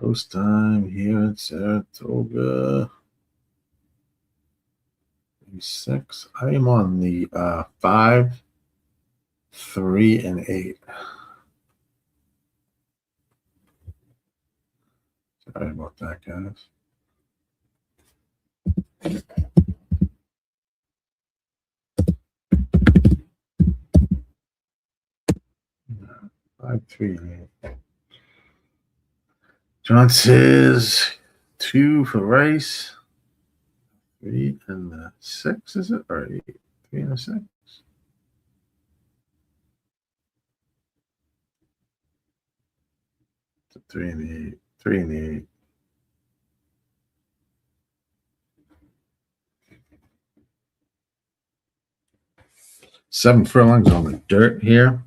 Post time here at Saratoga. 6. I am on the 5, 3, and 8. Sorry about that, guys. No, 5, 3, and 8. John says 2 for Rice. 3 and the 6, is it? Or 8? 3 and a 6. It's a 3 and the 8. 3 and the 8. Seven furlongs on the dirt here.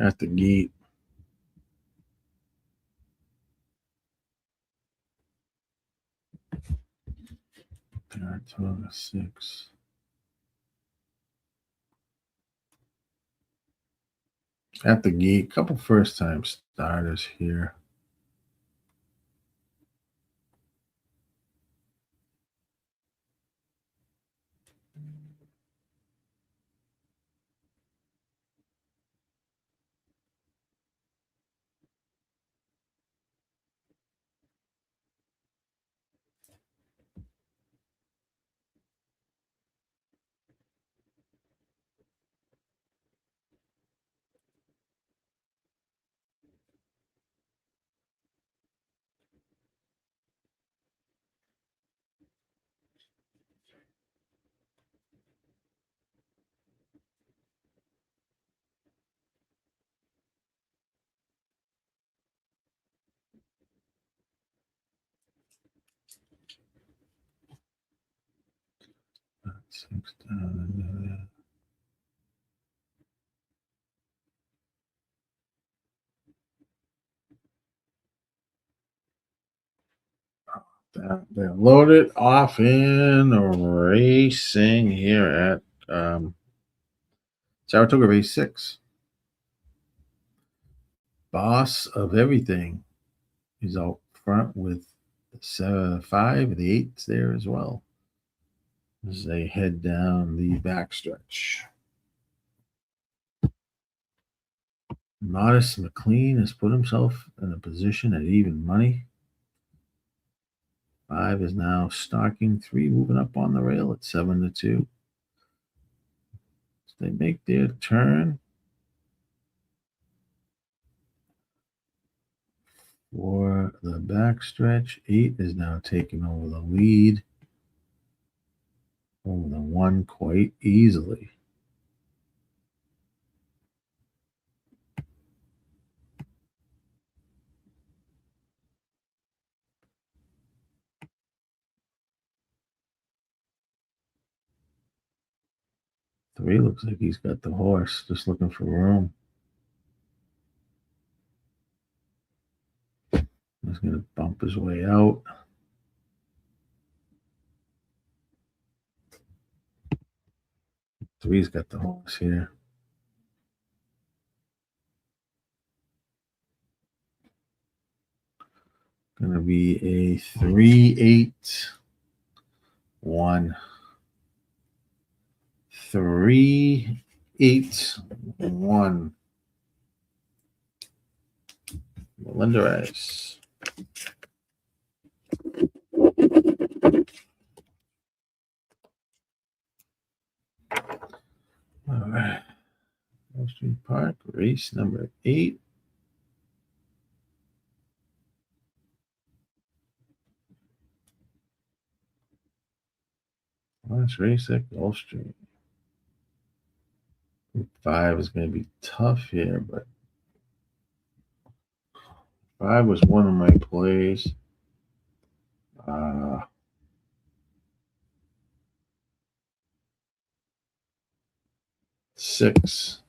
At the gate. Saratoga 6. At the gate, couple first time starters here. Six down. They're loaded off in racing here at Saratoga Race 6. Boss of Everything is out front with the 5, the 8's there as well as they head down the backstretch. Modest McLean has put himself in a position at even money. 5 is now stalking 3, moving up on the rail at 7-2. As they make their turn for the backstretch, 8 is now taking over the lead over the 1 quite easily. Three looks like he's got the horse, just looking for room. He's going to bump his way out. Three's got the horse here. Going to be a 3-8-1. 3-8-1. Melendez. All right. Ellis Park, race number 8. Last race at Gulfstream. Group 5 is going to be tough here, but 5 was one of my plays. 6.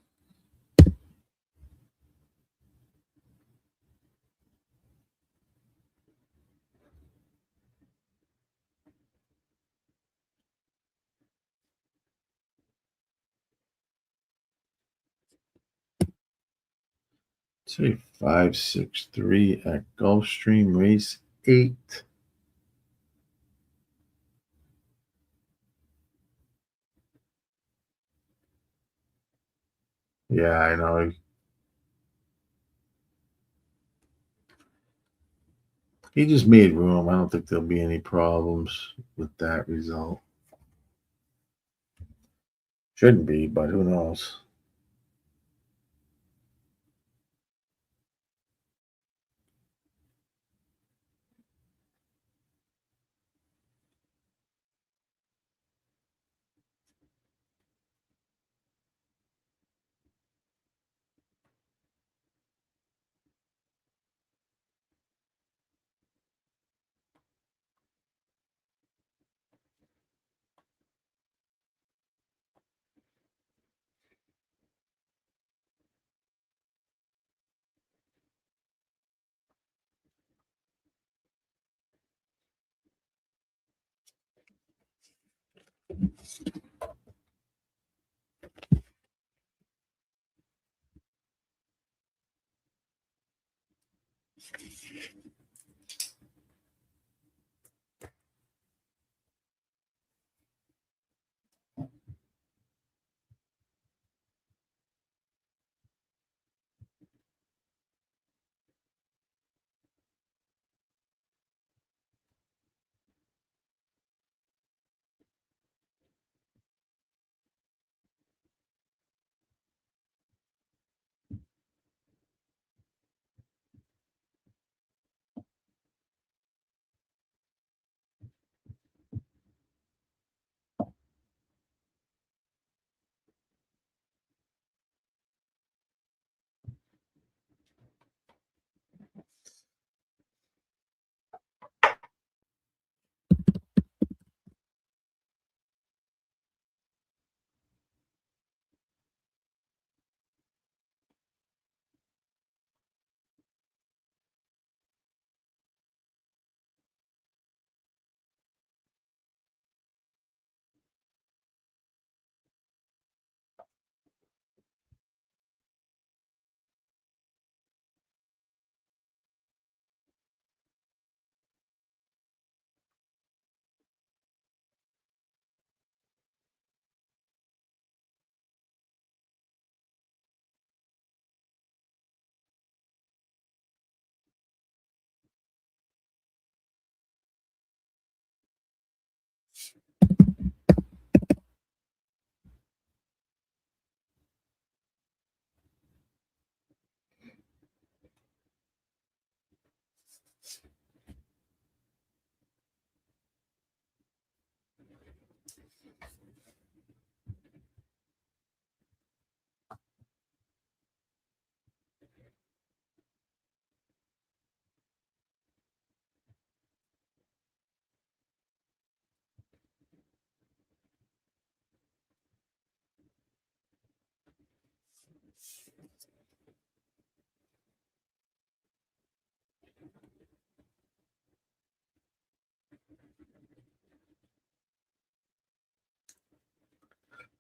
Say 5-6-3 at Gulfstream, race 8. Yeah, I know. He just made room. I don't think there'll be any problems with that result. Shouldn't be, but who knows?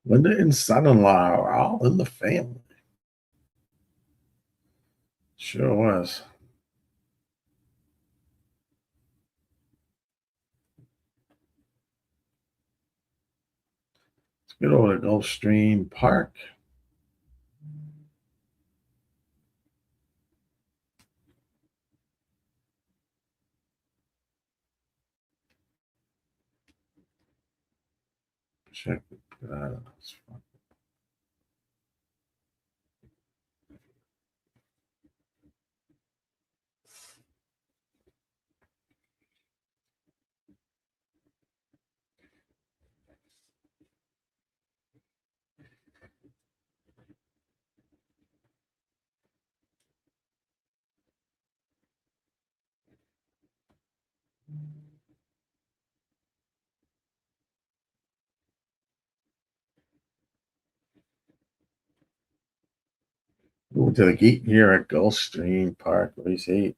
Linda and son-in-law are all in the family. Sure was. Let's get over to Gulfstream Park. Check that out. Move to the gate here at Gulfstream Park, race 8.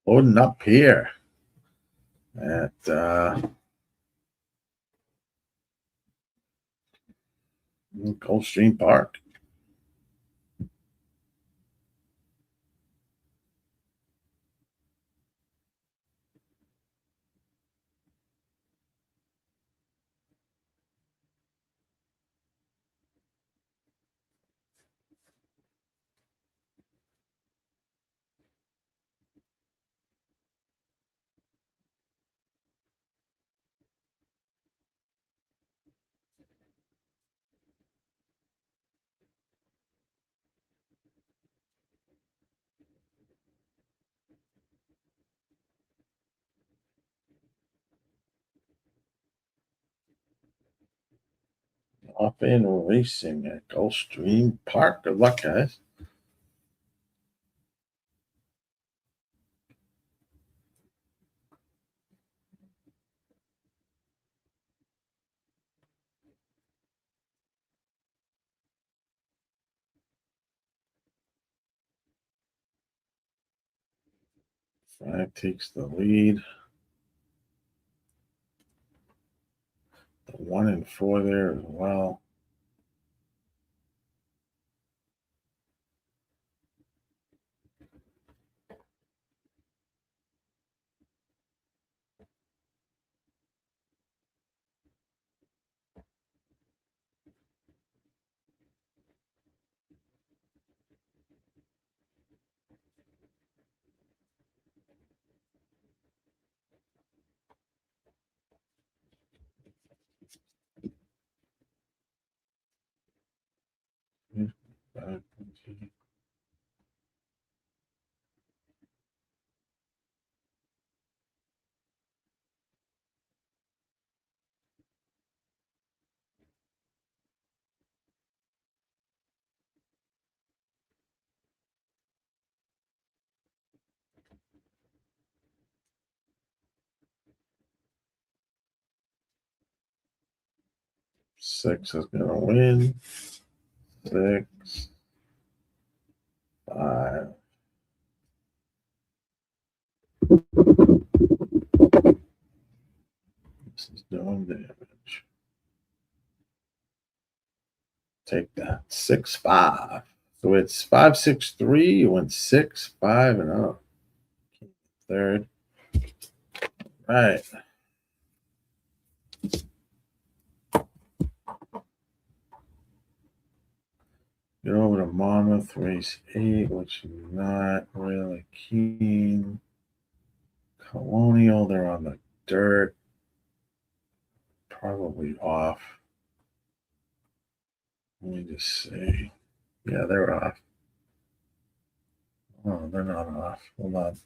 Loading up here at Gulfstream Park. Off in racing at Gulfstream Park. Good luck, guys. Flag takes the lead. The 1 and 4 there as well. Six is going to win. 6, 5. This is doing damage. take that. 6-5. So it's 5-6-3. You went 6-5 and 0. Third. Right. Get over to Monmouth, race 8, which I'm not really keen. Colonial, they're on the dirt. Probably off. Let me just see. Yeah, they're off. Oh, they're not off. Hold on.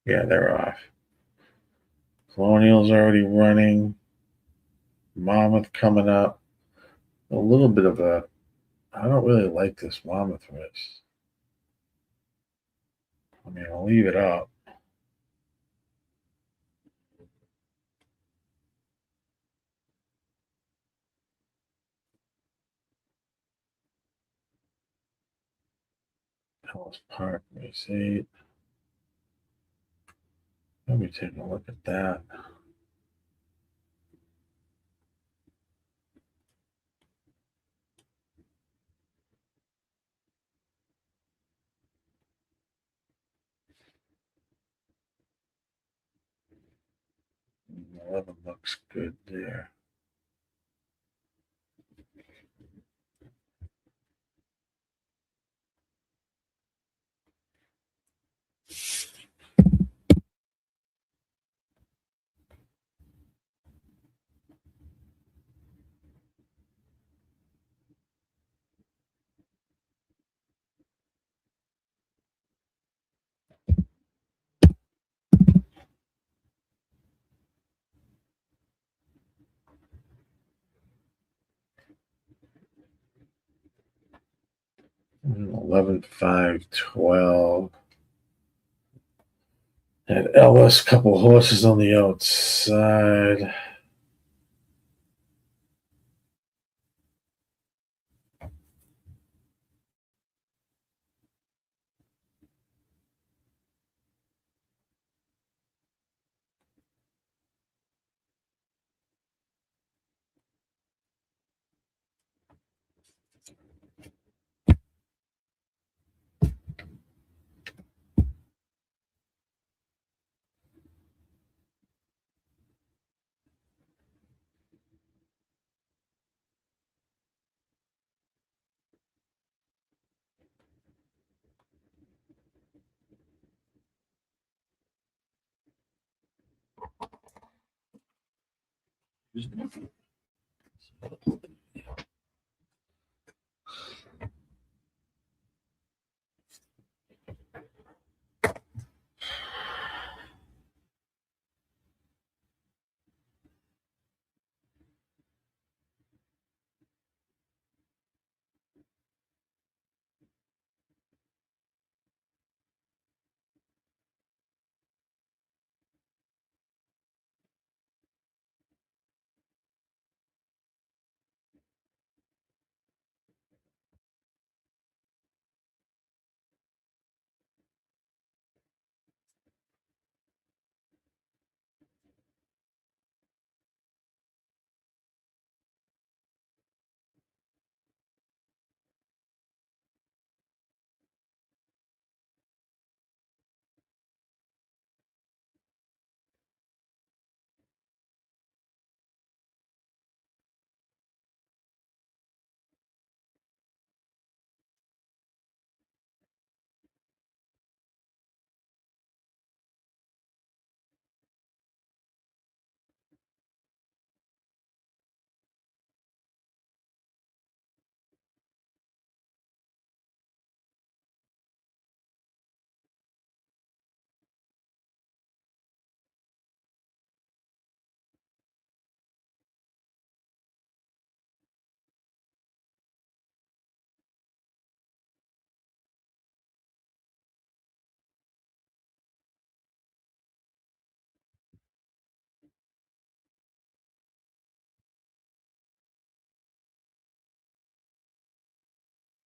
Yeah, they're off. Colonial's already running. Monmouth coming up. A little bit of a. I don't really like this Monmouth race. I mean, I'll leave it up. Ellis Park, race 8. Let me take a look at that. Mm, 11 looks good there. Mm, 11, 5, 12. And Ellis, couple horses on the outside.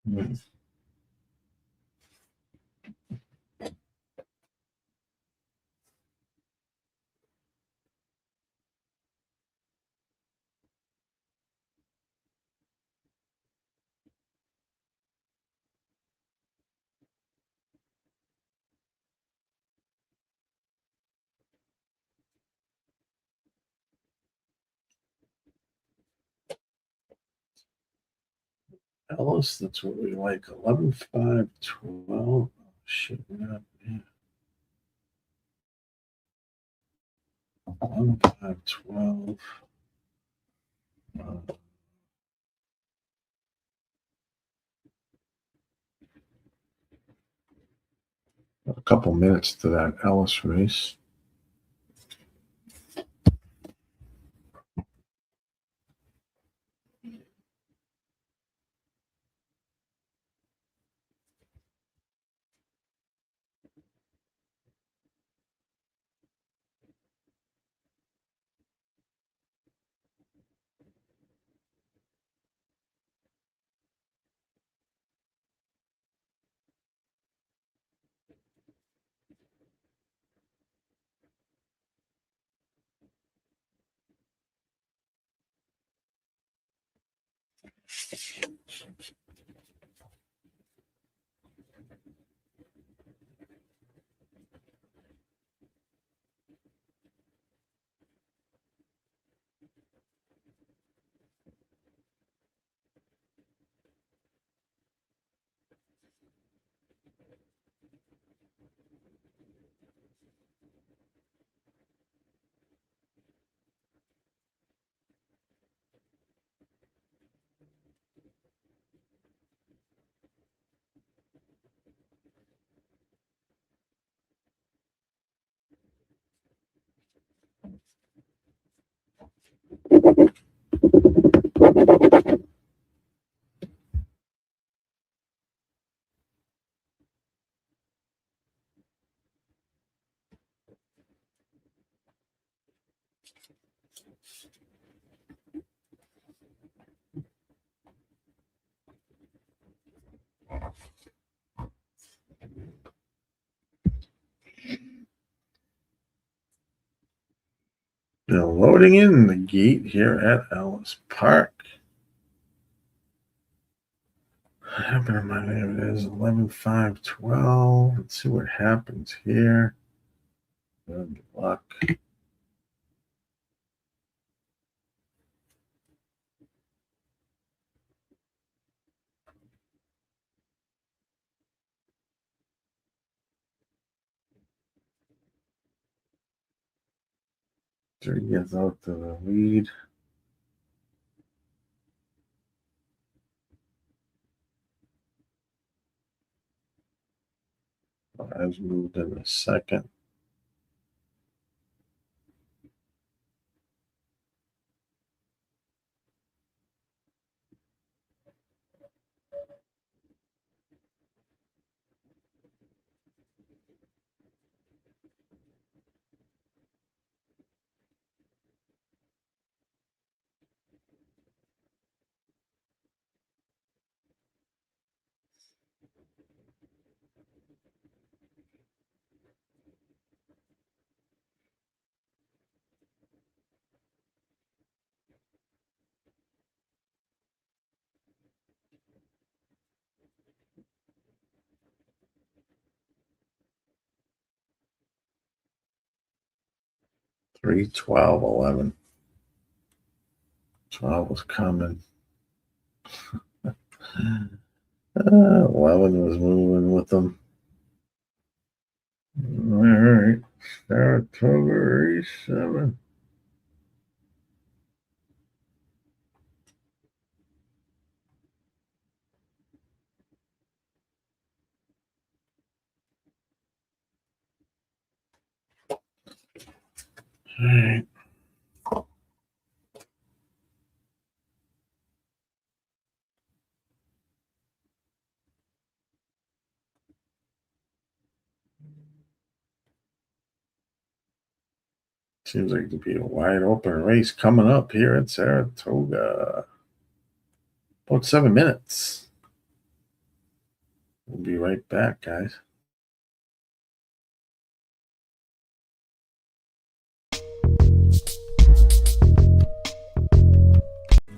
Mm. Ellis, that's what we like. 11, 5, 12. Oh, shit, we're not. Yeah. 11, 5, 12. A couple minutes to that Ellis race. They're loading in the gate here at Ellis Park. What happened to my name? It is 11, 5, 12. Let's see what happens here. Good luck. Three gets out to the lead. Has moved in the second. Three, 12, 11. 12 was coming. 11 was moving with them. All right. Saratoga race 7. All right. Seems like to be a wide open race coming up here at Saratoga. About 7 minutes. We'll be right back, guys.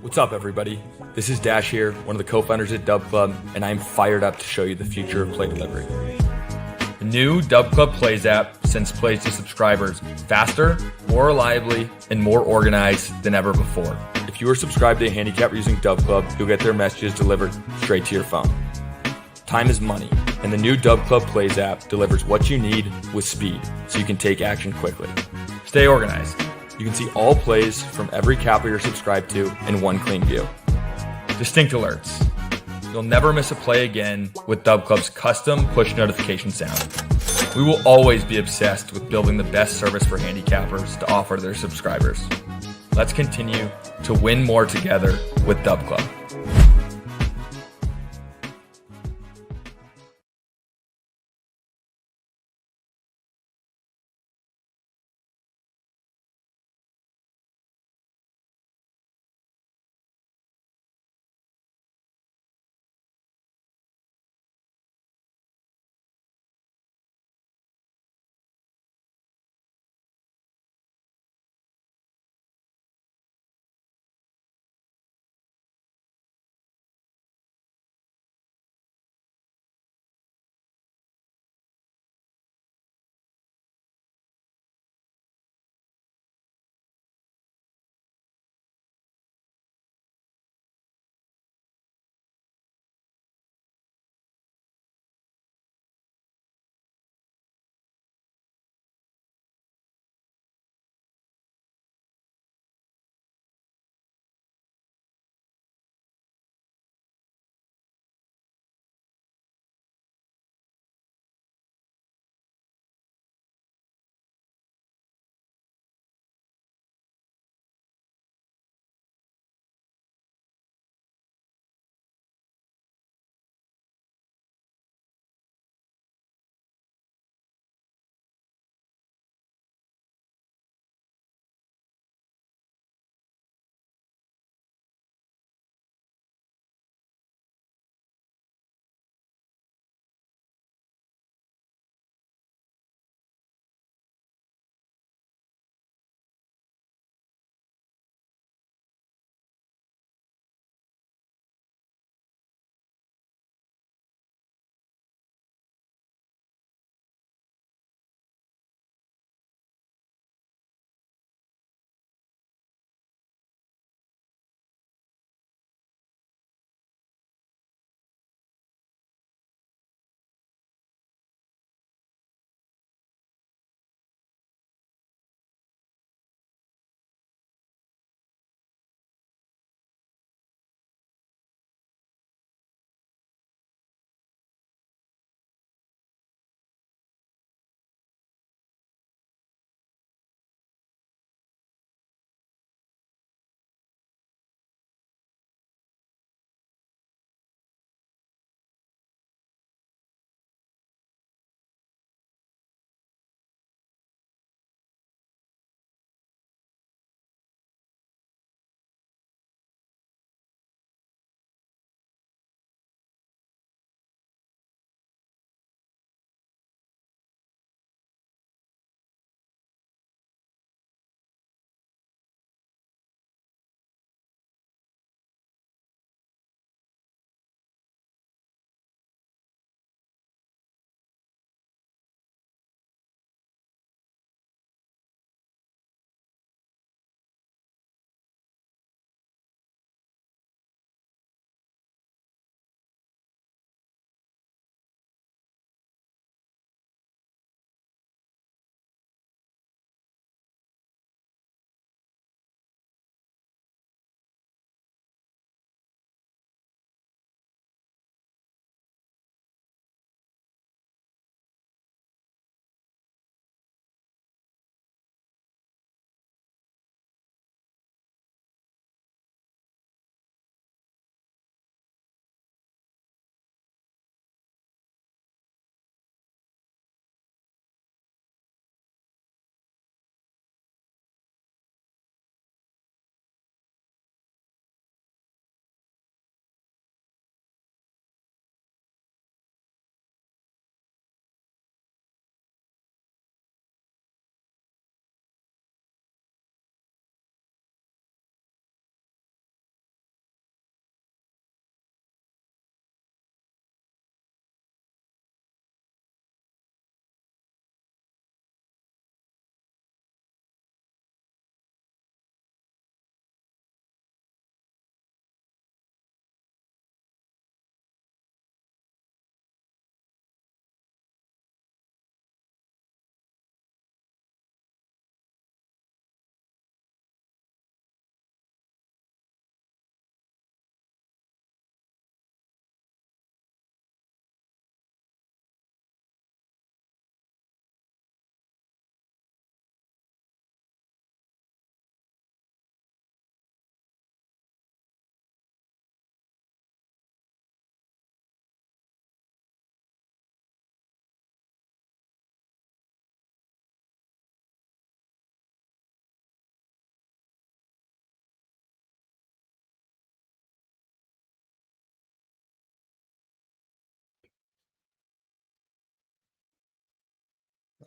What's up, everybody? This is Dash here, one of the co-founders at Dub Club, and I'm fired up to show you the future of play delivery. The new Dub Club Plays app sends plays to subscribers faster, more reliably, and more organized than ever before. If If you are subscribed to a handicapper using Dub Club, you'll get their messages delivered straight to your phone. Time is money, and the new Dub Club Plays app delivers what you need with speed, so you can take action quickly. Stay organized. You can see all plays from every capper you're subscribed to in one clean view. Distinct alerts. You'll never miss a play again with Dub Club's custom push notification sound. We will always be obsessed with building the best service for handicappers to offer to their subscribers. Let's continue to win more together with Dub Club.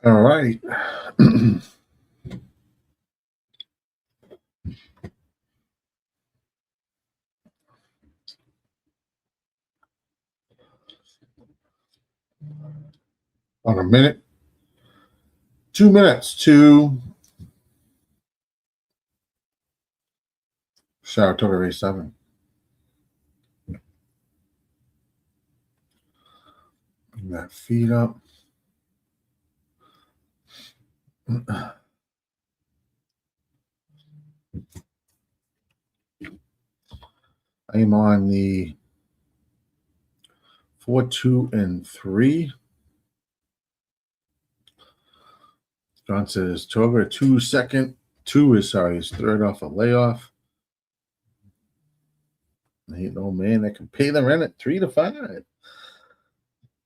All right. On a minute, 2 minutes to Saratoga race 7. Bring that feed up. I'm on the 4, 2, and 3. John says Toga 2 second. 2 is his third off a layoff. Ain't no man that can pay the rent at 3 to 5.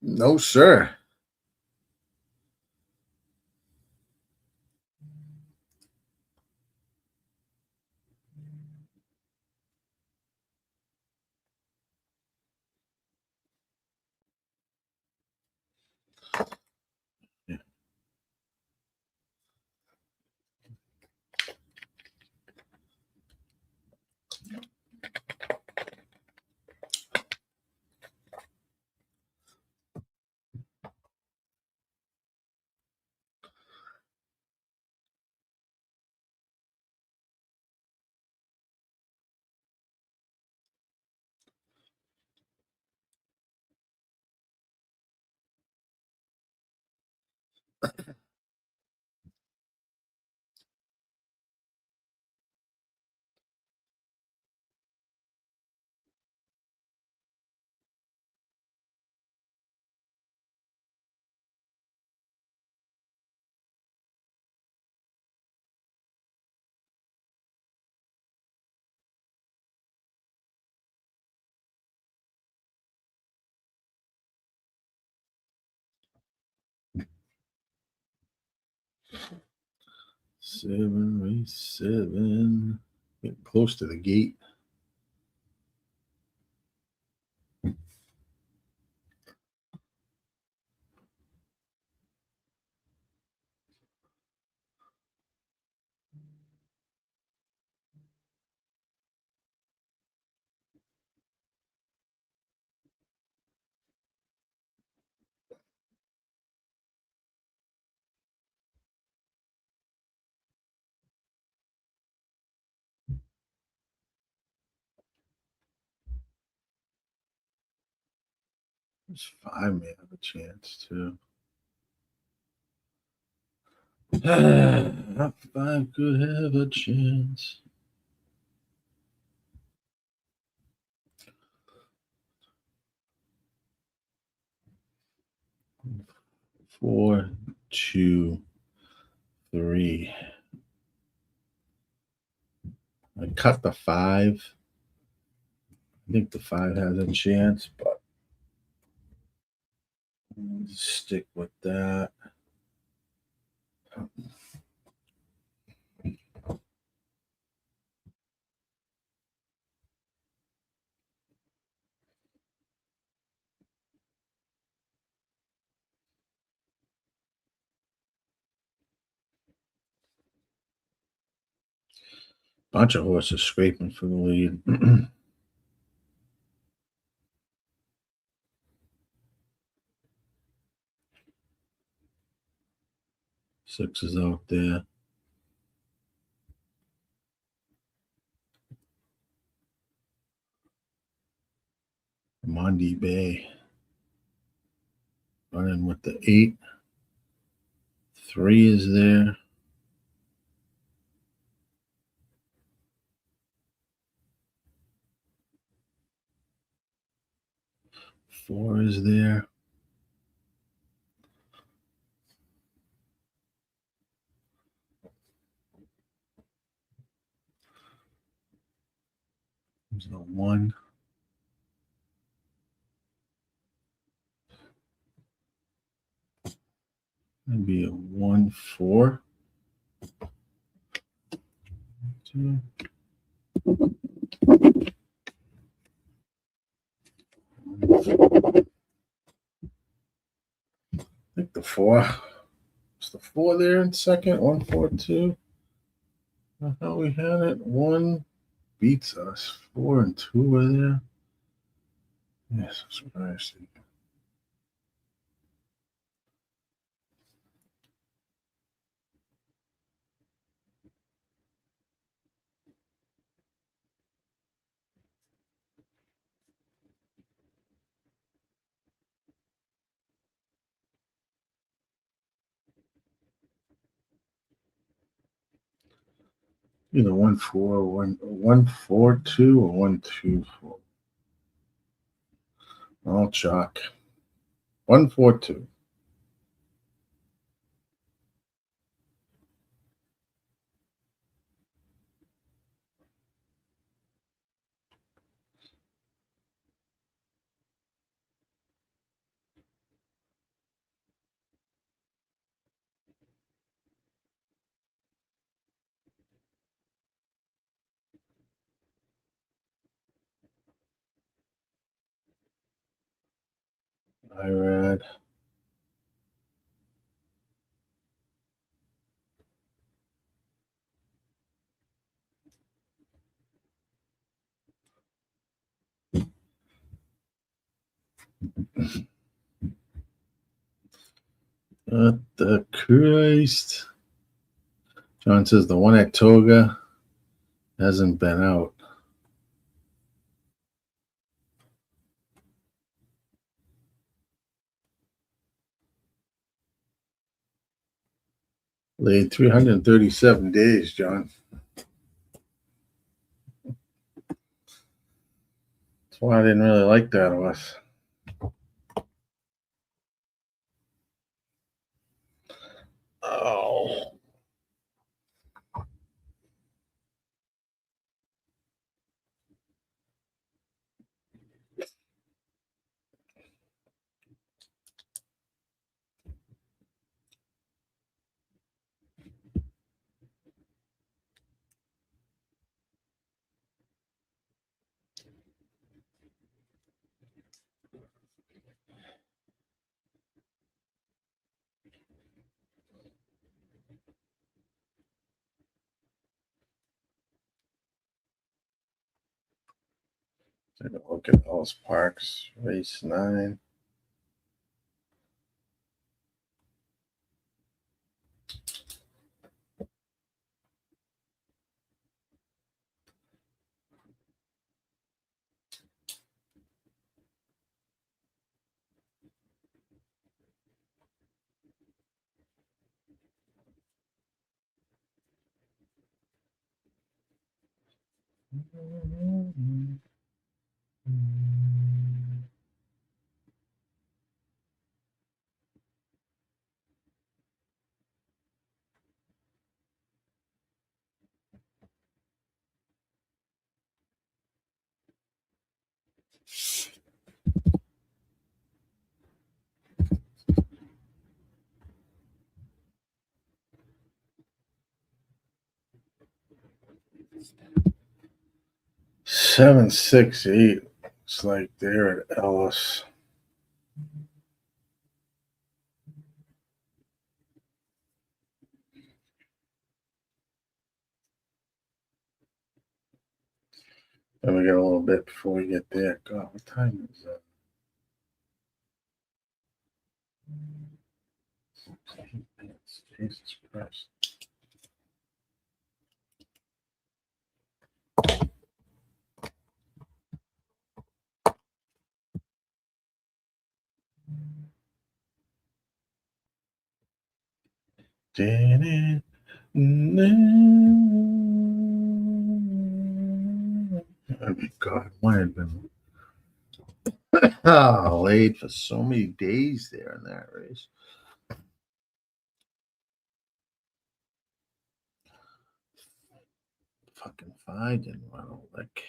No, sir. Yeah. Race 7. Getting close to the gate. There's 5 may have a chance too. 5 could have a chance. Four, 2, 3. I cut the 5. I think the 5 has a chance, but stick with that. Bunch of horses scraping for the lead. 6 is out there. Mondi Bay running with the 8. 3 is there. 4 is there. There's the 1. That'd be a 1, 4. 2. I think the 4. It's the 4 there in second. 1-4-2. I thought we had it. 1 beats us. 4 and 2 are there. Yes, I'm surprised. Either 1-4, 1-4-2, or 1-2-4. I'll chalk. 1-4-2. IRAD. What the Christ? John says the one at Toga hasn't been out. Laid 337 days, John. That's why I didn't really like that horse. Oh. Take a look at Ellis Park's race 9. Seven, 6, 8. It's like they're at Ellis. And we got a little bit before we get there. God, what time is that? 8 minutes. Jesus Christ. I mean, God, why had been laid for so many days there in that race. Fucking 5 didn't run like.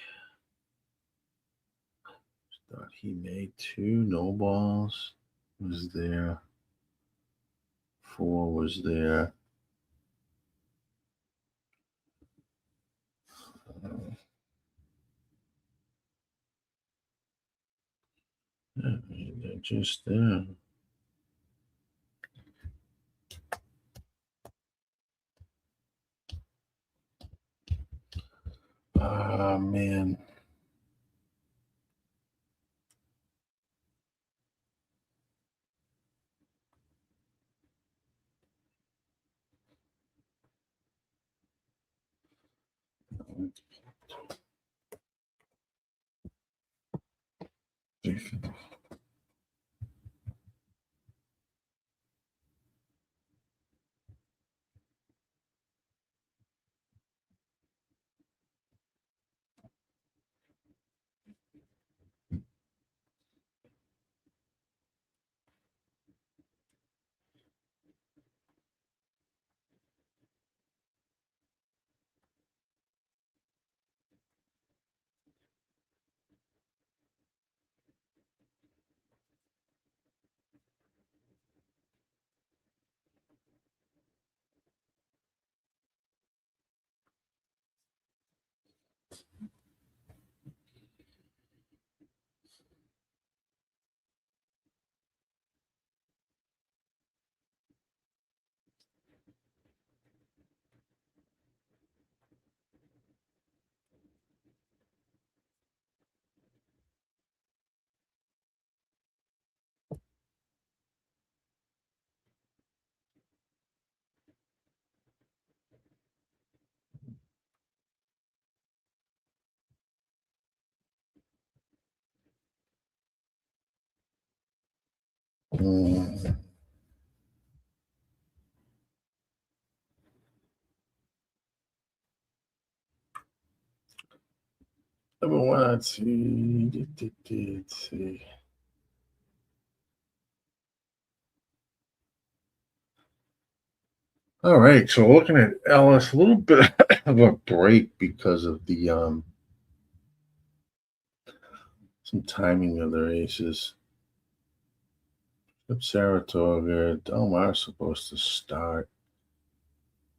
Thought he made 2 no balls. Was there. 4 was there. Yeah, they're just there. man. Number one, let's see. Let's see. All right, so looking at Ellis, a little bit of a break because of the some timing of the races. Saratoga, Delmar supposed to start.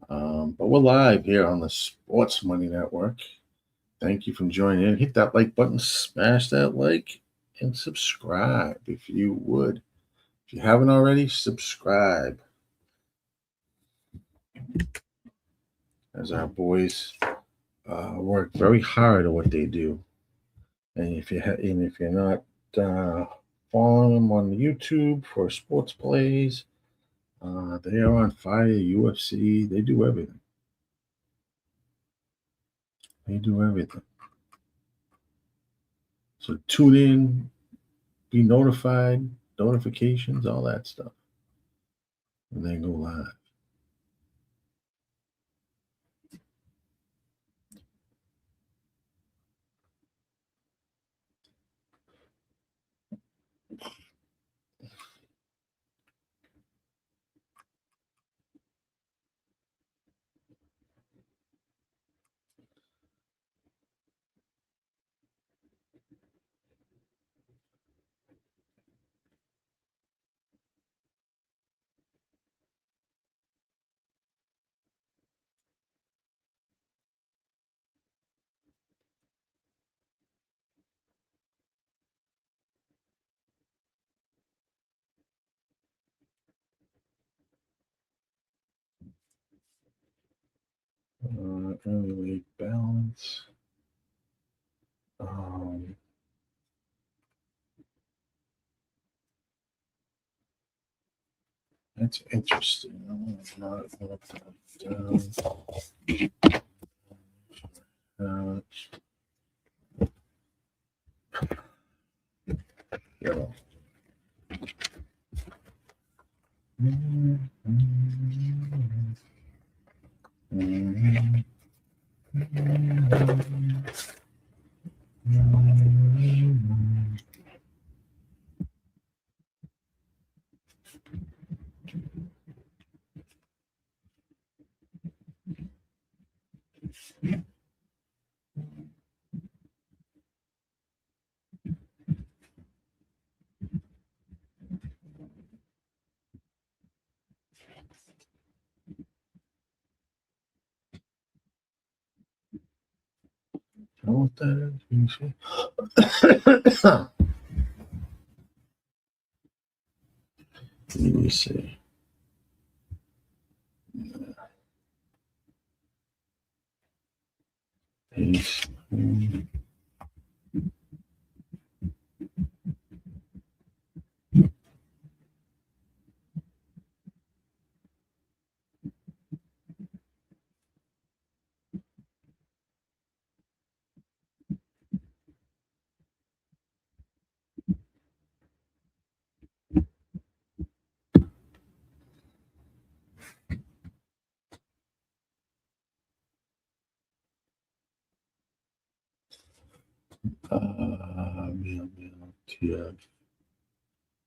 But we're live here on the Sports Money Network. Thank you for joining in. Hit that like button, smash that like, and subscribe if you would. If you haven't already, subscribe. As our boys work very hard at what they do. And if you're not following them on YouTube for sports plays, they are on fire. UFC, they do everything. They do everything. So tune in, be notified, notifications, all that stuff when they go live. Early late balance. That's interesting. Not down. Yeah. Know what that is? Can you see? Let me see. Peace. TF,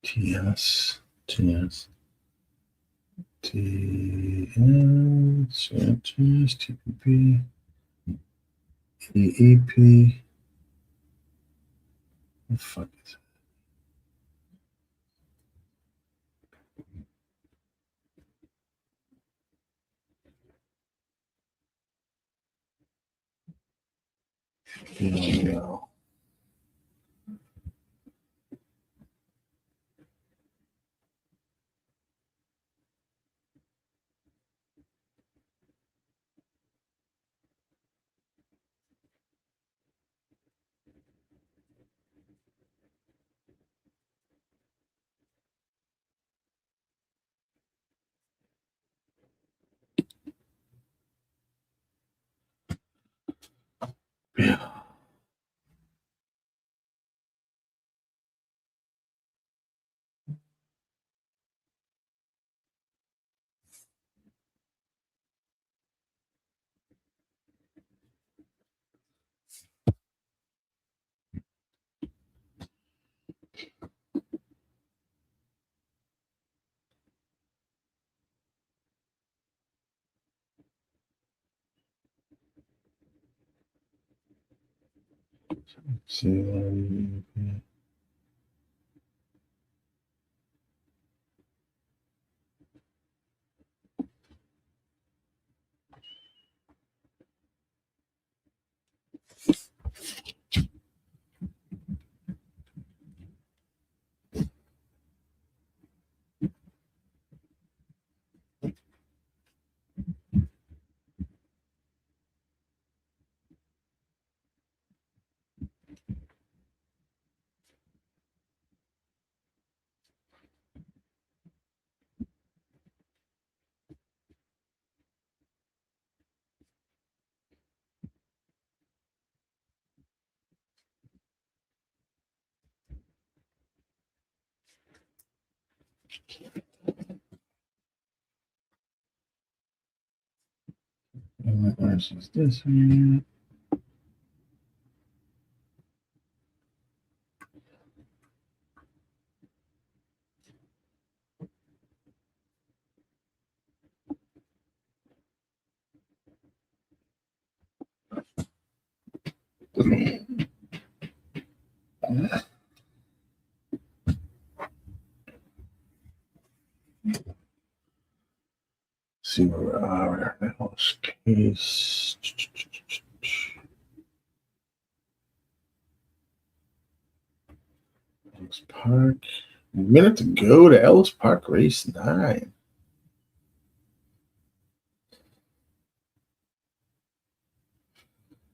TS, TS, TS, TPP, EEP. What the fuck is it? Yeah. Yeah. See, what is this here? See where we are now. Case. Ellis Park. A minute to go to Ellis Park race 9.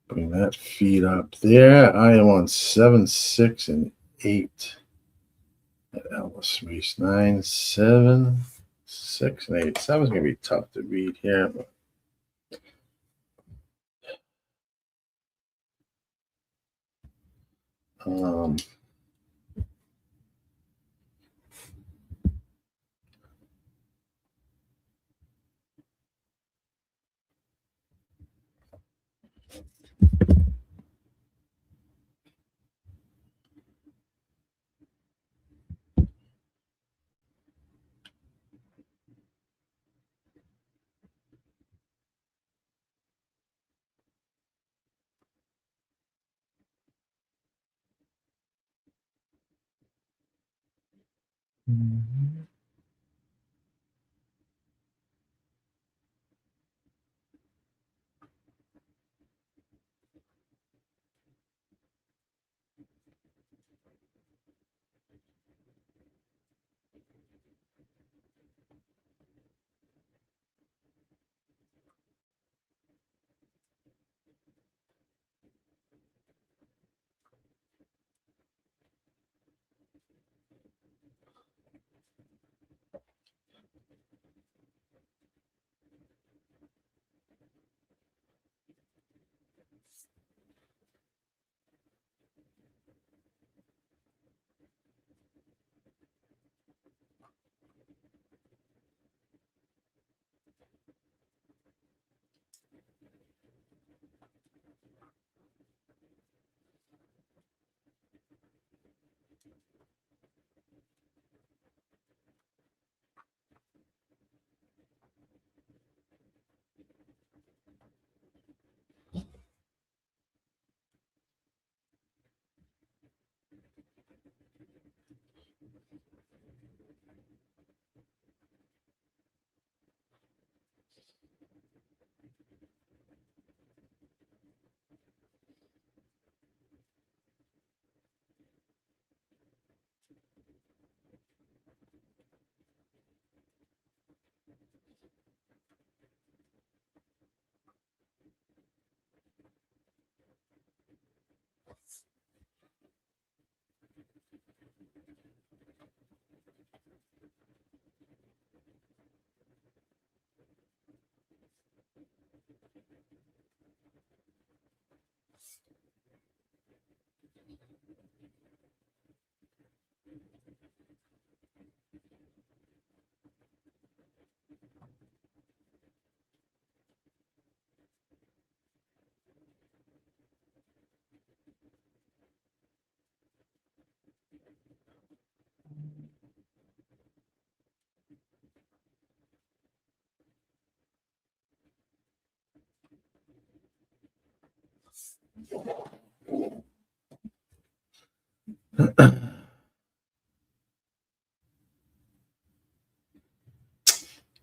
Bring that feed up there. I am on 7, 6, and 8 at Ellis race 9. 7, 6, and 8. 7's gonna be tough to beat here. But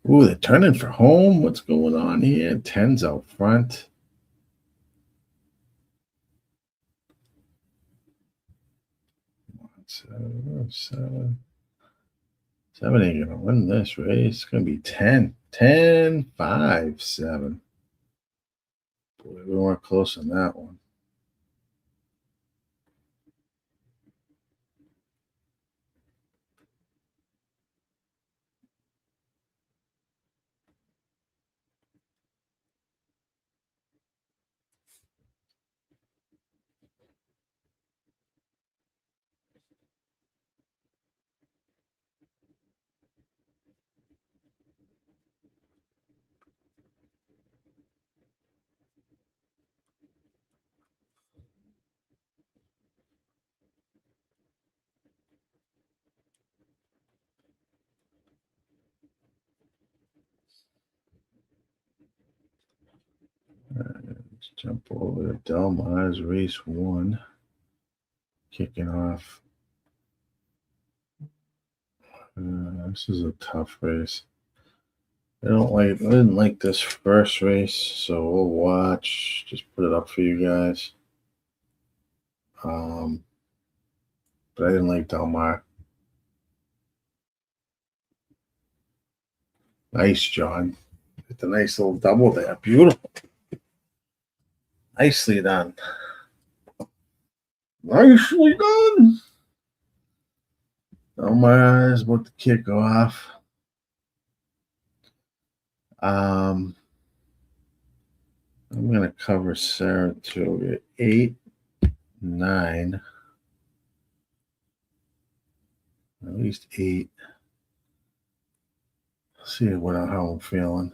Ooh, they're turning for home. What's going on here? 10's out front. Seven ain't gonna win this race. It's gonna be 10. 10, 5, 7. Boy, we weren't close on that one. Let's jump over to Delmar's race 1. Kicking off. This is a tough race. I didn't like this first race, so we'll watch. Just put it up for you guys. But I didn't like Delmar. Nice, John. Hit the nice little double there. Beautiful. Nicely done. Nicely done. Delmar is about to kick off. I'm going to cover Saratoga 8, 9, at least 8. See how I'm feeling.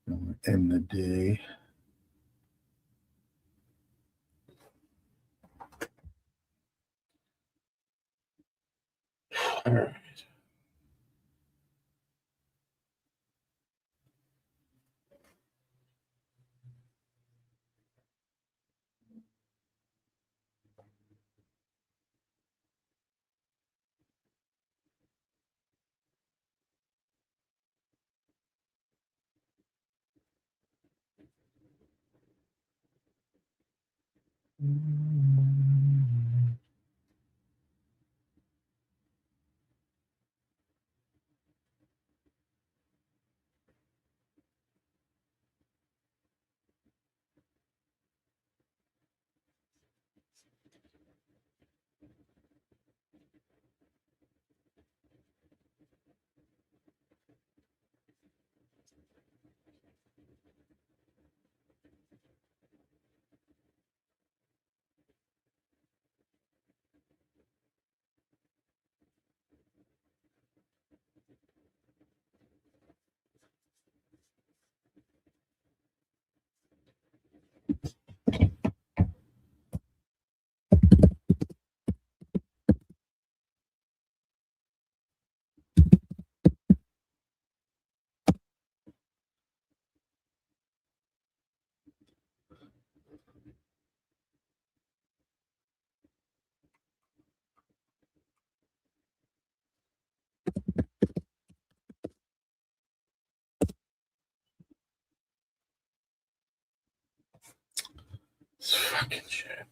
I'm going to end the day. All right. This fucking shit.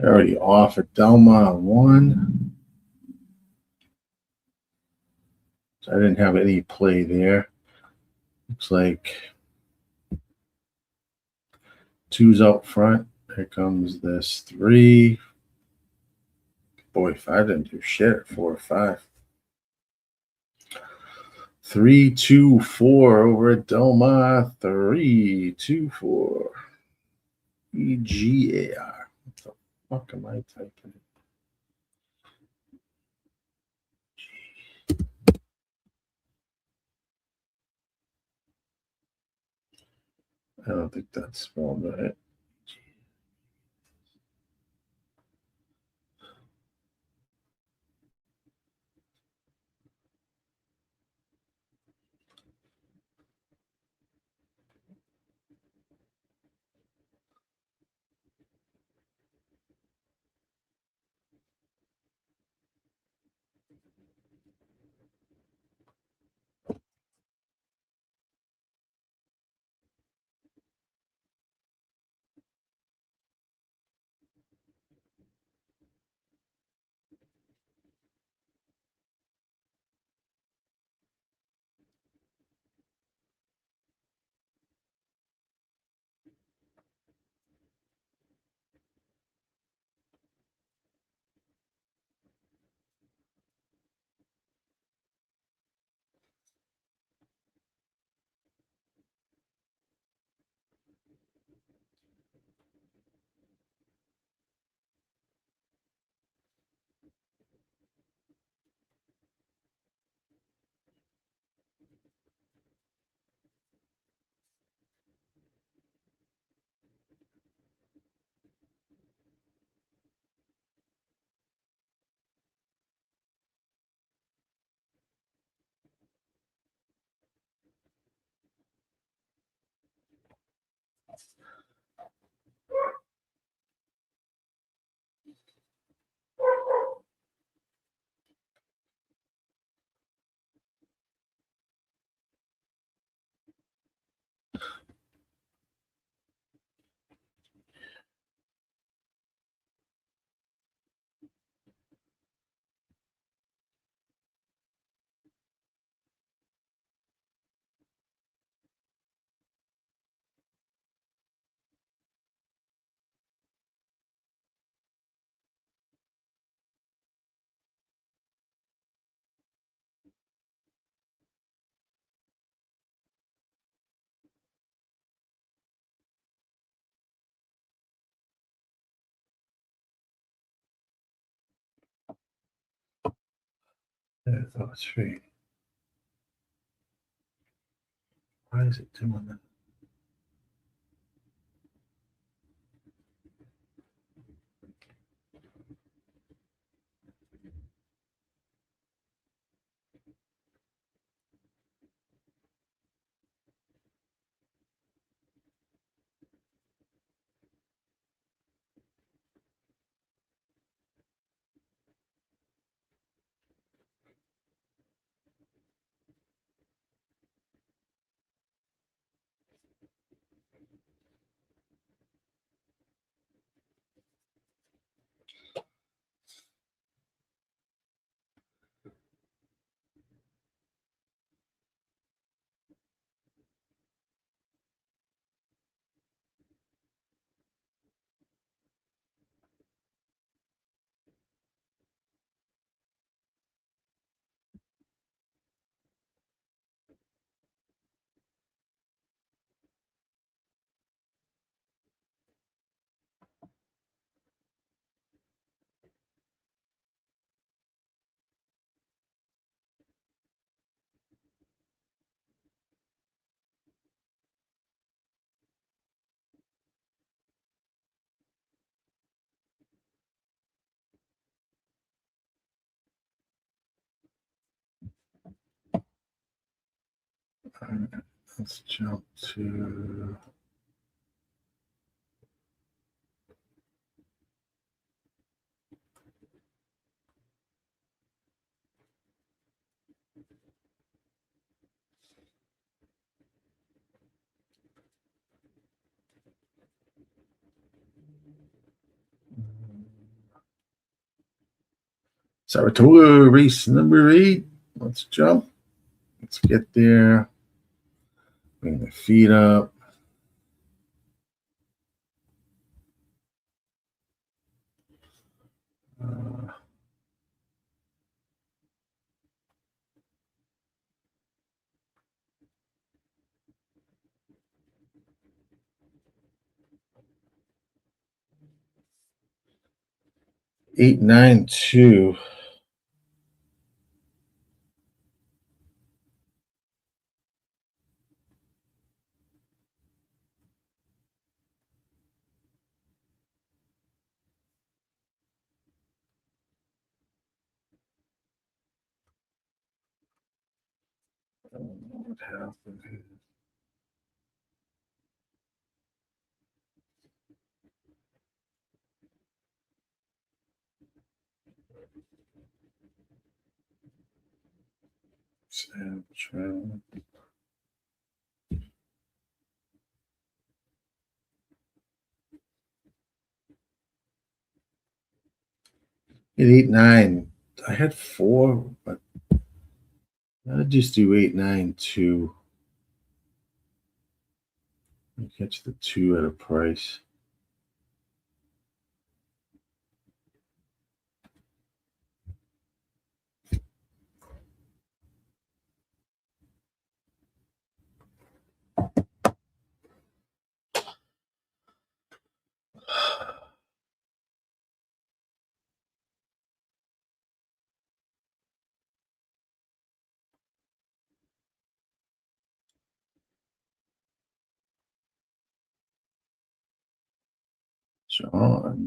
Already off at Delma 1. So I didn't have any play there. Looks like 2's out front. Here comes this 3. Boy, 5 didn't do shit. 4 or 5. 3, 2, 4 over at Delma. 3, 2, 4. EGAR. What the fuck am I typing? I don't think that's spelled right. I thought it's free. Why is it doing that? Let's jump to Saratoga race number 8. Let's jump. Let's get there. Bring the feet up. Eight, 9, 2. What happened here? Snapchat. At 8, 9. I had 4, but I'll just do 8, 9, 2. Catch the 2 at a price.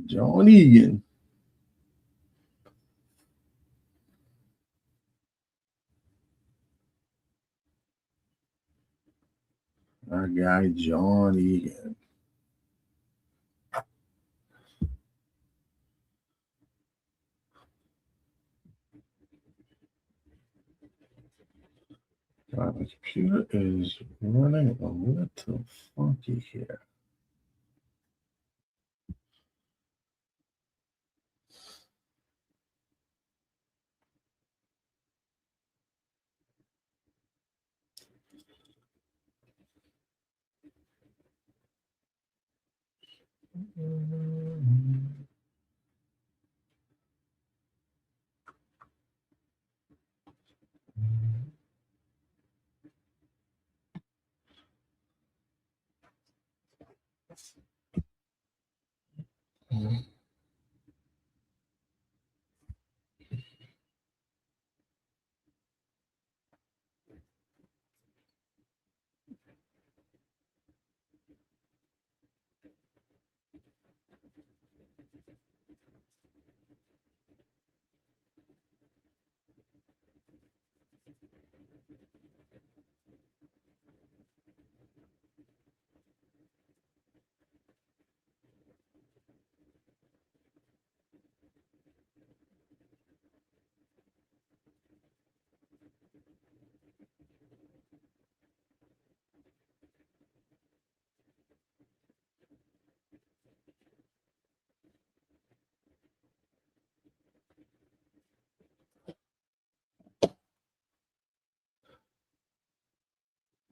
John Egan. Our guy, John Egan. God, the computer is running a little funky here.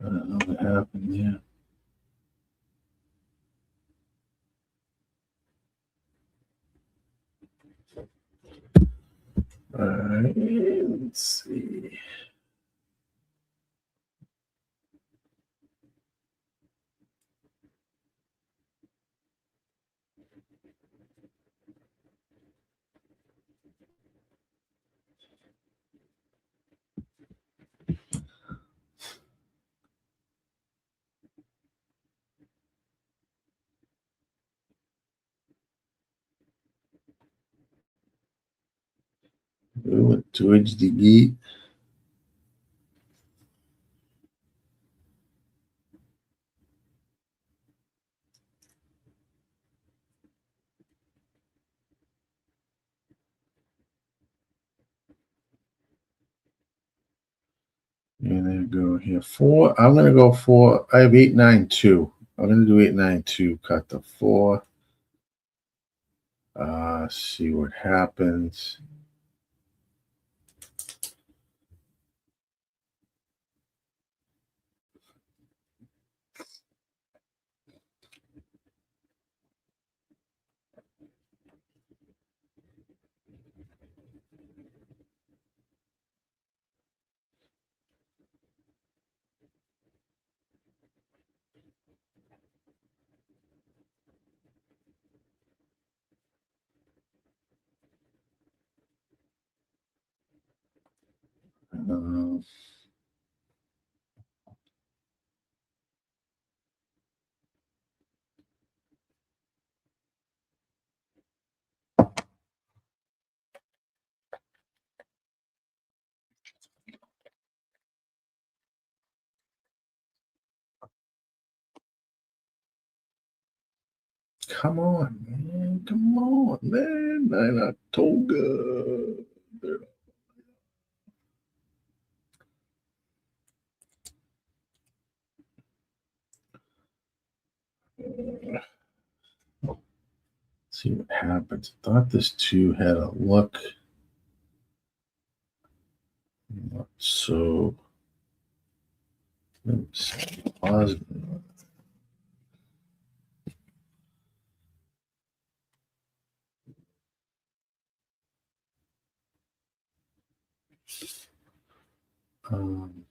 I don't know what happened here. All right, let's see. We went towards the gate. And then go here. 4. I'm going to go 4. I have 8, 9, 2. I'm going to do 8, 9, 2. Cut the 4. See what happens. Come on, man. Come on, man. Saratoga. See what happens. I thought this 2 had a look. Not so. Pause. Um,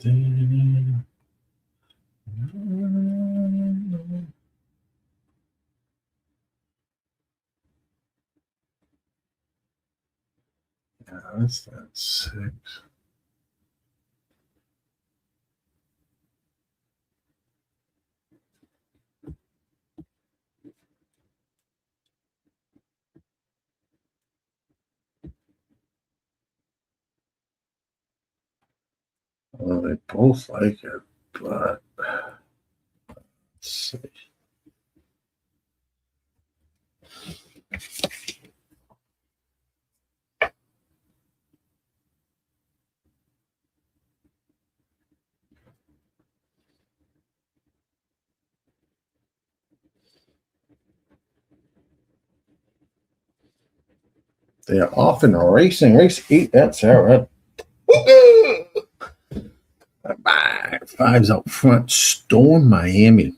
yeah, that's that 6. Well, they both like it, but let's see. They are off in a racing. Race 8 at Saratoga. 5's out front. Storm Miami.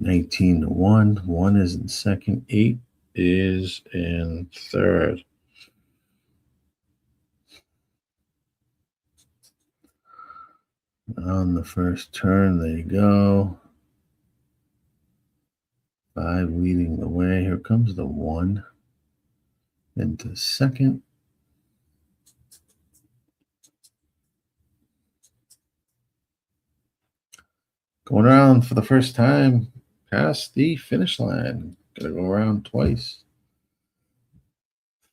19-1. 1 is in second. 8 is in third. On the first turn, they go. 5 leading the way. Here comes the 1 into second. Going around for the first time past the finish line. Gonna go around twice.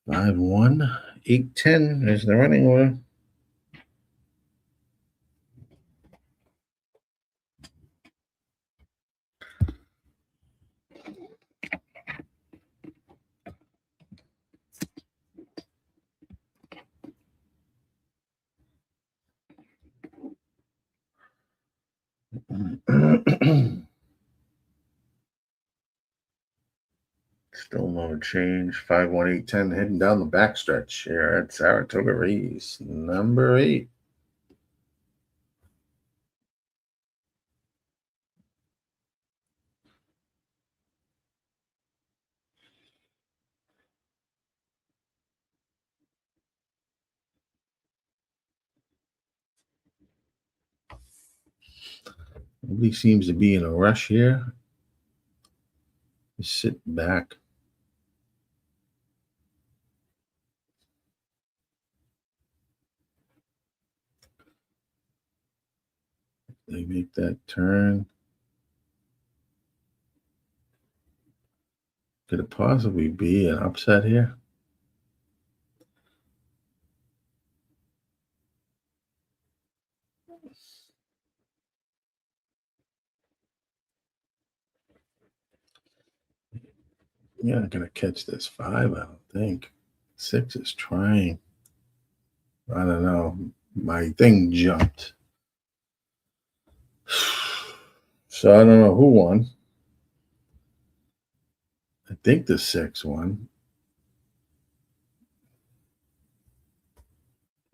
5-1, 8-10 is the running order. Still no change. 5-1, 8-10 heading down the backstretch here at Saratoga race number 8. Nobody seems to be in a rush here. Just sit back. They make that turn. Could it possibly be an upset here? You're not going to catch this 5, I don't think. 6 is trying. I don't know. My thing jumped. So I don't know who won. I think the 6 won.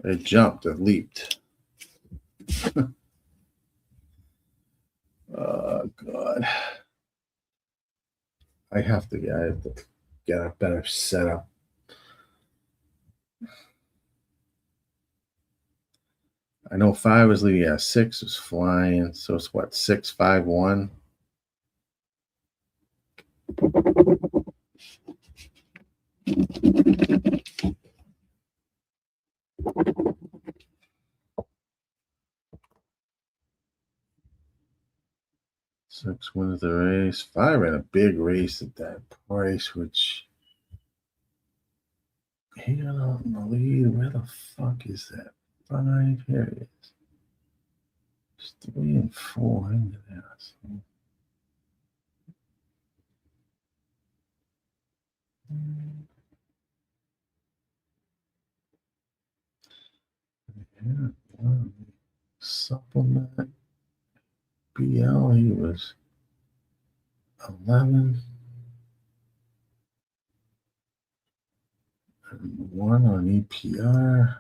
It jumped. It leaped. Oh, God. I have to get a better setup. I know 5 was leading. Yeah, 6 was flying. So it's what, 6-5-1? Six wins the race. Five ran a big race at that price, which he got on the lead. Where the fuck is that? Five. Here it is. It's 3 and 4 into there. So. Yeah, supplement BL, he was 11 and 1 on EPR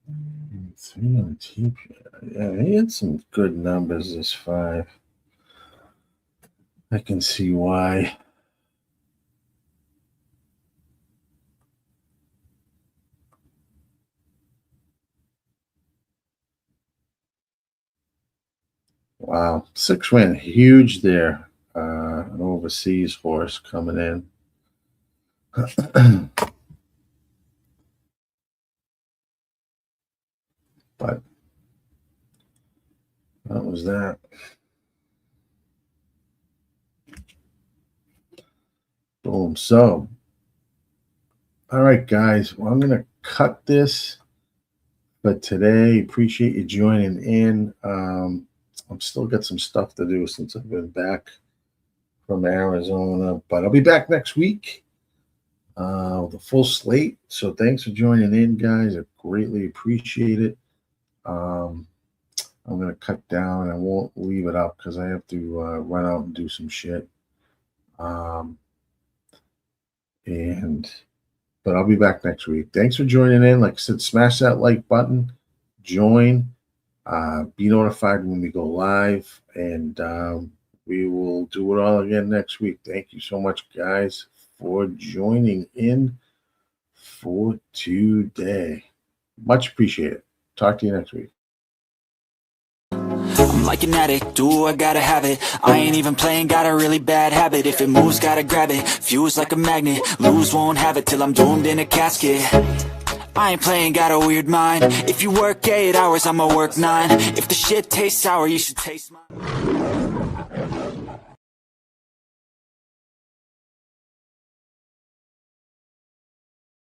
and 3 on TPR. Yeah, he had some good numbers this 5. I can see why. Wow, 6 win, huge there. An overseas horse coming in. But that was that. Boom. So, all right, guys. Well, I'm going to cut this for today. Appreciate you joining in. I'm still got some stuff to do since I've been back from Arizona, but I'll be back next week with a full slate. So thanks for joining in, guys. I greatly appreciate it. I'm going to cut down. I won't leave it up because I have to run out and do some shit. But I'll be back next week. Thanks for joining in. Like I said, smash that like button, join, be notified when we go live, and we will do it all again next week. Thank you so much, guys, for joining in for today. Much appreciated. Talk to you next week. I'm like an addict, do I gotta have it. I ain't even playing, got a really bad habit. If it moves, gotta grab it, fuse like a magnet. Lose, won't have it till I'm doomed in a casket. I ain't playing, got a weird mind. If you work 8 hours, I'ma work 9. If the shit tastes sour, you should taste mine.